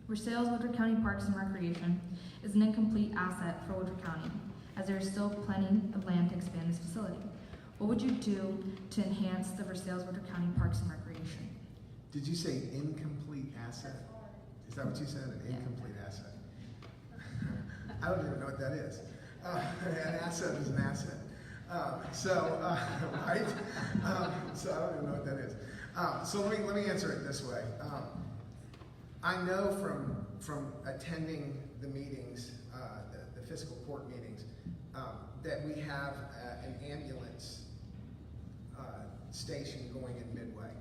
B: Versailles Woodford County Parks and Recreation is an incomplete asset for Woodford County, as there is still plenty of land to expand this facility. What would you do to enhance the Versailles Woodford County Parks and Recreation?
F: Did you say incomplete asset? Is that what you said? An incomplete asset? I don't even know what that is. An asset is an asset. Right? So I don't even know what that is. So let me answer it this way. I know from attending the meetings, the fiscal court meetings, that we have an ambulance station going in Midway.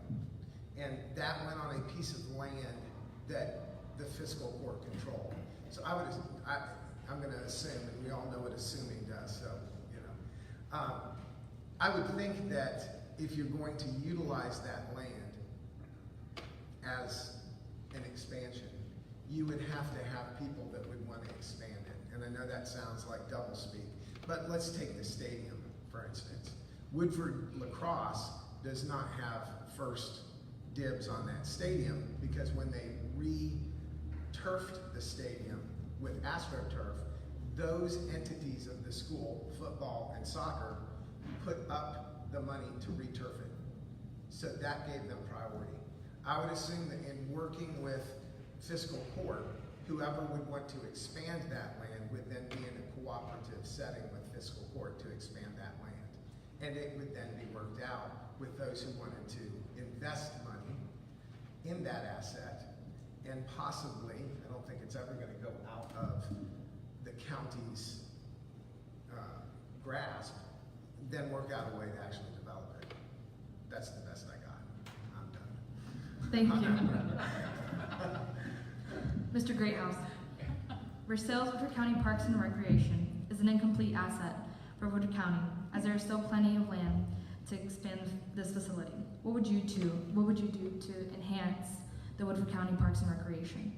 F: And that went on a piece of land that the fiscal court controlled. So I'm going to assume, and we all know what assuming does, so, I would think that if you're going to utilize that land as an expansion, you would have to have people that would want to expand it. And I know that sounds like doublespeak, but let's take the stadium, for instance. Woodford Lacrosse does not have first dibs on that stadium, because when they re-turfed the stadium with AstroTurf, those entities of the school, football and soccer, put up the money to re-turf it. So that gave them priority. I would assume that in working with fiscal court, whoever would want to expand that land would then be in a cooperative setting with fiscal court to expand that land. And it would then be worked out with those who wanted to invest money in that asset, and possibly, I don't think it's ever going to go out of the county's grasp, then work out a way to actually develop it. That's the best I got. I'm done.
B: Thank you. Mr. Greathouse, Versailles Woodford County Parks and Recreation is an incomplete asset for Woodford County, as there is still plenty of land to expand this facility. What would you do to enhance the Woodford County Parks and Recreation?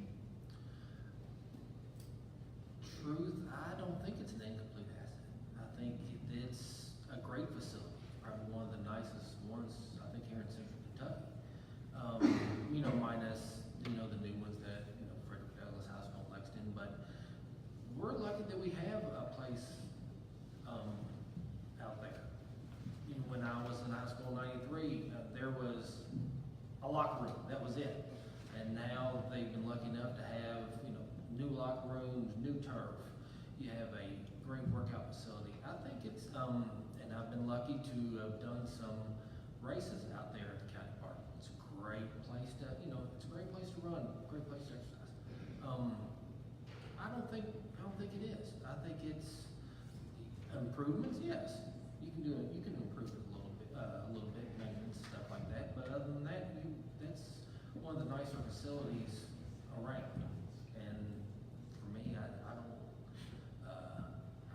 G: Truth, I don't think it's an incomplete asset. I think it's a great facility, probably one of the nicest ones, I think, here in Central Kentucky. Minus, the new ones that, Frederick Douglass High School in Lexington, but we're lucky that we have a place out there. When I was in high school in '93, there was a locker room, that was it. And now they've been lucky enough to have, new locker rooms, new turf. You have a great workout facility. I think it's, and I've been lucky to have done some races out there at the county park. It's a great place to, it's a great place to run, great place to exercise. I don't think it is. I think it's improvements, yes. You can do it, you can improve it a little bit, maintenance, stuff like that. But other than that, that's one of the nicer facilities around. And for me, I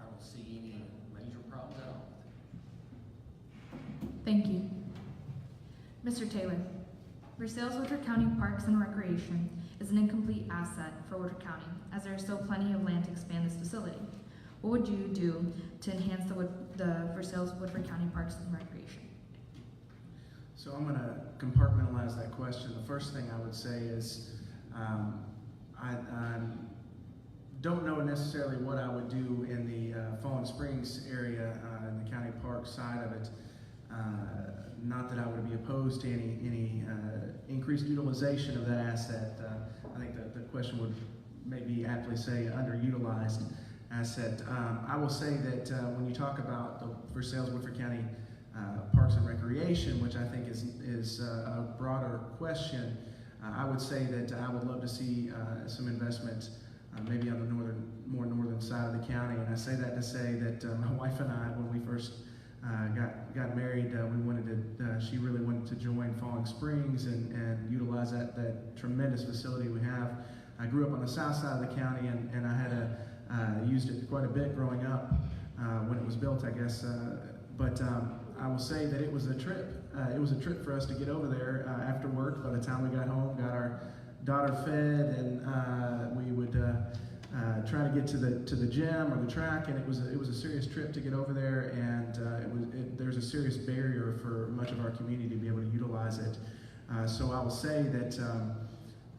G: don't see any major problems at all with it.
B: Thank you. Mr. Taylor, Versailles Woodford County Parks and Recreation is an incomplete asset for Woodford County, as there is still plenty of land to expand this facility. What would you do to enhance the Versailles Woodford County Parks and Recreation?
H: So I'm going to compartmentalize that question. The first thing I would say is I don't know necessarily what I would do in the Fallen Springs area, in the county park side of it. Not that I would be opposed to any increased utilization of that asset. I think that the question would maybe aptly say underutilized asset. I will say that when you talk about the Versailles Woodford County Parks and Recreation, which I think is a broader question, I would say that I would love to see some investment maybe on the more northern side of the county. And I say that to say that my wife and I, when we first got married, she really wanted to join Falling Springs and utilize that tremendous facility we have. I grew up on the south side of the county, and I had used it quite a bit growing up when it was built, I guess. But I will say that it was a trip. It was a trip for us to get over there after work. By the time we got home, got our daughter fed, and we would try to get to the gym or the track, and it was a serious trip to get over there. And there's a serious barrier for much of our community to be able to utilize it. So I will say that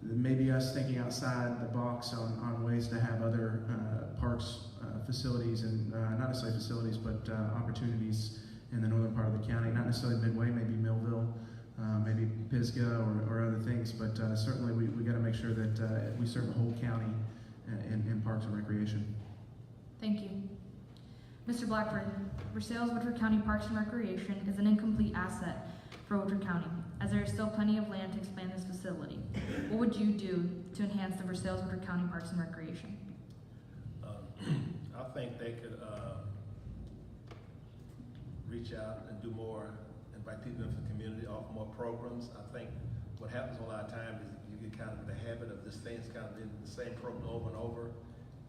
H: maybe us thinking outside the box on ways to have other parks facilities, and not necessarily facilities, but opportunities in the northern part of the county, not necessarily Midway, maybe Millville, maybe Pisgah or other things, but certainly we got to make sure that we serve the whole county in parks and recreation.
B: Thank you. Mr. Blackburn, Versailles Woodford County Parks and Recreation is an incomplete asset for Woodford County, as there is still plenty of land to expand this facility. What would you do to enhance the Versailles Woodford County Parks and Recreation?
I: I think they could reach out and do more, invite people into the community, offer more programs. I think what happens a lot of times is you get kind of in the habit of this thing's kind of in the same program over and over,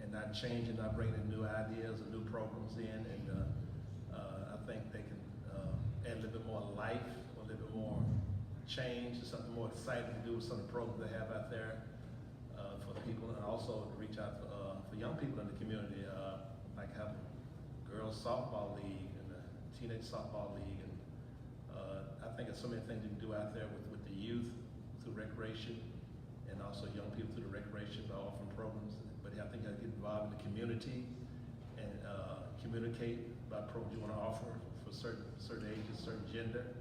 I: and not changing, not bringing in new ideas or new programs in. And I think they can add a little bit more life, a little bit more change, something more exciting to do with some of the programs they have out there for the people, and also to reach out for young people in the community, like have a girls softball league and a teenage softball league, and I think there's so many things you can do out there with the youth through recreation, and also young people through the recreation by offering programs. But I think you got to get involved in the community and communicate about programs you want to offer for certain ages, certain gender.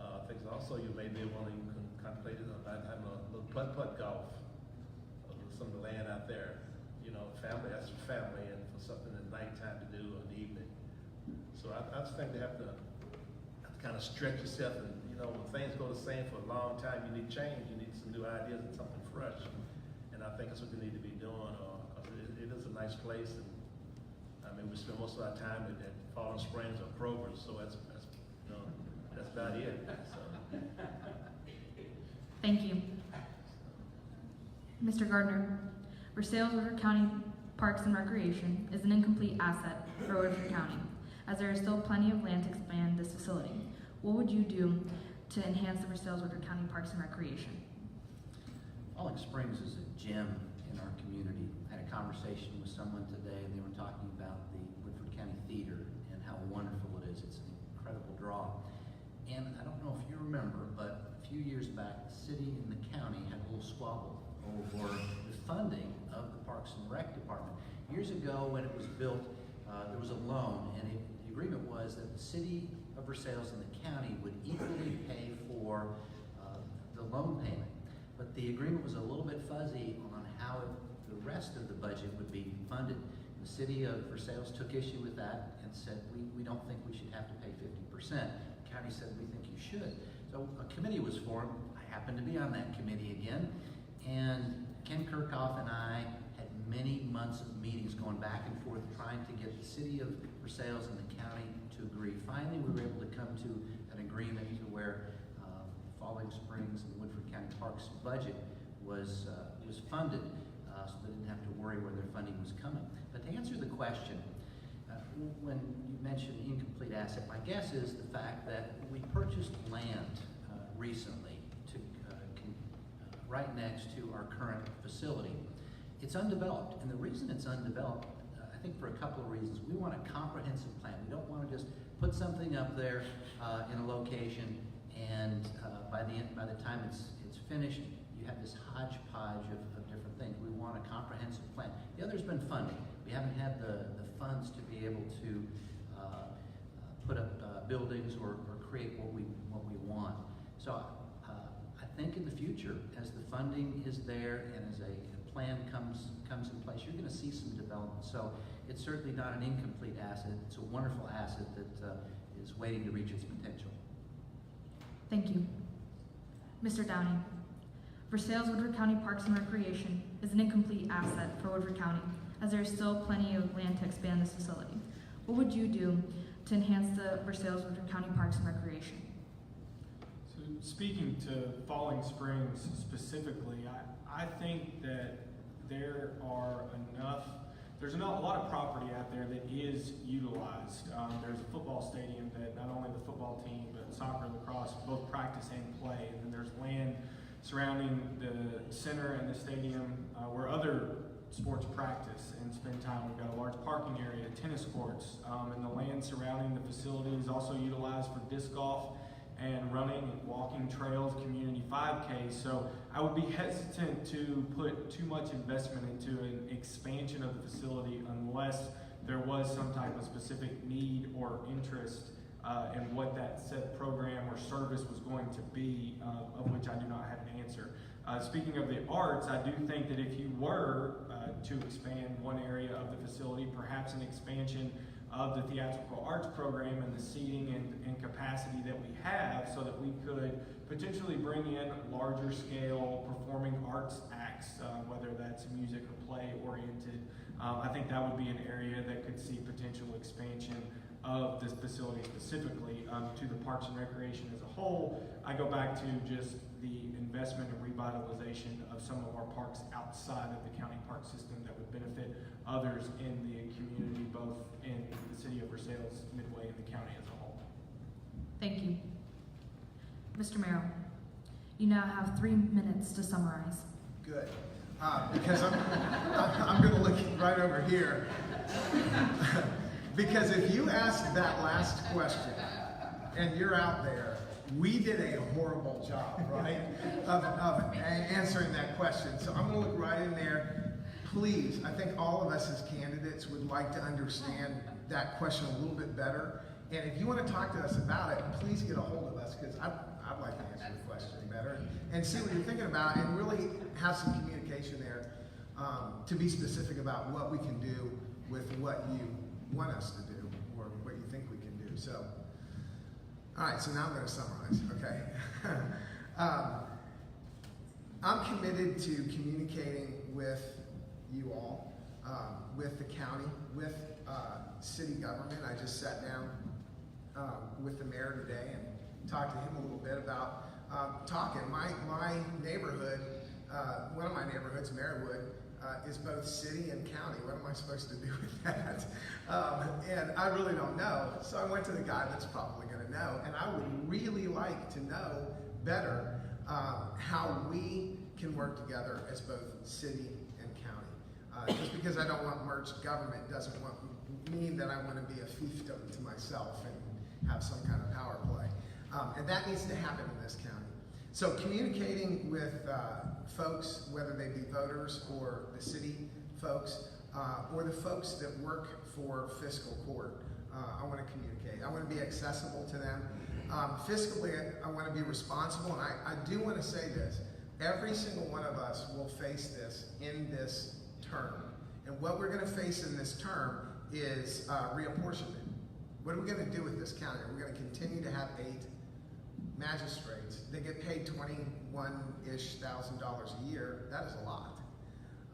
I: I think also you may be one you can contemplate about having a little putt-putt golf of some of the land out there. You know, family, that's for family, and for something at nighttime to do in the evening. So I just think they have to kind of stretch yourself, and you know, when things go the same for a long time, you need change, you need some new ideas and something fresh. And I think that's what we need to be doing. It is a nice place, and I mean, we spend most of our time at Fallen Springs or Kroger, so that's you know, that's about it. So.
B: Thank you. Mr. Gardner, Versailles Woodford County Parks and Recreation is an incomplete asset for Woodford County, as there is still plenty of land to expand this facility. What would you do to enhance the Versailles Woodford County Parks and Recreation?
J: Falling Springs is a gem in our community. I had a conversation with someone today, and they were talking about the Woodford County Theater and how wonderful it is. It's an incredible draw. And I don't know if you remember, but a few years back, the city and the county had a little squabble over the funding of the Parks and Rec Department. Years ago, when it was built, there was a loan, and the agreement was that the city of Versailles and the county would equally pay for the loan payment. But the agreement was a little bit fuzzy on how the rest of the budget would be funded. The city of Versailles took issue with that and said, we don't think we should have to pay 50%. The county said, we think you should. So a committee was formed. I happened to be on that committee again. And Ken Kirchhoff and I had many months of meetings going back and forth trying to get the city of Versailles and the county to agree. Finally, we were able to come to an agreement to where Falling Springs and Woodford County Parks budget was funded, so they didn't have to worry where their funding was coming. But to answer the question, when you mentioned incomplete asset, my guess is the fact that we purchased land recently to right next to our current facility. It's undeveloped, and the reason it's undeveloped, I think for a couple of reasons. We want a comprehensive plan. We don't want to just put something up there in a location, and by the time it's finished, you have this hodgepodge of different things. We want a comprehensive plan. The other's been funding. We haven't had the funds to be able to put up buildings or create what we want. So I think in the future, as the funding is there and as a plan comes in place, you're going to see some development. So it's certainly not an incomplete asset. It's a wonderful asset that is waiting to reach its potential.
B: Thank you. Mr. Downey, Versailles Woodford County Parks and Recreation is an incomplete asset for Woodford County, as there is still plenty of land to expand this facility. What would you do to enhance the Versailles Woodford County Parks and Recreation?
K: So speaking to Falling Springs specifically, I think that there's a lot of property out there that is utilized. There's a football stadium that not only the football team, but soccer and lacrosse both practice and play. And then there's land surrounding the center and the stadium where other sports practice and spend time. We've got a large parking area, tennis courts, and the land surrounding the facility is also utilized for disc golf and running and walking trails, community 5Ks. So I would be hesitant to put too much investment into an expansion of the facility unless there was some type of specific need or interest in what that said program or service was going to be, of which I do not have an answer. Speaking of the arts, I do think that if you were to expand one area of the facility, perhaps an expansion of the theatrical arts program and the seating and capacity that we have, so that we could potentially bring in larger scale performing arts acts, whether that's music or play oriented. I think that would be an area that could see potential expansion of this facility specifically. To the Parks and Recreation as a whole, I go back to just the investment and revitalization of some of our parks outside of the county park system that would benefit others in the community, both in the city of Versailles, Midway, and the county as a whole.
B: Thank you. Mr. Merrill, you now have 3 minutes to summarize.
F: Good. Because I'm going to look right over here. Because if you ask that last question and you're out there, we did a horrible job, right, of answering that question. So I'm going to look right in there. Please, I think all of us as candidates would like to understand that question a little bit better. And if you want to talk to us about it, please get a hold of us, because I'd like to answer the question better and see what you're thinking about, and really have some communication there to be specific about what we can do with what you want us to do, or what you think we can do. So, all right, so now I'm going to summarize, okay? I'm committed to communicating with you all, with the county, with city government. I just sat down with the mayor today and talked to him a little bit about talking. My neighborhood, one of my neighborhoods, Marywood, is both city and county. What am I supposed to do with that? And I really don't know. So I went to the guy that's probably going to know. And I would really like to know better how we can work together as both city and county. Just because I don't want merged government doesn't mean that I want to be a fiefdom to myself and have some kind of power play. And that needs to happen in this county. So communicating with folks, whether they be voters or the city folks, or the folks that work for fiscal court, I want to communicate. I want to be accessible to them. Fiscally, I want to be responsible, and I do want to say this. Every single one of us will face this in this term. And what we're going to face in this term is reapportionment. What are we going to do with this county? We're going to continue to have 8 magistrates. They get paid $21,000-ish a year. That is a lot.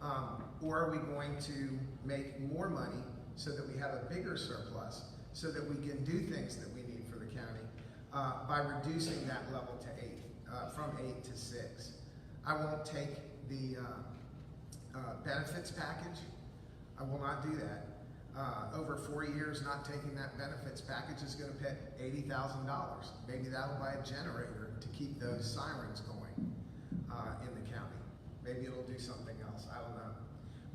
F: Or are we going to make more money so that we have a bigger surplus so that we can do things that we need for the county by reducing that level to 8, from 8 to 6. I won't take the benefits package. I will not do that. Over 4 years, not taking that benefits package is going to pay $80,000. Maybe that'll buy a generator to keep those sirens going in the county. Maybe it'll do something else. I don't know.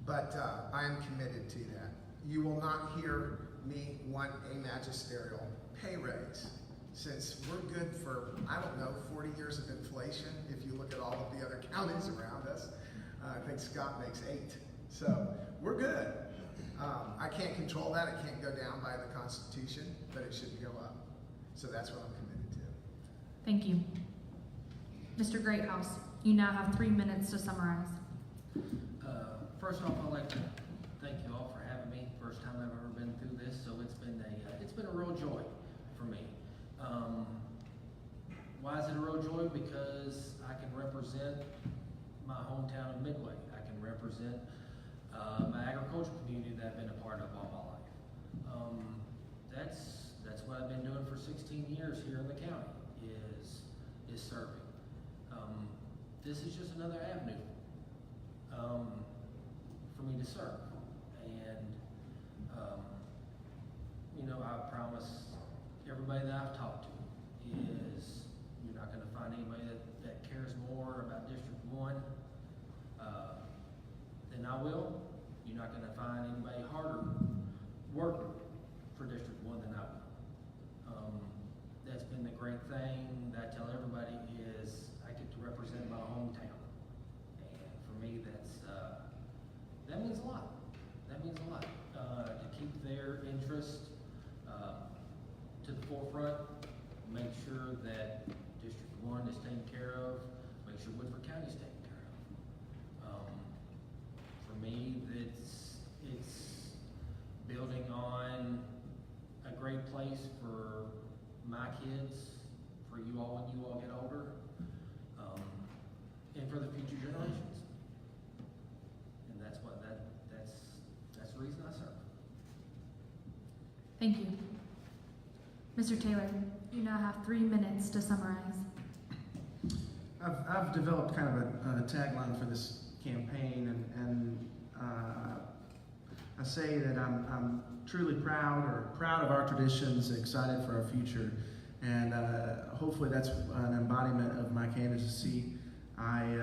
F: But I am committed to that. You will not hear me want a magisterial pay raise, since we're good for, I don't know, 40 years of inflation. If you look at all of the other counties around us, I think Scott makes 8. So we're good. I can't control that. It can't go down by the Constitution, but it shouldn't go up. So that's what I'm committed to.
B: Thank you. Mr. Greathouse, you now have 3 minutes to summarize.
G: First off, I'd like to thank you all for having me. First time I've ever been through this, so it's been a real joy for me. Why is it a real joy? Because I can represent my hometown of Midway. I can represent my agricultural community that I've been a part of all my life. That's what I've been doing for 16 years here in the county, is serving. This is just another avenue for me to serve. And I promise everybody that I've talked to is you're not going to find anybody that cares more about District 1 than I will. You're not going to find anybody harder working for District 1 than I will. That's been the great thing that I tell everybody is I get to represent my hometown. And for me, that means a lot. That means a lot. To keep their interest to the forefront, make sure that District 1 is taken care of, make sure Woodford County is taken care of. For me, it's building on a great place for my kids, for you all when you all get older, and for the future generations. And that's the reason I serve.
B: Thank you. Mr. Taylor, you now have 3 minutes to summarize.
H: I've developed kind of a tagline for this campaign, and I say that I'm truly proud of our traditions, excited for our future, and hopefully that's an embodiment of my candidacy. I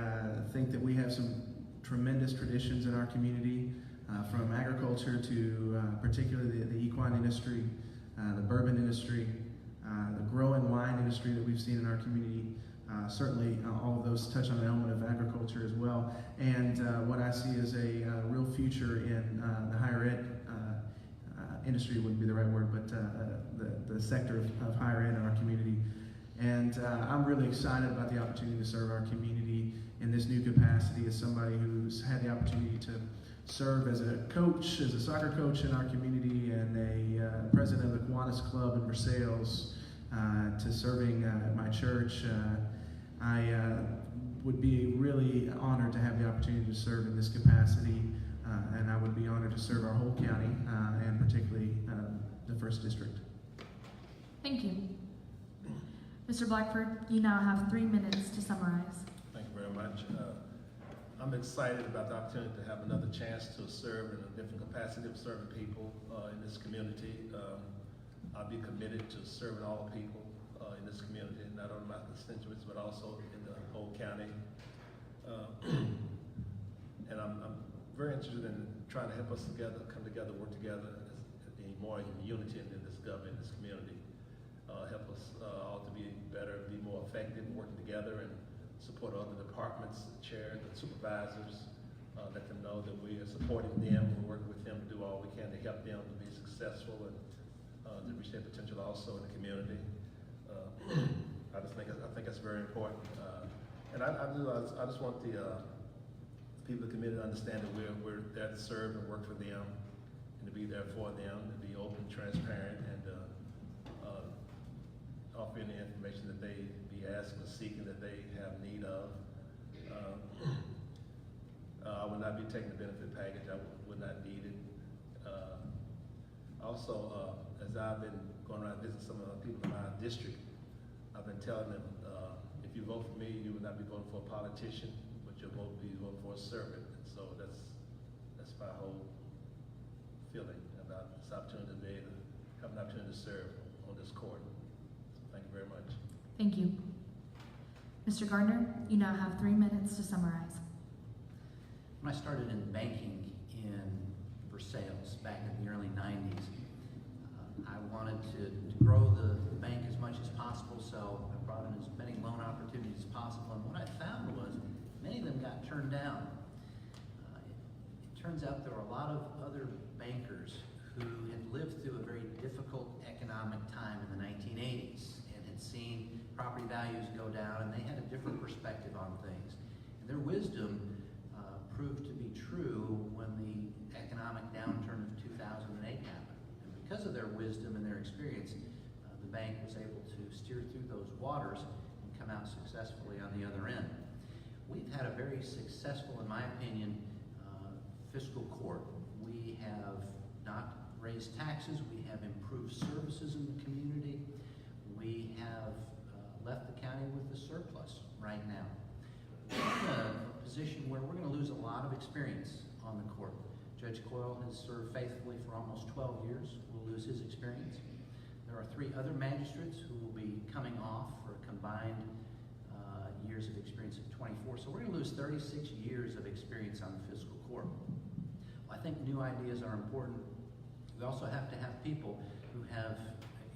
H: think that we have some tremendous traditions in our community, from agriculture to particularly the equine industry, the bourbon industry, the growing wine industry that we've seen in our community. Certainly all of those touch on an element of agriculture as well. And what I see as a real future in the higher ed industry wouldn't be the right word, but the sector of higher ed in our community. And I'm really excited about the opportunity to serve our community in this new capacity as somebody who's had the opportunity to serve as a coach, as a soccer coach in our community, and a president of the Kiwanis Club in Versailles, to serving at my church. I would be really honored to have the opportunity to serve in this capacity, and I would be honored to serve our whole county, and particularly the 1st District.
B: Thank you. Mr. Blackford, you now have 3 minutes to summarize.
I: Thank you very much. I'm excited about the opportunity to have another chance to serve in a different capacity of serving people in this community. I'll be committed to serving all people in this community, not only my constituents, but also in the whole county. And I'm very interested in trying to help us come together, work together, in more unity in this government, in this community. Help us all to be better, be more effective, working together, and support other departments, the chair, the supervisors, let them know that we are supporting them, we're working with them to do all we can to help them to be successful and to reach their potential also in the community. I think that's very important. And I just want the people of the community to understand that we're there to serve and work for them, and to be there for them, to be open, transparent, and offer any information that they be asking or seeking that they have need of. I would would not be taking the benefit package. I would not need it. Also, as I've been going around visiting some of the people in my district, I've been telling them, if you vote for me, you will not be voting for a politician, but you'll be voting for a servant. And so that's my whole feeling about this opportunity to be able to have an opportunity to serve on this court. So thank you very much.
B: Thank you. Mr. Gardner, you now have 3 minutes to summarize.
J: When I started in banking for sales back in the early 90s, I wanted to grow the bank as much as possible, so I brought in as many loan opportunities as possible. And what I found was many of them got turned down. It turns out there were a lot of other bankers who had lived through a very difficult economic time in the 1980s and had seen property values go down, and they had a different perspective on things. And their wisdom proved to be true when the economic downturn of 2008 happened. And because of their wisdom and their experience, the bank was able to steer through those waters and come out successfully on the other end. We've had a very successful, in my opinion, fiscal court. We have not raised taxes. We have improved services in the community. We have left the county with a surplus right now. We're in a position where we're going to lose a lot of experience on the court. Judge Coyle has served faithfully for almost 12 years. We'll lose his experience. There are 3 other magistrates who will be coming off for a combined years of experience of 24. So we're going to lose 36 years of experience on the fiscal court. Well, I think new ideas are important. We also have to have people who have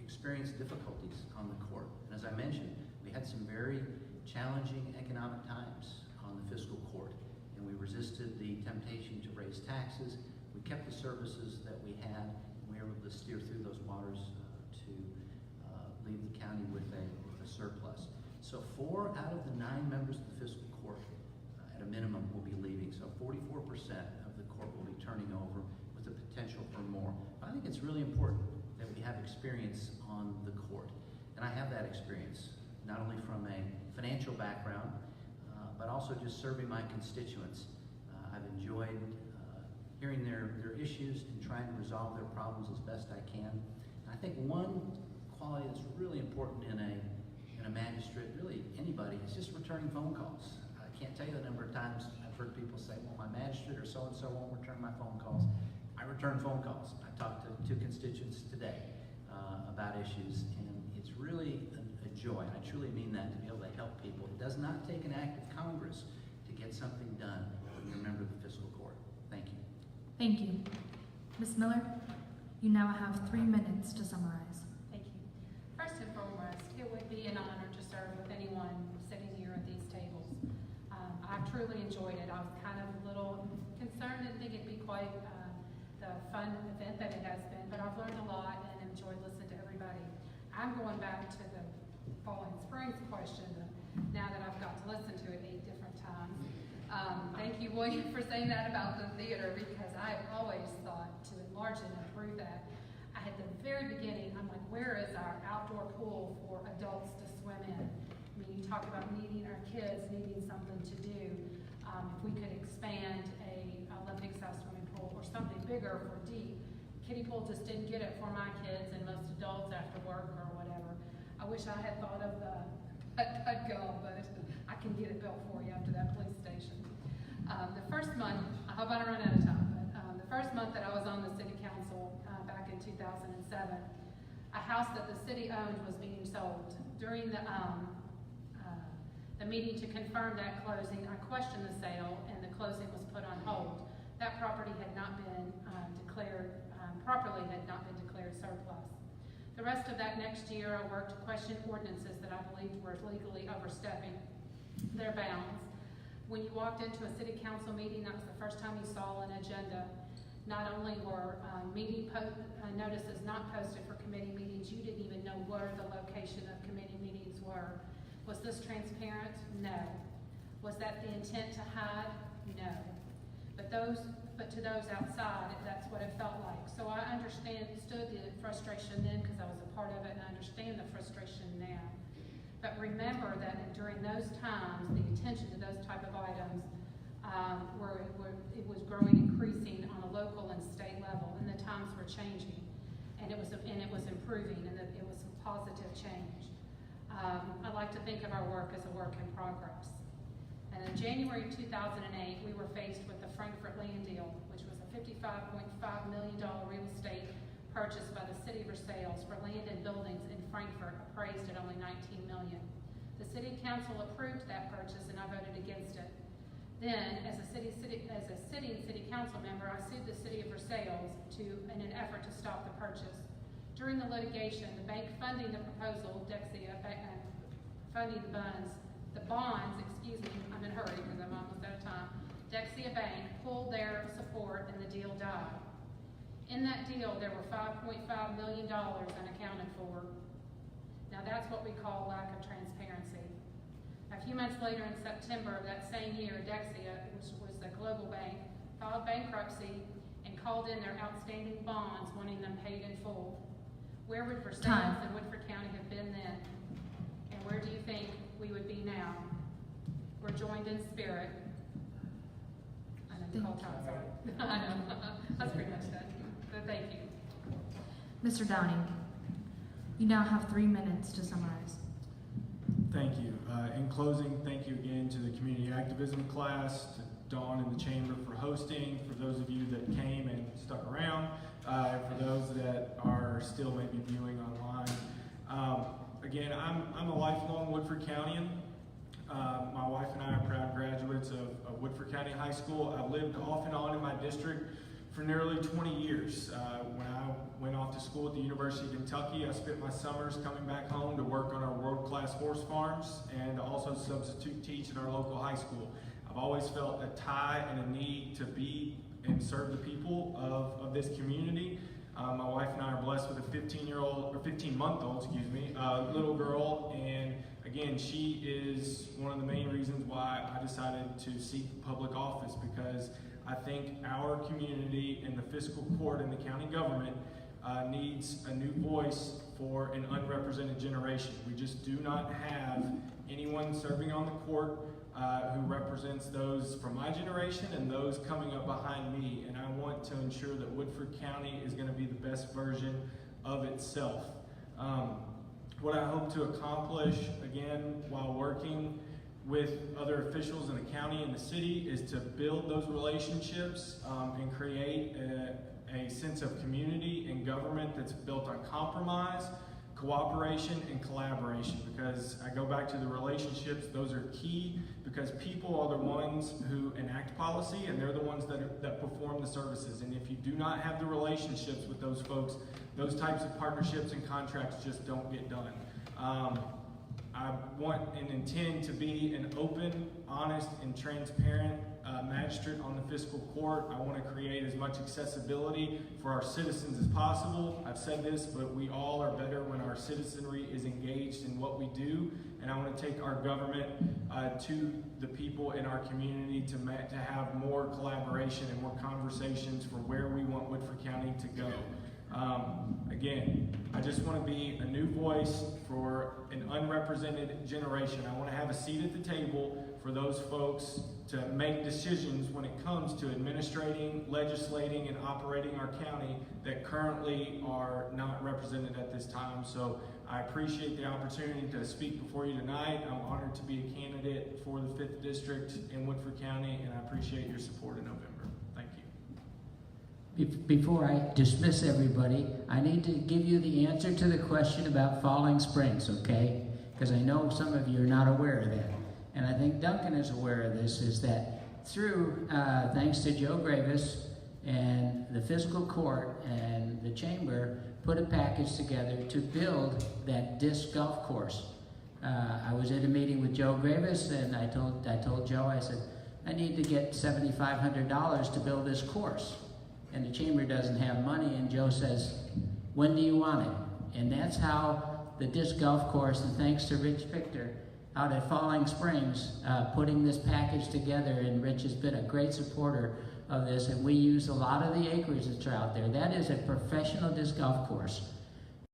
J: experienced difficulties on the court. And as I mentioned, we had some very challenging economic times on the fiscal court, and we resisted the temptation to raise taxes. We kept the services that we had, and we were able to steer through those waters to leave the county with a surplus. So 4 out of the 9 members of the fiscal court, at a minimum, will be leaving. So 44% of the court will be turning over with the potential for more. But I think it's really important that we have experience on the court. And I have that experience, not only from a financial background, but also just serving my constituents. I've enjoyed hearing their issues and trying to resolve their problems as best I can. And I think one quality that's really important in a magistrate, really anybody, is just returning phone calls. I can't tell you the number of times I've heard people say, well, my magistrate or so-and-so won't return my phone calls. I return phone calls. I talked to 2 constituents today about issues, and it's really a joy. I truly mean that, to be able to help people. It does not take an act of Congress to get something done when you're a member of the fiscal court. Thank you.
B: Thank you. Ms. Miller, you now have 3 minutes to summarize.
E: Thank you. First and foremost, it would be an honor to serve with anyone sitting here at these tables. I've truly enjoyed it. I was kind of a little concerned and think it'd be quite the fun event that it has been, but I've learned a lot and enjoyed listening to everybody. I'm going back to the Fall and Springs question now that I've got to listen to it 8 different times. Thank you, William, for saying that about the theater, because I always thought to enlarge and improve that. At the very beginning, I'm like, where is our outdoor pool for adults to swim in? I mean, you talk about our kids needing something to do. If we could expand a Olympic-style swimming pool or something bigger for deep. Kiddie pool just didn't get it for my kids and most adults after work or whatever. I wish I had thought of I'd go, but I can get it built for you after that police station. The first month, I hope I don't run out of time, but the first month that I was on the city council back in 2007, a house that the city owned was being sold. During the meeting to confirm that closing, I questioned the sale and the closing was put on hold. That property had not been declared surplus. The rest of that next year, I worked to question ordinances that I believed were legally overstepping their bounds. When you walked into a city council meeting, that was the first time you saw an agenda. Not only were meeting notices not posted for committee meetings, you didn't even know where the location of committee meetings were. Was this transparent? No. Was that the intent to hide? No. But to those outside, that's what it felt like. So I understood the frustration then because I was a part of it, and I understand the frustration now. But remember that during those times, the attention to those type of items it local and state level, and the times were changing, and it was improving, and it was a positive change. I like to think of our work as a work in progress. And in January 2008, we were faced with the Frankfurt land deal, which was a $55.5 million real estate purchase by the city of Versailles for land and buildings in Frankfurt appraised at only $19 million. The city council approved that purchase, and I voted against it. Then, as a sitting city council member, I sued the city of Versailles in an effort to stop the purchase. During the litigation, the bank funding the proposal, Dexia, funding the bonds, excuse me, I'm in a hurry because I'm almost out of time. Dexia Bank pulled their support and the deal died. In that deal, there were $5.5 million unaccounted for. Now that's what we call lack of transparency. A few months later, in September of that same year, Dexia, which was a global bank, filed bankruptcy and called in their outstanding bonds, wanting them paid in full. Where would Versailles and Woodford County have been then? And where do you think we would be now? We're joined in spirit. I know the whole time, sorry. I know. That's pretty much done. But thank you.
B: Mr. Downing, you now have 3 minutes to summarize.
K: Thank you. In closing, thank you again to the community activism class, to Dawn and the Chamber for hosting, for those of you that came and stuck around, for those that are still maybe viewing online. Again, I'm a lifelong Woodford Countyan. My wife and I are proud graduates of Woodford County High School. I've lived off and on in my district for nearly 20 years. When I went off to school at the University of Kentucky, I spent my summers coming back home to work on our world-class horse farms and also substitute teach at our local high school. I've always felt a tie and a need to be and serve the people of this community. My wife and I are blessed with a 15-month-old, little girl, and again, she is one of the main reasons why I decided to seek public office, because I think our community and the fiscal court and the county government needs a new voice for an unrepresented generation. We just do not have anyone serving on the court who represents those from my generation and those coming up behind me, and I want to ensure that Woodford County is going to be the best version of itself. What I hope to accomplish, again, while working with other officials in the county and the city, is to build those relationships and create a sense of community and government that's built on compromise, cooperation, and collaboration. Because I go back to the relationships, those are key, because people are the ones who enact policy, and they're the ones that perform the services. And if you do not have the relationships with those folks, those types of partnerships and contracts just don't get done. I want and intend to be an open, honest, and transparent magistrate on the fiscal court. I want to create as much accessibility for our citizens as possible. I've said this, but we all are better when our citizenry is engaged in what we do, and I want to take our government to the people in our community to have more collaboration and more conversations for where we want Woodford County to go. Again, I just want to be a new voice for an unrepresented generation. I want to have a seat at the table for those folks to make decisions when it comes to administrating, legislating, and operating our county that currently are not represented at this time. So I appreciate the opportunity to speak before you tonight. I'm honored to be a candidate for the 5th District in Woodford County, and I appreciate your support in November. Thank you.
A: Before I dismiss everybody, I need to give you the answer to the question about Falling Springs, okay? Because I know some of you are not aware of that. And I think Duncan is aware of this, is that through, thanks to Joe Gravis and the fiscal court and the chamber, put a package together to build that disc golf course. I was at a meeting with Joe Gravis, and I told Joe, I said, I need to get $7,500 to build this course. And the chamber doesn't have money, and Joe says, when do you want it? And that's how the disc golf course, and thanks to Rich Victor out at Falling Springs, putting this package together, and Rich has been a great supporter of this, and we use a lot of the acreage that's out there. That is a professional disc golf course.